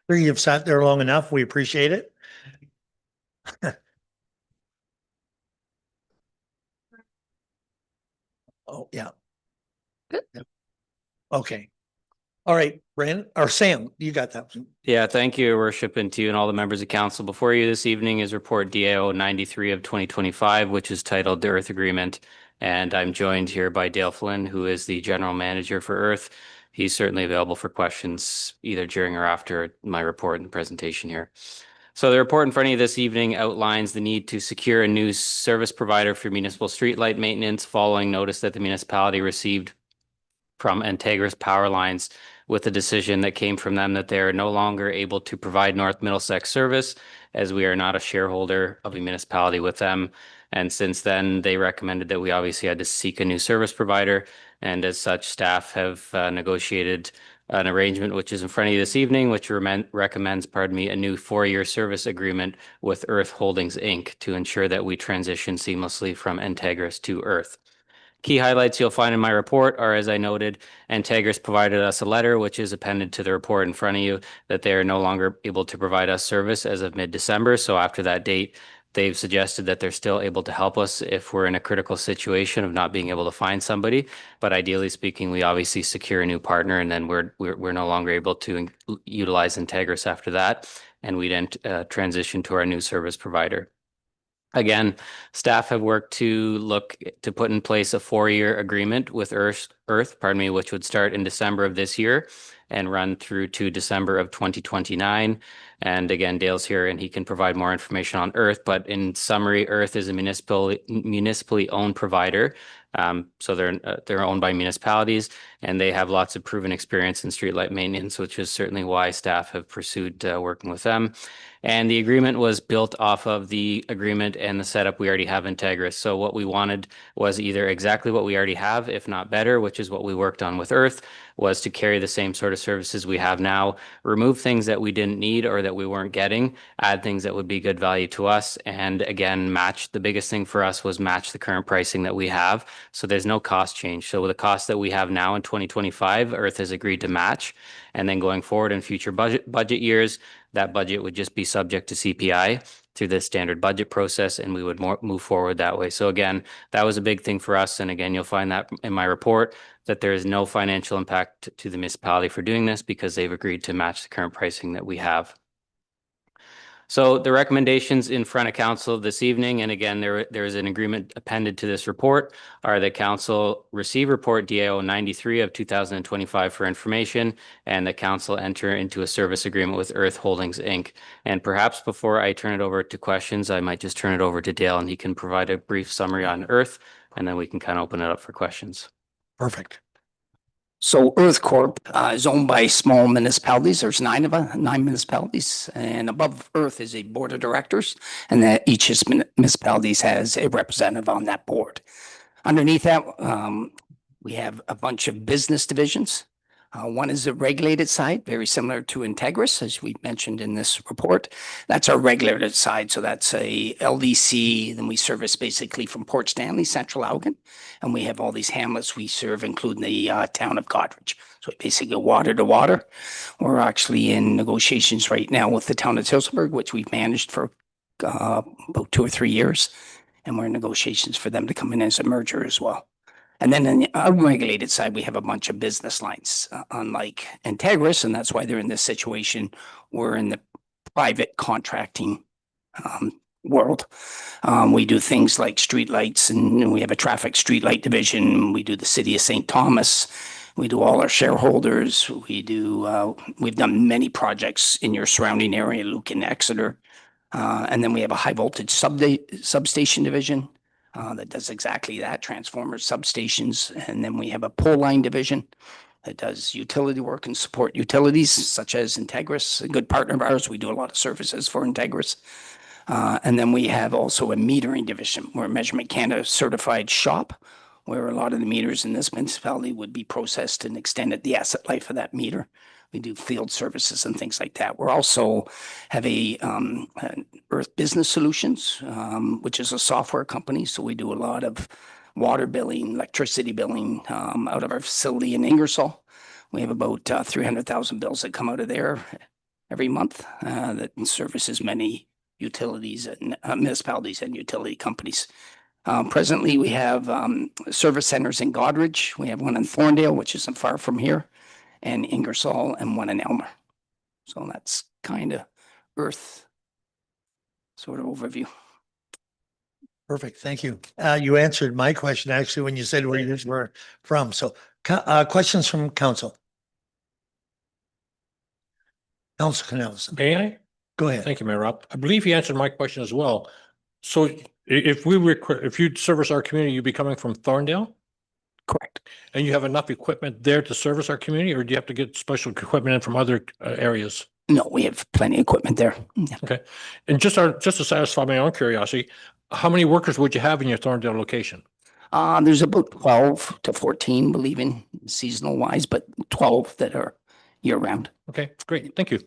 You've sat there long enough. We appreciate it. Oh, yeah. Yep. Okay. All right, Brandon, or Sam, you got that. Yeah, thank you, Your Worship, and to you and all the members of council. Before you this evening is report DAO 93 of 2025, which is titled The Earth Agreement. And I'm joined here by Dale Flynn, who is the General Manager for Earth. He's certainly available for questions either during or after my report and presentation here. So the report in front of you this evening outlines the need to secure a new service provider for municipal streetlight maintenance following notice that the municipality received from Integris Power Lines with a decision that came from them that they are no longer able to provide North Middlesex service, as we are not a shareholder of a municipality with them. And since then, they recommended that we obviously had to seek a new service provider. And as such, staff have negotiated an arrangement which is in front of you this evening, which recommends, a new 4-year service agreement with Earth Holdings, Inc. to ensure that we transition seamlessly from Integris to Earth. Key highlights you'll find in my report are, as I noted, Integris provided us a letter, which is appended to the report in front of you, that they are no longer able to provide us service as of mid-December. So after that date, they've suggested that they're still able to help us if we're in a critical situation of not being able to find somebody. But ideally speaking, we obviously secure a new partner, and then we're no longer able to utilize Integris after that, and we then transition to our new service provider. Again, staff have worked to look to put in place a 4-year agreement with Earth, which would start in December of this year and run through to December of 2029. And again, Dale's here and he can provide more information on Earth, but in summary, Earth is a municipally owned provider. So they're owned by municipalities and they have lots of proven experience in streetlight maintenance, which is certainly why staff have pursued working with them. And the agreement was built off of the agreement and the setup we already have in Integris. So what we wanted was either exactly what we already have, if not better, which is what we worked on with Earth, was to carry the same sort of services we have now, remove things that we didn't need or that we weren't getting, add things that would be good value to us, and again, match. The biggest thing for us was match the current pricing that we have. So there's no cost change. So with the cost that we have now in 2025, Earth has agreed to match. And then going forward in future budget years, that budget would just be subject to CPI through the standard budget process, and we would move forward that way. So again, that was a big thing for us. And again, you'll find that in my report that there is no financial impact to the municipality for doing this because they've agreed to match the current pricing that we have. So the recommendations in front of council this evening, and again, there is an agreement appended to this report, are that council receive report DAO 93 of 2025 for information, and the council enter into a service agreement with Earth Holdings, Inc. And perhaps before I turn it over to questions, I might just turn it over to Dale and he can provide a brief summary on Earth, and then we can kind of open it up for questions. Perfect. So Earth Corp is owned by small municipalities. There's 9 municipalities, and above Earth is a board of directors, and that each municipalities has a representative on that board. Underneath that, we have a bunch of business divisions. One is a regulated side, very similar to Integris, as we mentioned in this report. That's our regulated side. So that's a LDC. Then we service basically from Port Stanley, Central Elgin. And we have all these hamlets we serve, including the town of Goderich. So basically water to water. We're actually in negotiations right now with the town of Tillsonburg, which we've managed for about 2 or 3 years. And we're in negotiations for them to come in as a merger as well. And then on the unregulated side, we have a bunch of business lines, unlike Integris, and that's why they're in this situation. We're in the private contracting world. We do things like streetlights, and we have a traffic streetlight division. We do the city of St. Thomas. We do all our shareholders. We've done many projects in your surrounding area, Luke and Exeter. And then we have a high voltage substation division. That does exactly that, transformers, substations. And then we have a pole line division that does utility work and support utilities such as Integris, a good partner of ours. We do a lot of services for Integris. And then we have also a metering division. We're a Measurement Canada certified shop where a lot of the meters in this municipality would be processed and extended the asset life of that meter. We do field services and things like that. We're also have an Earth Business Solutions, which is a software company. So we do a lot of water billing, electricity billing out of our facility in Ingersoll. We have about 300,000 bills that come out of there every month that services many utilities and municipalities and utility companies. Presently, we have service centers in Goderich. We have one in Thorndale, which isn't far from here, and Ingersoll, and one in Elmer. So that's kind of Earth sort of overview. Perfect. Thank you. You answered my question actually when you said where you were from. So questions from council. Council Canals. May I? Go ahead. Thank you, Mayor Rob. I believe he answered my question as well. So if you service our community, you'd be coming from Thorndale? Correct. And you have enough equipment there to service our community, or do you have to get special equipment in from other areas? No, we have plenty of equipment there. Yeah. Okay. And just to satisfy my own curiosity, how many workers would you have in your Thorndale location? There's about 12 to 14, believe in seasonal wise, but 12 that are year round. Okay, great. Thank you.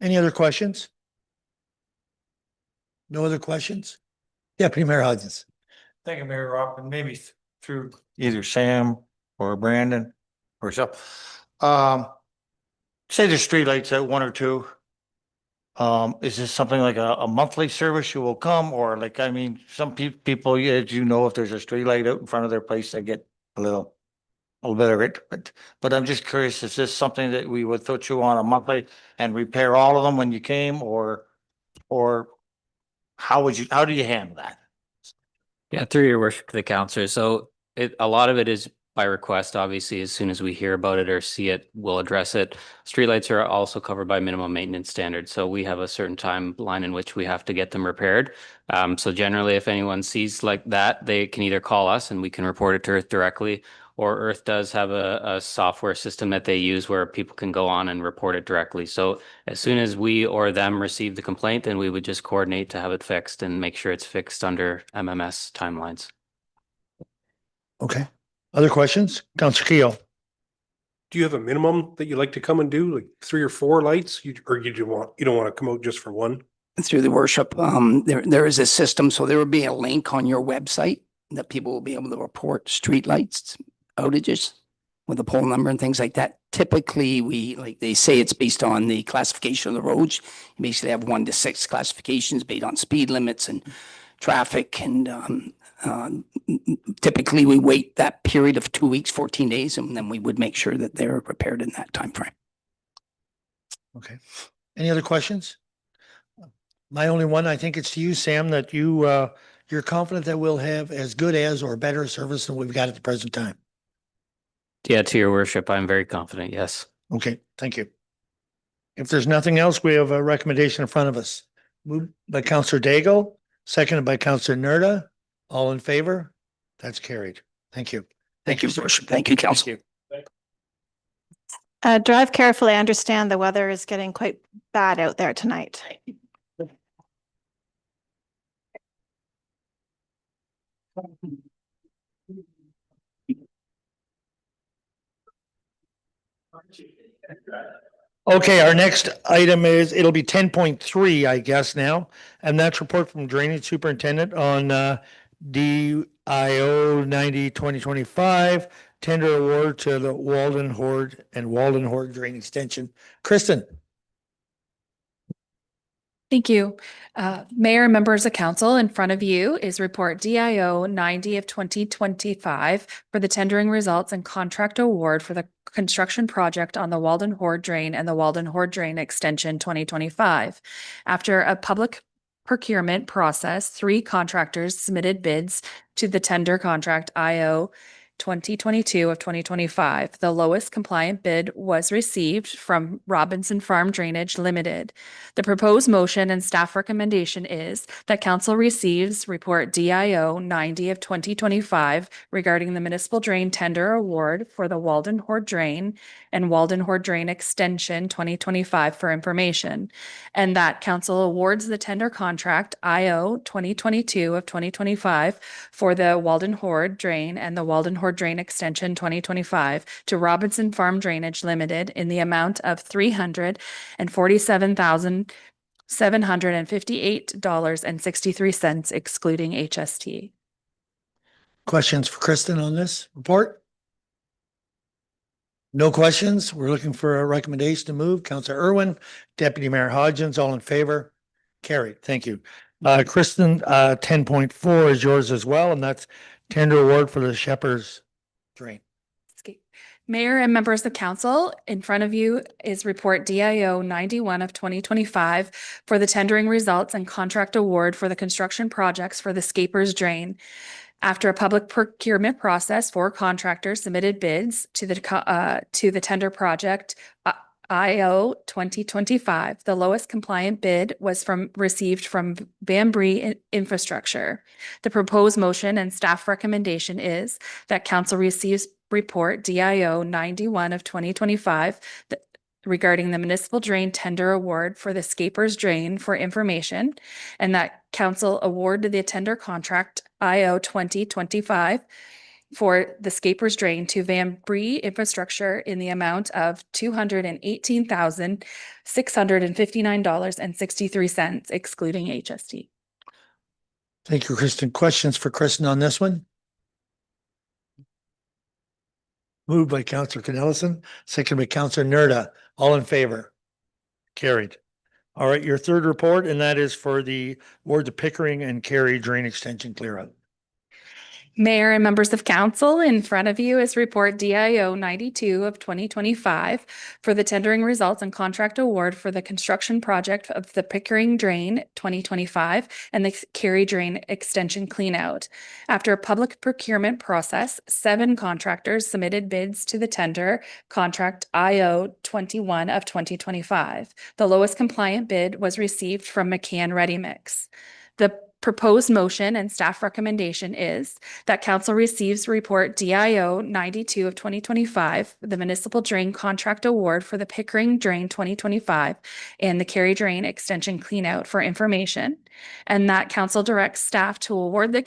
Any other questions? No other questions? Deputy Mayor Hodgins. Thank you, Mayor Rock, and maybe through either Sam or Brandon or so. Say there's streetlights at 1 or 2. Is this something like a monthly service you will come, or like, I mean, some people, as you know, if there's a streetlight out in front of their place, they get a little bit of it, but I'm just curious, is this something that we would throw you on a monthly and repair all of them when you came, or how do you handle that? Yeah, through your worship to the counselor. So a lot of it is by request, obviously, as soon as we hear about it or see it, we'll address it. Streetlights are also covered by minimum maintenance standards. So we have a certain timeline in which we have to get them repaired. So generally, if anyone sees like that, they can either call us and we can report it to Earth directly, or Earth does have a software system that they use where people can go on and report it directly. So as soon as we or them receive the complaint, then we would just coordinate to have it fixed and make sure it's fixed under MMS timelines. Okay. Other questions? Councillor Keel. Do you have a minimum that you like to come and do, like 3 or 4 lights? You don't want to come out just for one? Through the worship, there is a system, so there will be a link on your website that people will be able to report streetlights outages with a poll number and things like that. Typically, like they say, it's based on the classification of the roads. You basically have 1 to 6 classifications based on speed limits and traffic. And typically, we wait that period of 2 weeks, 14 days, and then we would make sure that they're repaired in that time frame. Okay. Any other questions? My only one, I think it's to you, Sam, that you're confident that we'll have as good as or better service than we've got at the present time. Yeah, to your worship, I'm very confident, yes. Okay, thank you. If there's nothing else, we have a recommendation in front of us. Moved by Councillor Daigle, seconded by Councillor Nerda. All in favor? That's carried. Thank you. Thank you, worship. Thank you, council. Drive carefully. I understand the weather is getting quite bad out there tonight. Okay, our next item is, it'll be 10.3, I guess now, and that's report from Drainage Superintendent on DIO 90-2025 tender award to the Walden Horde and Walden Horde Drain Extension. Kristen. Thank you. Mayor and members of council, in front of you is report DIO 90 of 2025 for the tendering results and contract award for the construction project on the Walden Horde Drain and the Walden Horde Drain Extension 2025. After a public procurement process, 3 contractors submitted bids to the tender contract IO 2022 of 2025. The lowest compliant bid was received from Robinson Farm Drainage Limited. The proposed motion and staff recommendation is that council receives report DIO 90 of 2025 regarding the municipal drain tender award for the Walden Horde Drain and Walden Horde Drain Extension 2025 for information, and that council awards the tender contract IO 2022 of 2025 for the Walden Horde Drain and the Walden Horde Drain Extension 2025 to Robinson Farm Drainage Limited in the amount of $347,758.63 excluding HST. Questions for Kristen on this report? No questions. We're looking for a recommendation to move. Councillor Irwin, Deputy Mayor Hodgins, all in favor? Carried. Thank you. Kristen, 10.4 is yours as well, and that's tender award for the Shepherd's Drain. Mayor and members of council, in front of you is report DIO 91 of 2025 for the tendering results and contract award for the construction projects for the Scapers Drain. After a public procurement process, 4 contractors submitted bids to the tender project IO 2025. The lowest compliant bid was received from Banbury Infrastructure. The proposed motion and staff recommendation is that council receives report DIO 91 of 2025 regarding the municipal drain tender award for the Scapers Drain for information, and that council award the tender contract IO 2025 for the Scapers Drain to Banbury Infrastructure in the amount of $218,659.63 excluding HST. Thank you, Kristen. Questions for Kristen on this one? Moved by Councillor Cornelison, second by Councillor Nerda. All in favor? Carried. All right, your third report, and that is for the award to Pickering and Cary Drain Extension clear out. Mayor and members of council, in front of you is report DIO 92 of 2025 for the tendering results and contract award for the construction project of the Pickering Drain 2025 and the Cary Drain Extension Cleanout. After a public procurement process, 7 contractors submitted bids to the tender contract IO 21 of 2025. The lowest compliant bid was received from McCann Ready Mix. The proposed motion and staff recommendation is that council receives report DIO 92 of 2025, the municipal drain contract award for the Pickering Drain 2025 and the Cary Drain Extension Cleanout for information, and that council directs staff to award the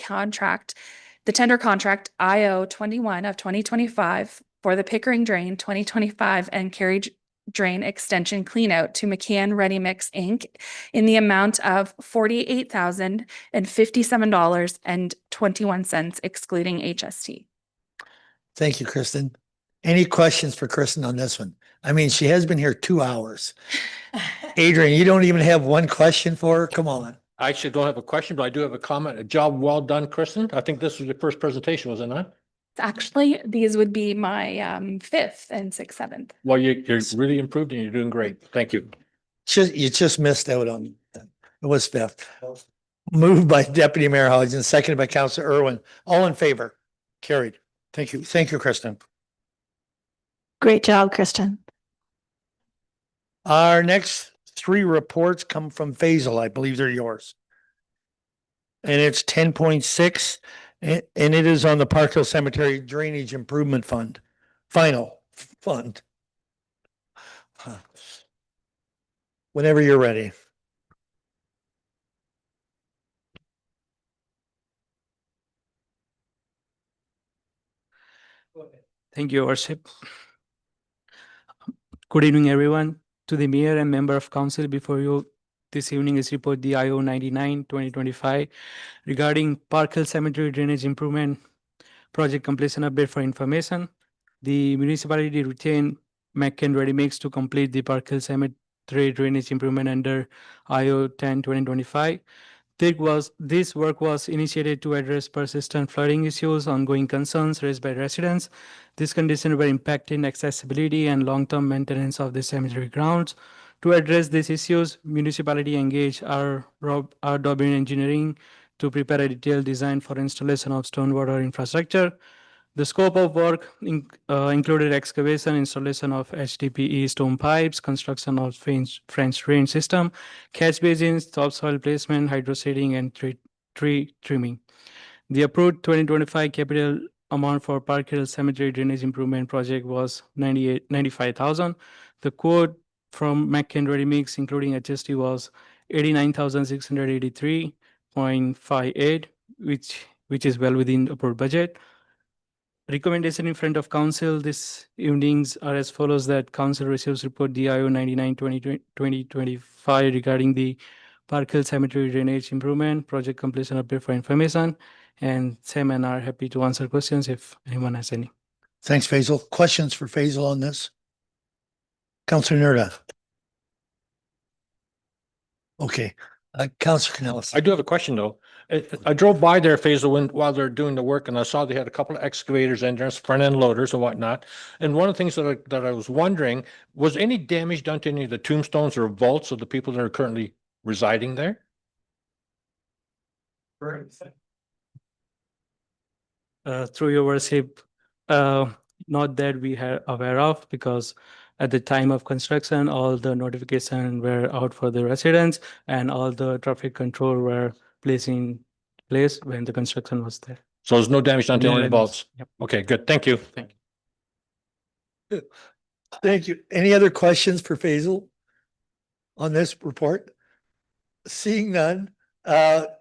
tender contract IO 21 of 2025 for the Pickering Drain 2025 and Cary Drain Extension Cleanout to McCann Ready Mix Inc. in the amount of $48,057.21 excluding HST. Thank you, Kristen. Any questions for Kristen on this one? I mean, she has been here 2 hours. Adrian, you don't even have one question for her? Come on. I actually don't have a question, but I do have a comment. A job well done, Kristen. I think this was your first presentation, was it not? Actually, these would be my 5th and 6th, 7th. Well, you're really improved and you're doing great. Thank you. You just missed out on, it was 5th. Moved by Deputy Mayor Hodgins, seconded by Councilor Irwin. All in favor? Carried. Thank you. Thank you, Kristen. Great job, Kristen. Our next 3 reports come from Faisal. I believe they're yours. And it's 10.6, and it is on the Park Hill Cemetery Drainage Improvement Fund. Final fund. Whenever you're ready. Thank you, Worship. Good evening, everyone. To the Mayor and Member of Council, before you this evening is report DIO 99 2025 regarding Park Hill Cemetery Drainage Improvement Project completion update for information. The municipality retained McCann Ready Mix to complete the Park Hill Cemetery Drainage Improvement under IO 10 2025. This work was initiated to address persistent flooding issues, ongoing concerns raised by residents. This condition were impacting accessibility and long-term maintenance of the cemetery grounds. To address these issues, municipality engaged our Dobbin Engineering to prepare a detailed design for installation of stormwater infrastructure. The scope of work included excavation, installation of HDPE stone pipes, construction of French drain system, catch basins, topsoil placement, hydroseeding, and tree trimming. The approved 2025 capital amount for Park Hill Cemetery Drainage Improvement Project was $95,000. The quote from McCann Ready Mix, including HST, was $89,683.58, which is well within approved budget. Recommendation in front of council this evenings are as follows: that council receives report DIO 99 2025 regarding the Park Hill Cemetery Drainage Improvement Project completion update for information, and Sam and I are happy to answer questions if anyone has any. Thanks, Faisal. Questions for Faisal on this? Councilor Nerda. Okay, Councilor Canellis. I do have a question though. I drove by there, Faisal, while they're doing the work, and I saw they had a couple of excavators in there, front end loaders and whatnot. And one of the things that I was wondering, was any damage done to any of the tombstones or vaults of the people that are currently residing there? Through your worship, not that we are aware of, because at the time of construction, all the notifications were out for the residents and all the traffic control were placed in place when the construction was there. So there's no damage done to No any of the damage. vaults? Yep. Okay, good. Thank you. Thank you. Any other questions for Faisal on this report? Seeing none,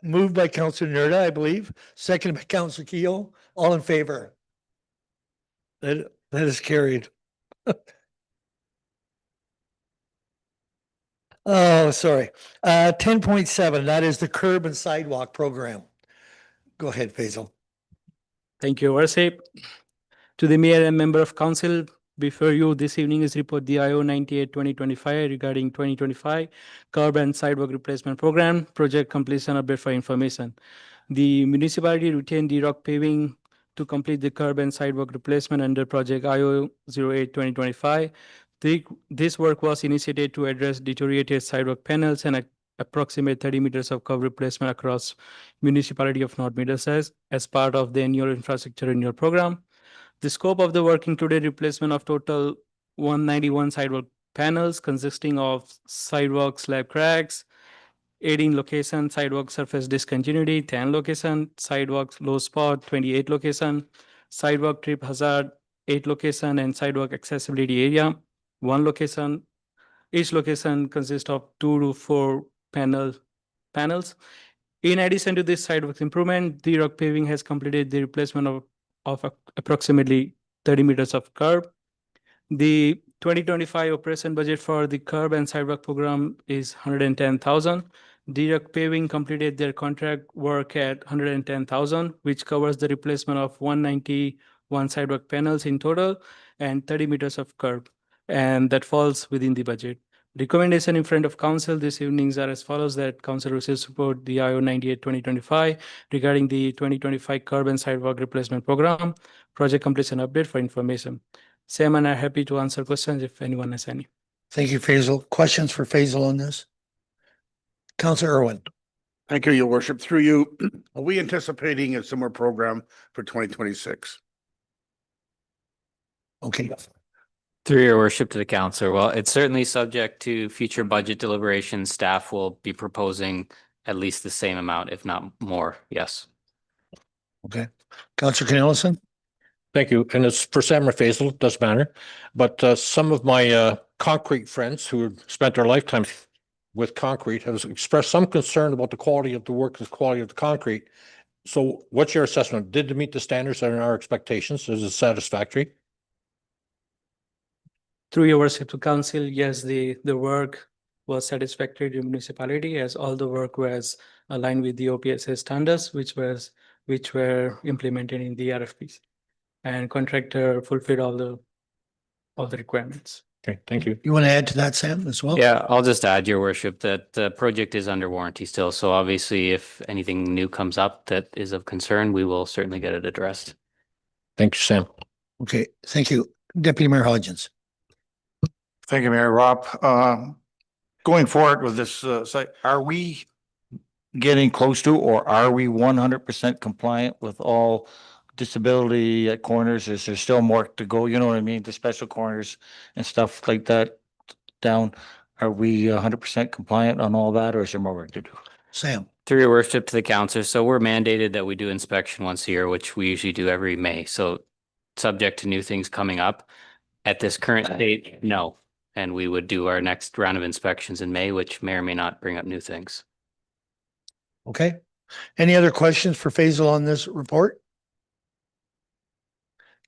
moved by Councilor Nerda, I believe, seconded by Councilor Keel. All in favor? That is carried. Oh, sorry. 10.7, that is the curb and sidewalk program. Go ahead, Faisal. Thank you, Worship. To the Mayor and Member of Council, before you this evening is report DIO 98 2025 regarding 2025 curb and sidewalk replacement program project completion update for information. The municipality retained D-Rock paving to complete the curb and sidewalk replacement under project IO 08-2025. This work was initiated to address deteriorated sidewalk panels and approximate 30 meters of curb replacement across municipality of North Middlesex as part of the annual infrastructure renewal program. The scope of the work included replacement of total 191 sidewalk panels consisting of sidewalk slab cracks, 18 location, sidewalk surface discontinuity, 10 location, sidewalk low spot, 28 location, sidewalk trip hazard, 8 location, and sidewalk accessibility area, 1 location. Each location consists of 2 to 4 panels. In addition to this sidewalk improvement, the rock paving has completed the replacement of approximately 30 meters of curb. The 2025 operation budget for the curb and sidewalk program is 110,000. D-Rock Paving completed their contract work at 110,000, which covers the replacement of 191 sidewalk panels in total and 30 meters of curb, and that falls within the budget. Recommendation in front of council this evenings are as follows: that council receives support the IO 98-2025 regarding the 2025 curb and sidewalk replacement program, project completion update for information. Sam and I are happy to answer questions if anyone has any. Thank you, Faisal. Questions for Faisal on this? Councilor Irwin. Thank you, your worship. Through you, are we anticipating a similar program for 2026? Okay. Through your worship to the councillor, well, it's certainly subject to future budget deliberations. Staff will be proposing at least the same amount, if not more. Yes. Okay. Councilor Cornelison. Thank you. And it's for Sam or Faisal, doesn't matter. But some of my concrete friends who have spent their lifetime with concrete have expressed some concern about the quality of the work, the quality of the concrete. So what's your assessment? Did it meet the standards that are in our expectations? Is it satisfactory? Through your worship to council, yes, the work was satisfactory to municipality as all the work was aligned with the OPSA standards, which were implemented in the RFPs, and contractor fulfilled all the requirements. Okay, thank you. You want to add to that, Sam, as well? Yeah, I'll just add, your worship, that the project is under warranty still. So obviously, if anything new comes up that is of concern, we will certainly get it addressed. Thank you, Sam. Okay, thank you. Deputy Mayor Hodgins. Thank you, Mayor Rob. Going forward with this site, are we getting close to, or are we 100% compliant with all disability at corners? Is there still more to go? You know what I mean? The special corners and stuff like that down. Are we 100% compliant on all that, or is there more work to do? Sam. Through your worship to the councillor, so we're mandated that we do inspection once a year, which we usually do every May. So subject to new things coming up, at this current state, no. And we would do our next round of inspections in May, which may or may not bring up new things. Okay. Any other questions for Faisal on this report?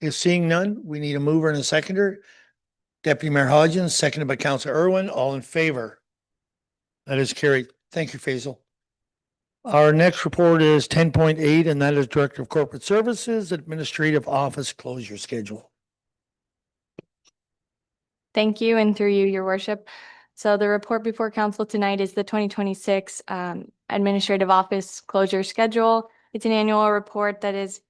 If seeing none, we need a mover and a seconder. Deputy Mayor Hodgins, seconded by Councilor Irwin. All in favor? That is carried. Thank you, Faisal. Our next report is 10.8, and that is Director of Corporate Services, Administrative Office Closure Schedule. Thank you, and through you, your worship. So the report before council tonight is the 2026 Administrative Office Closure Schedule. It's an annual report that is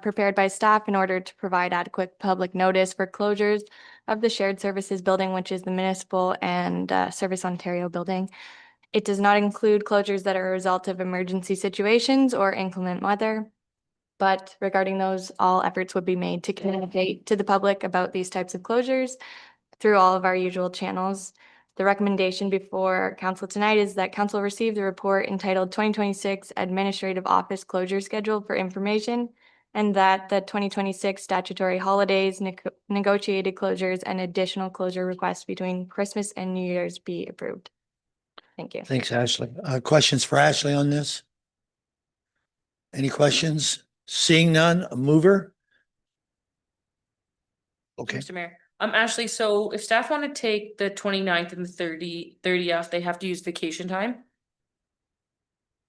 prepared by staff in order to provide adequate public notice for closures of the shared services building, which is the municipal and Service Ontario building. It does not include closures that are a result of emergency situations or inclement weather. But regarding those, all efforts would be made to communicate to the public about these types of closures through all of our usual channels. The recommendation before council tonight is that council receive the report entitled 2026 Administrative Office Closure Schedule for information, and that the 2026 statutory holidays, negotiated closures, and additional closure requests between Christmas and New Year's be approved. Thank you. Thanks, Ashley. Questions for Ashley on this? Any questions? Seeing none, a mover? Okay. Mr. Mayor. Ashley, so if staff want to take the 29th and the 30th, they have to use vacation time?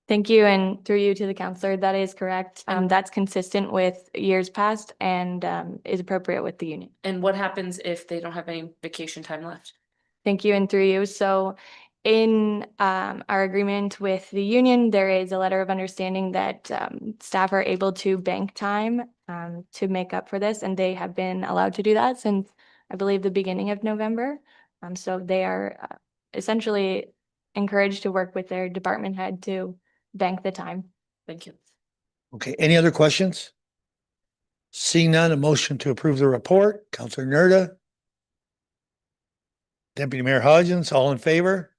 Thank you, and through you to the counselor, that is correct. That's consistent with years past and is appropriate with the union. And what happens if they don't have any vacation time left? Thank you, and through you. So in our agreement with the union, there is a letter of understanding that staff are able to bank time to make up for this, and they have been allowed to do that since, I believe, the beginning of November. So they are essentially encouraged to work with their department head to bank the time. Thank you. Okay, any other questions? Seeing none, a motion to approve the report. Counselor Nerda. Deputy Mayor Hodgins, all in favor?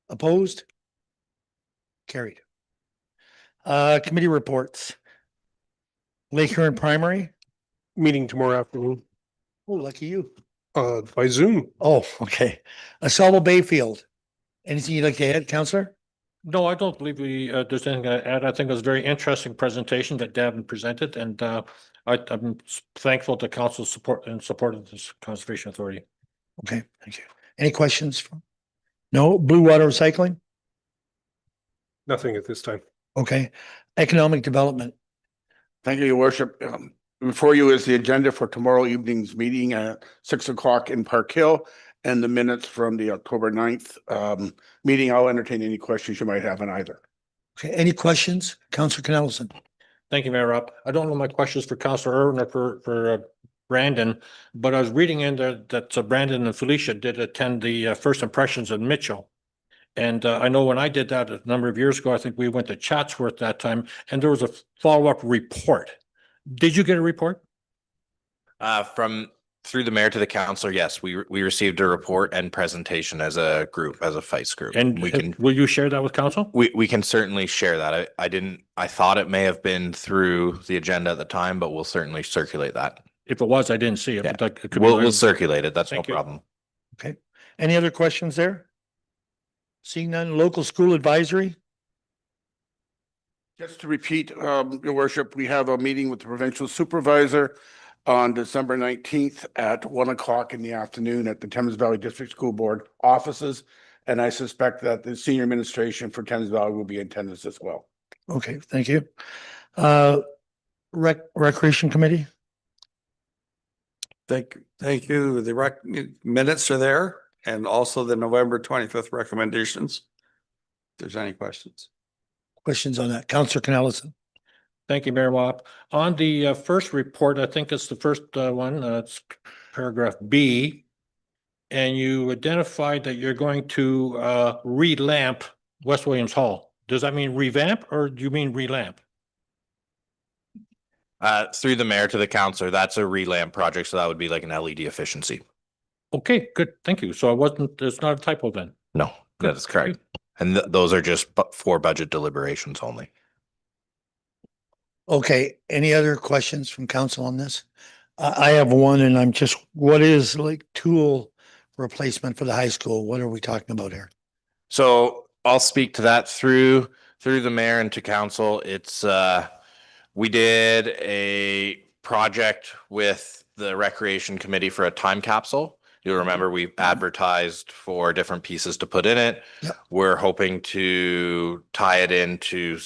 Opposed? Carried. Committee reports. Lake Huron Primary. Meeting tomorrow afternoon, Oh, lucky you. by Zoom. Oh, okay. Asaba Bayfield. Anything you'd like to add, Counselor? No, I don't believe there's anything to add. I think it was a very interesting presentation that Devin presented, and I'm thankful to council's support and support of this conservation authority. Okay, thank you. Any questions? No, Blue Water Recycling? Nothing at this time. Okay. Economic Development. Thank you, Your Worship. Before you is the agenda for tomorrow evening's meeting at 6 o'clock in Park Hill and the minutes from the October 9th meeting. I'll entertain any questions you might have on either. Okay, any questions? Counselor Canellison. Thank you, Mayor Rob. I don't know my questions for Councilor Irwin or for Brandon, but I was reading in there that Brandon and Felicia did attend the First Impressions in Mitchell. And I know when I did that a number of years ago, I think we went to Chatsworth that time, and there was a follow-up report. Did you get a report? Through the mayor to the councilor, yes, we received a report and presentation as a group, as a FICE group. And will you share that with council? We can certainly share that. I thought it may have been through the agenda at the time, but we'll certainly circulate that. If it was, I didn't see it. Yeah. But it could We'll circulate it. That's no Thank you. problem. Okay. Any other questions there? Seeing none, Local School Advisory? Just to repeat, Your Worship, we have a meeting with the provincial supervisor on December 19th at 1 o'clock in the afternoon at the Thames Valley District School Board offices. And I suspect that the senior administration for Thames Valley will be in attendance as well. Okay, thank you. Recreation Committee? Thank you. The minutes are there and also the November 25th recommendations. If there's any questions. Questions on that? Counselor Canellison. Thank you, Mayor Wap. On the first report, I think it's the first one, it's paragraph B. And you identified that you're going to relamp West Williams Hall. Does that mean revamp or do you mean relamp? Through the mayor to the councilor, that's a relamp project, so that would be like an LED efficiency. Okay, good. Thank you. So it's not a typo then. No, that is correct. And those are just for budget deliberations only. Okay, any other questions from council on this? I have one and I'm just, what is like tool replacement for the high school? What are we talking about here? So I'll speak to that through the mayor and to council. It's we did a project with the recreation committee for a time capsule. You'll remember we advertised for different pieces to put in it. Yep. We're hoping to tie it into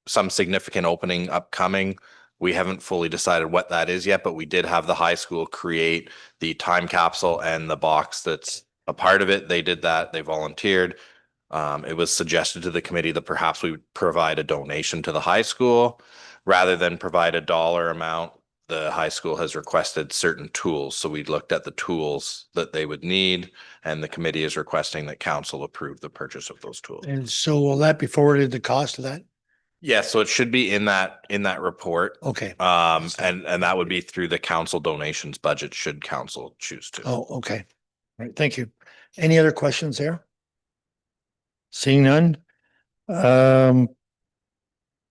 some significant opening upcoming. We haven't fully decided what that is yet, but we did have the high school create the time capsule and the box that's a part of it. They did that. They volunteered. It was suggested to the committee that perhaps we would provide a donation to the high school rather than provide a dollar amount. The high school has requested certain tools. So we looked at the tools that they would need, and the committee is requesting that council approve the purchase of those tools. And so will that be forwarded, the cost of that? Yeah, so it should be in that report. Okay. And that would be through the council donations budget should council choose to. Oh, okay. All right, thank you. Any other questions there? Seeing none.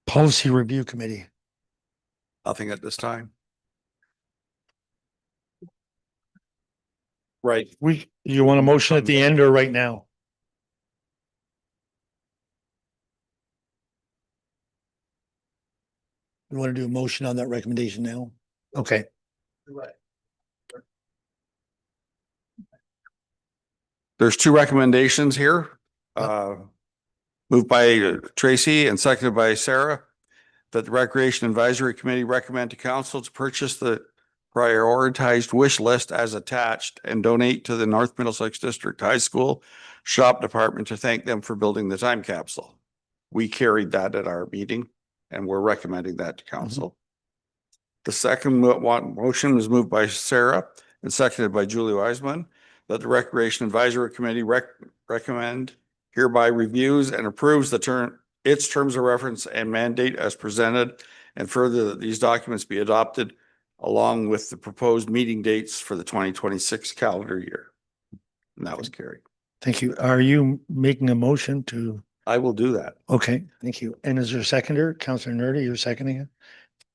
Policy Review Committee. Nothing at this time. Right. You want a motion at the end or right now? You want to do a motion on that recommendation now? Okay. There's two recommendations here. Moved by Tracy and seconded by Sarah, that the Recreation Advisory Committee recommend to council to purchase the prioritized wish list as attached and donate to the North Middlesex District High School shop department to thank them for building the time capsule. We carried that at our meeting and we're recommending that to council. The second motion was moved by Sarah and seconded by Julie Wiseman, that the Recreation Advisory Committee recommend hereby reviews and approves its terms of reference and mandate as presented, and further that these documents be adopted along with the proposed meeting dates for the 2026 calendar year. And that was carried. Thank you. Are you making a motion to? I will do that. Okay, thank you. And is there a seconder? Councillor Nerdy, you're seconding it?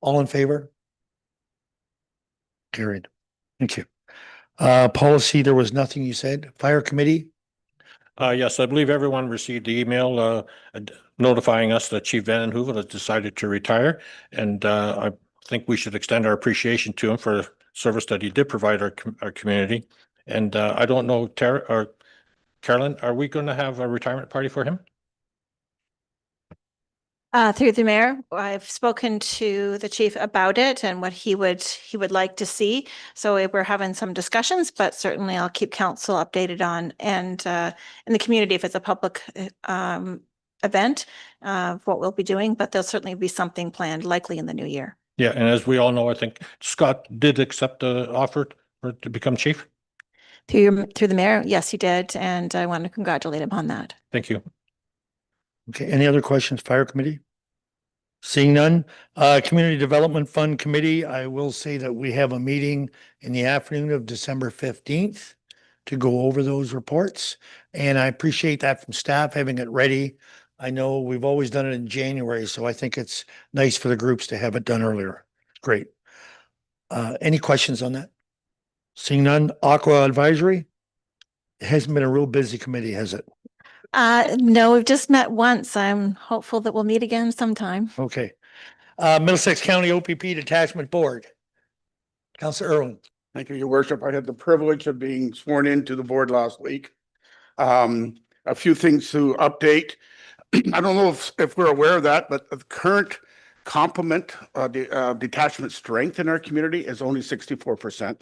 All in favor? Carried. Thank you. Policy, there was nothing you said. Fire committee? Yes, I believe everyone received the email notifying us that Chief Van Hooven has decided to retire. And I think we should extend our appreciation to him for the service that he did provide our community. And I don't know, Tara or Carolyn, are we going to have a retirement party for him? Through the mayor, I've spoken to the chief about it and what he would like to see. So we're having some discussions, but certainly I'll keep council updated on and in the community if it's a public event of what we'll be doing, but there'll certainly be something planned likely in the new year. Yeah, and as we all know, I think Scott did accept the offer to become chief. Through the mayor, yes, he did, and I want to congratulate him on that. Thank you. Okay, any other questions, fire committee? Seeing none, Community Development Fund Committee, I will say that we have a meeting in the afternoon of December 15th to go over those reports. And I appreciate that from staff, having it ready. I know we've always done it in January, so I think it's nice for the groups to have it done earlier. Great. Any questions on that? Seeing none, Aqua Advisory? It hasn't been a real busy committee, has it? No, we've just met once. I'm hopeful that we'll meet again sometime. Okay. Middlesex County OPP Detachment Board. Councillor Irwin. Thank you, Your Worship. I had the privilege of being sworn into the board last week. A few things to update. I don't know if we're aware of that, but the current complement detachment strength in our community is only 64%.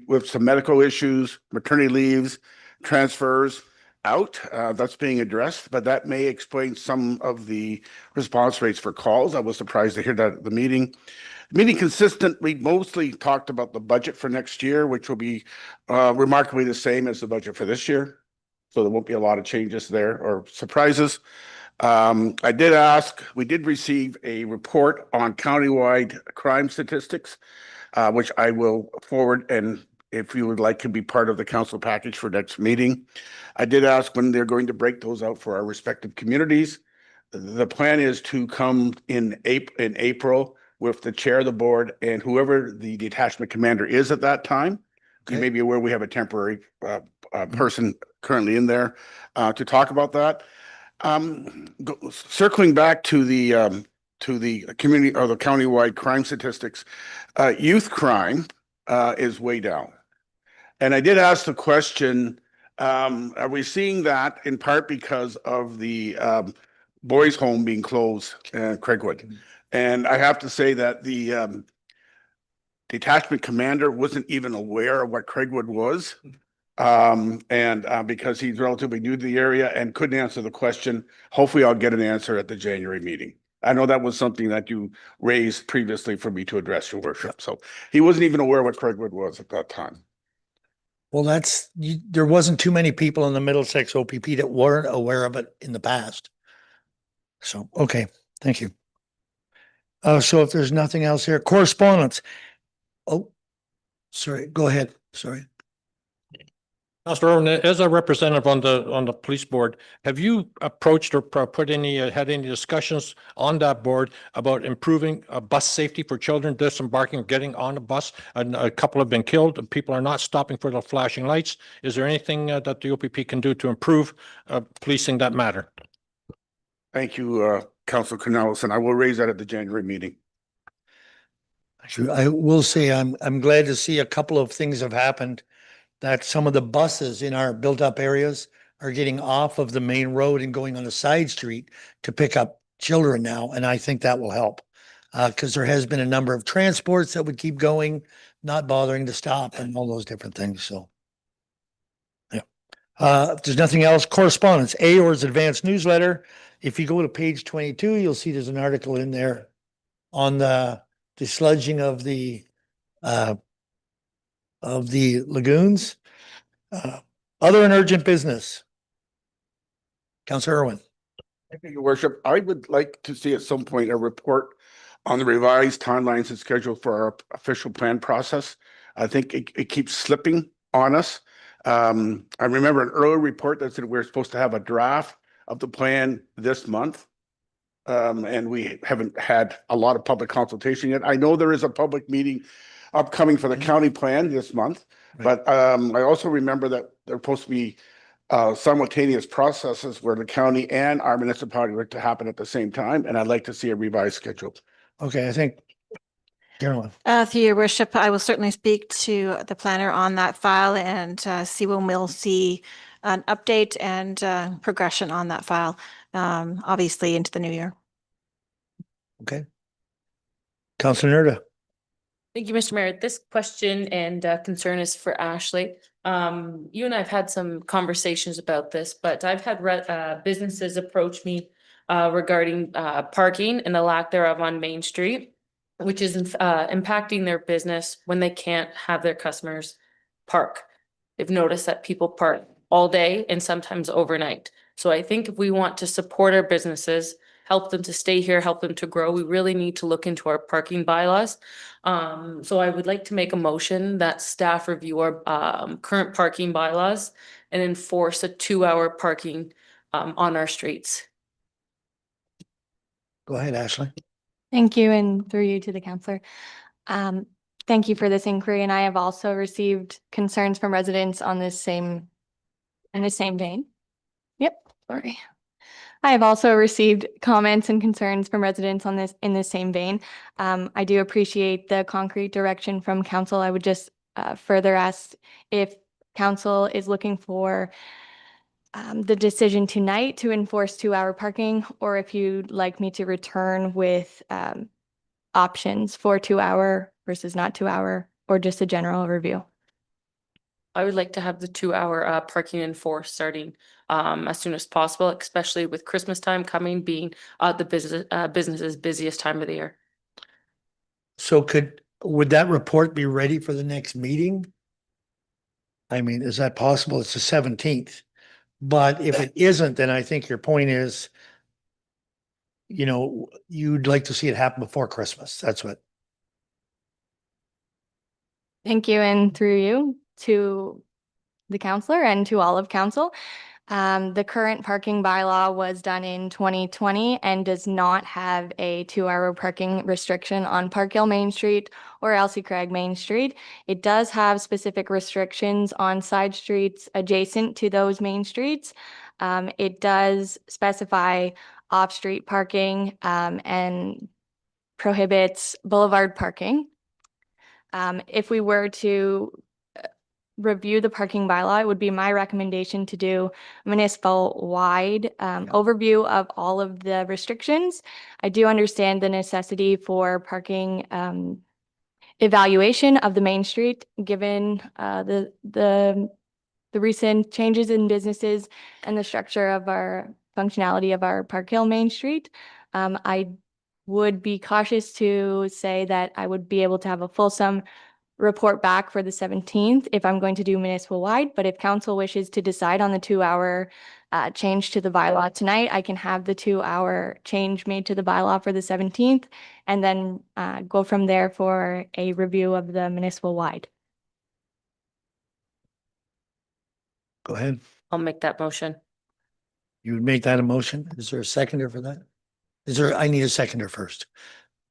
With some medical issues, maternity leaves, transfers out, that's being addressed, but that may explain some of the response rates for calls. I was surprised to hear that at the meeting. The meeting consistently mostly talked about the budget for next year, which will be remarkably the same as the budget for this year. So there won't be a lot of changes there or surprises. I did ask, we did receive a report on countywide crime statistics, which I will forward, and if you would like to be part of the council package for next meeting. I did ask when they're going to break those out for our respective communities. The plan is to come in April with the chair of the board and whoever the detachment commander is at that time. You may be aware we have a temporary person currently in there to talk about that. Circling back to the community or the countywide crime statistics, youth crime is way down. And I did ask the question, are we seeing that in part because of the boys' home being closed in Craigwood? And I have to say that the detachment commander wasn't even aware of what Craigwood was. Because he's relatively new to the area and couldn't answer the question. Hopefully I'll get an answer at the January meeting. I know that was something that you raised previously for me to address, Your Worship. So he wasn't even aware what Craigwood was at that time. Well, there wasn't too many people in the Middlesex OPP that weren't aware of it in the past. So, okay, thank you. So if there's nothing else here, correspondence. Oh, sorry, go ahead. Sorry. Councillor Irwin, as a representative on the police board, have you approached or had any discussions on that board about improving bus safety for children disembarking, getting on a bus? And a couple have been killed. People are not stopping for the flashing lights. Is there anything that the OPP can do to improve policing that matter? Thank you, Councillor Cornelison. I will raise that at the January meeting. I will say I'm glad to see a couple of things have happened, that some of the buses in our built up areas are getting off of the main road and going on a side street to pick up children now. And I think that will help. because there has been a number of transports that would keep going, not bothering to stop and all those different things, so. Yeah. If there's nothing else, correspondence, Aor's advanced newsletter. If you go to page 22, you'll see there's an article in there on the sludging of the lagoons. Other and urgent business. Councillor Irwin. Thank you, Your Worship. I would like to see at some point a report on the revised timelines and schedule for our official plan process. I think it keeps slipping on us. I remember an earlier report that said we we're supposed to have a draft of the plan this month. And we haven't had a lot of public consultation yet. I know there is a public meeting upcoming for the county plan this month, but I also remember that there's supposed to be simultaneous processes where the county and our municipality are to happen at the same time, and I'd like to see a revised schedule. Okay, I think Carolyn. Through your worship, I will certainly speak to the planner on that file and see when we'll see an update and progression on that file, obviously into the new year. Okay. Councillor Nerda. Thank you, Mr. Mayor. This question and concern is for Ashley. You and I have had some conversations about this, but I've had businesses approach me regarding parking and the lack thereof on Main Street, which is impacting their business when they can't have their customers park. They've noticed that people park all day and sometimes overnight. So I think if we want to support our businesses, help them to stay here, help them to grow, we really need to look into our parking bylaws. So I would like to make a motion that staff review our current parking bylaws and enforce a 2-hour parking on our streets. Go ahead, Ashley. Thank you, and through you to the counselor. Thank you for this inquiry, and I have also received concerns from residents on in the same vein. Yep, sorry. I have also received comments and concerns from residents on in the same vein. I do appreciate the concrete direction from council. I would just further ask if council is looking for the decision tonight to enforce 2-hour parking, or if you'd like me to return with options for 2-hour versus not 2-hour, or just a general review. I would like to have the 2-hour parking enforced starting as soon as possible, especially with Christmas time coming, being the business's busiest time of the year. So would that report be ready for the next meeting? I mean, is that possible? It's the 17th. But if it isn't, then I think your point is, you'd like to see it happen before Christmas. That's what. Thank you, and through you to the counselor and to all of council. The current parking bylaw was done in 2020 and does not have a 2-hour parking restriction on Park Hill Main Street or Elsie Craig Main Street. It does have specific restrictions on side streets adjacent to those main streets. It does specify off-street parking and prohibits boulevard parking. If we were to review the parking bylaw, it would be my recommendation to do municipal-wide overview of all of the restrictions. I do understand the necessity for parking evaluation of the Main Street, given the recent changes in businesses and the structure of our functionality of our Park Hill Main Street. I would be cautious to say that I would be able to have a fulsome report back for the 17th if I'm going to do municipal wide, but if council wishes to decide on the 2-hour change to the bylaw tonight, I can have the 2-hour change made to the bylaw for the 17th and then go from there for a review of the municipal wide. Go ahead. I'll make that motion. You would make that a motion? Is there a seconder for that? I need a seconder first.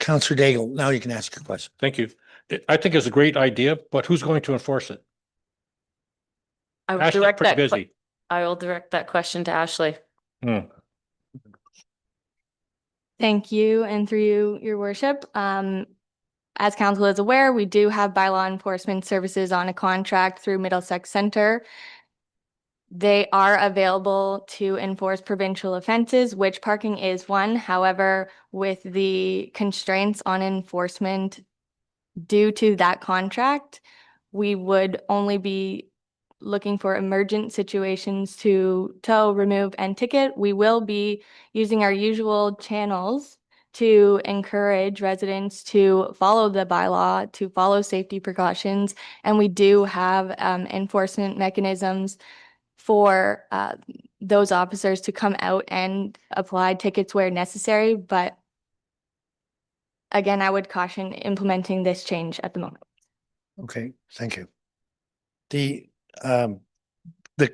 Councillor Daigle, now you can ask your question. Thank you. I think it's a great idea, but who's going to enforce it? I will Ashley's direct pretty that. busy. I will direct that question to Ashley. Thank you, and through you, your worship. As council is aware, we do have bylaw enforcement services on a contract through Middlesex Center. They are available to enforce provincial offenses, which parking is one. However, with the constraints on enforcement due to that contract, we would only be looking for emergent situations to tow, remove, and ticket. We will be using our usual channels to encourage residents to follow the bylaw, to follow safety precautions, and we do have enforcement mechanisms for those officers to come out and apply tickets where necessary. But again, I would caution implementing this change at the moment. Okay, thank you. The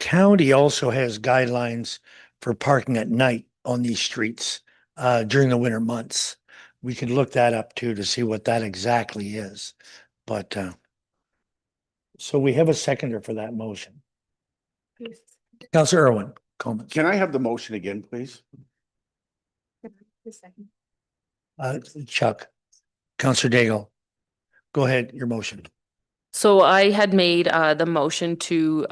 county also has guidelines for parking at night on these streets during the winter months. We can look that up too to see what that exactly is. But so we have a seconder for that motion. Councillor Irwin, comments? Can I have the motion again, please? Chuck, Councillor Daigle, go ahead, your motion. So I had made the motion to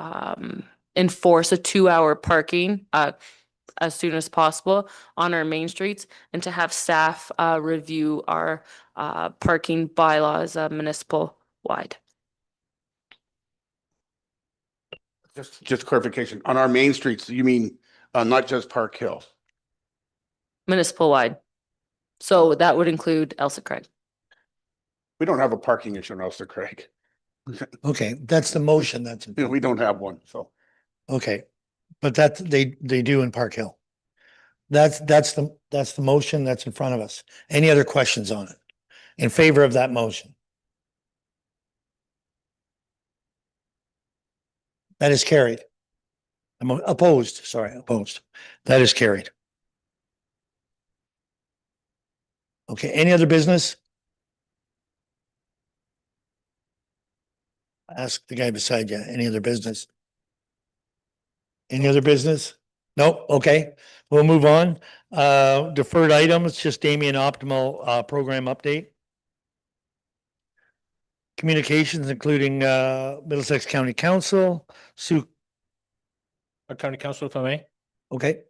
enforce a 2-hour parking as soon as possible on our main streets, and to have staff review our parking bylaws municipal wide. Just clarification, on our main streets, you mean not just Park Hill? Municipal wide. So that would include Elsa Craig. We don't have a parking issue in Ulster Craig. Okay, that's the motion that's in. We don't have one, so. Okay, but they do in Park Hill. That's the motion that's in front of us. Any other questions on it? In favor of that motion? That is carried. I'm opposed, sorry, opposed. That is carried. Okay, any other business? Ask the guy beside you, any other business? Any other business? Nope, okay, we'll move on. Deferred items, just Damien Optimal program update. Communications, including Middlesex County Council, Sue. County Council, if I may. Okay,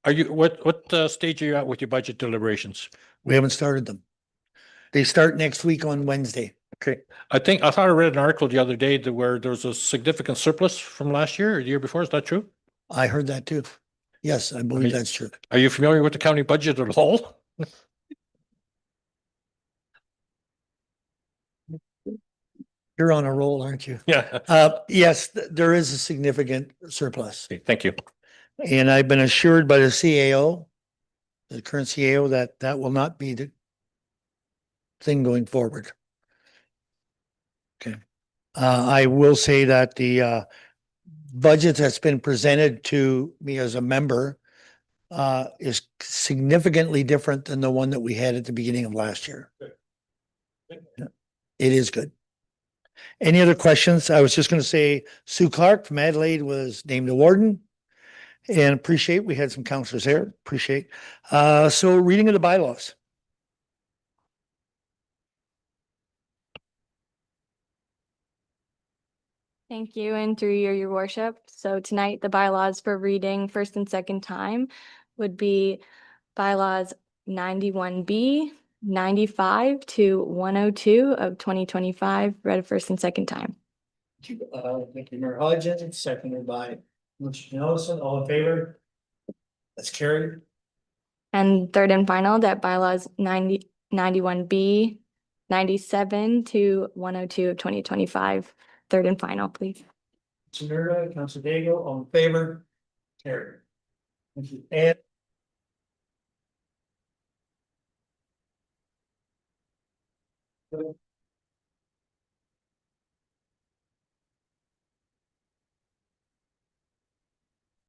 Are you, what stage are you at with your budget deliberations? we haven't started them. They start next week on Wednesday. Okay, I thought I read an article the other day that where there's a significant surplus from last year or the year before. Is that true? I heard that too. Yes, I believe that's true. Are you familiar with the county budget at all? You're on a roll, aren't you? Yeah. Yes, there is a significant surplus. Okay, thank you. And I've been assured by the CAO, the current CAO, that that will not be the thing going forward. Okay. I will say that the budget that's been presented to me as a member is significantly different than the one that we had at the beginning of last year. Yeah, it is good. Any other questions? I was just going to say Sue Clark from Adelaide was named a warden. And appreciate, we had some counselors there, appreciate. So reading of the bylaws. Thank you, and through your worship. So tonight, the bylaws for reading first and second time would be bylaws 91B, 95 to 102 of 2025, read first and second time. Thank you, Mayor Hodgins, seconded by Mr. Nelson, all in favor? That's carried. And third and final, that bylaws 91B, 97 to 102 of 2025, third and final, please. Councilor Councilor Daigle, all in favor? Carried. Thank you. And